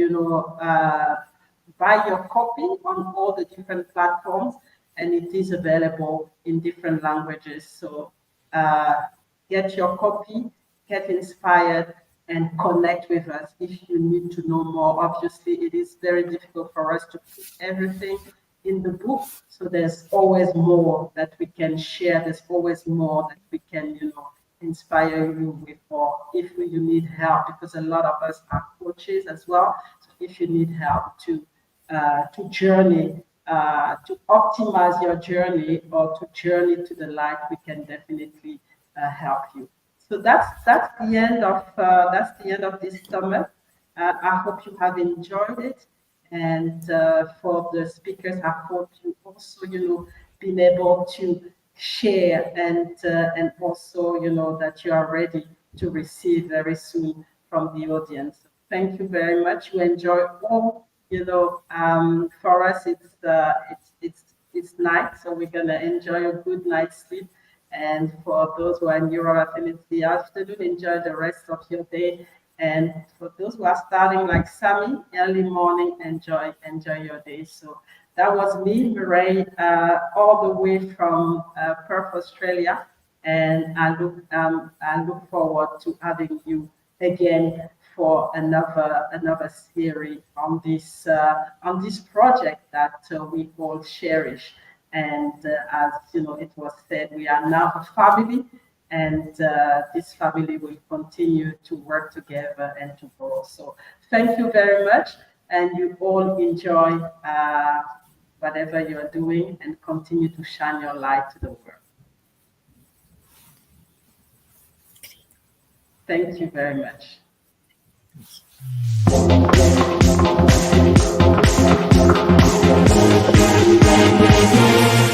buy your copy on all the different platforms, and it is available in different languages. So get your copy, get inspired, and connect with us if you need to know more. Obviously, it is very difficult for us to put everything in the book, so there's always more that we can share. There's always more that we can, inspire you with, or if you need help, because a lot of us are coaches as well. So if you need help to journey, to optimize your journey, or to journey to the light, we can definitely help you. So that's the end of this summit. I hope you have enjoyed it, and for the speakers, I hope you also, been able to share and also, that you are ready to receive very soon from the audience. Thank you very much. You enjoy all for us it's night, so we're gonna enjoy a good night's sleep. And for those who are in Europe in the afternoon, enjoy the rest of your day. And for those who are starting like Sammy, early morning, enjoy your day. So that was me, Mireille, all the way from Perth, Australia. And I look forward to having you again for another series on this project that we all cherish. And as it was said, we are now a family, and this family will continue to work together and to grow. So thank you very much, and you all enjoy whatever you're doing, and continue to shine your light to the world. Thank you very much. Thank you.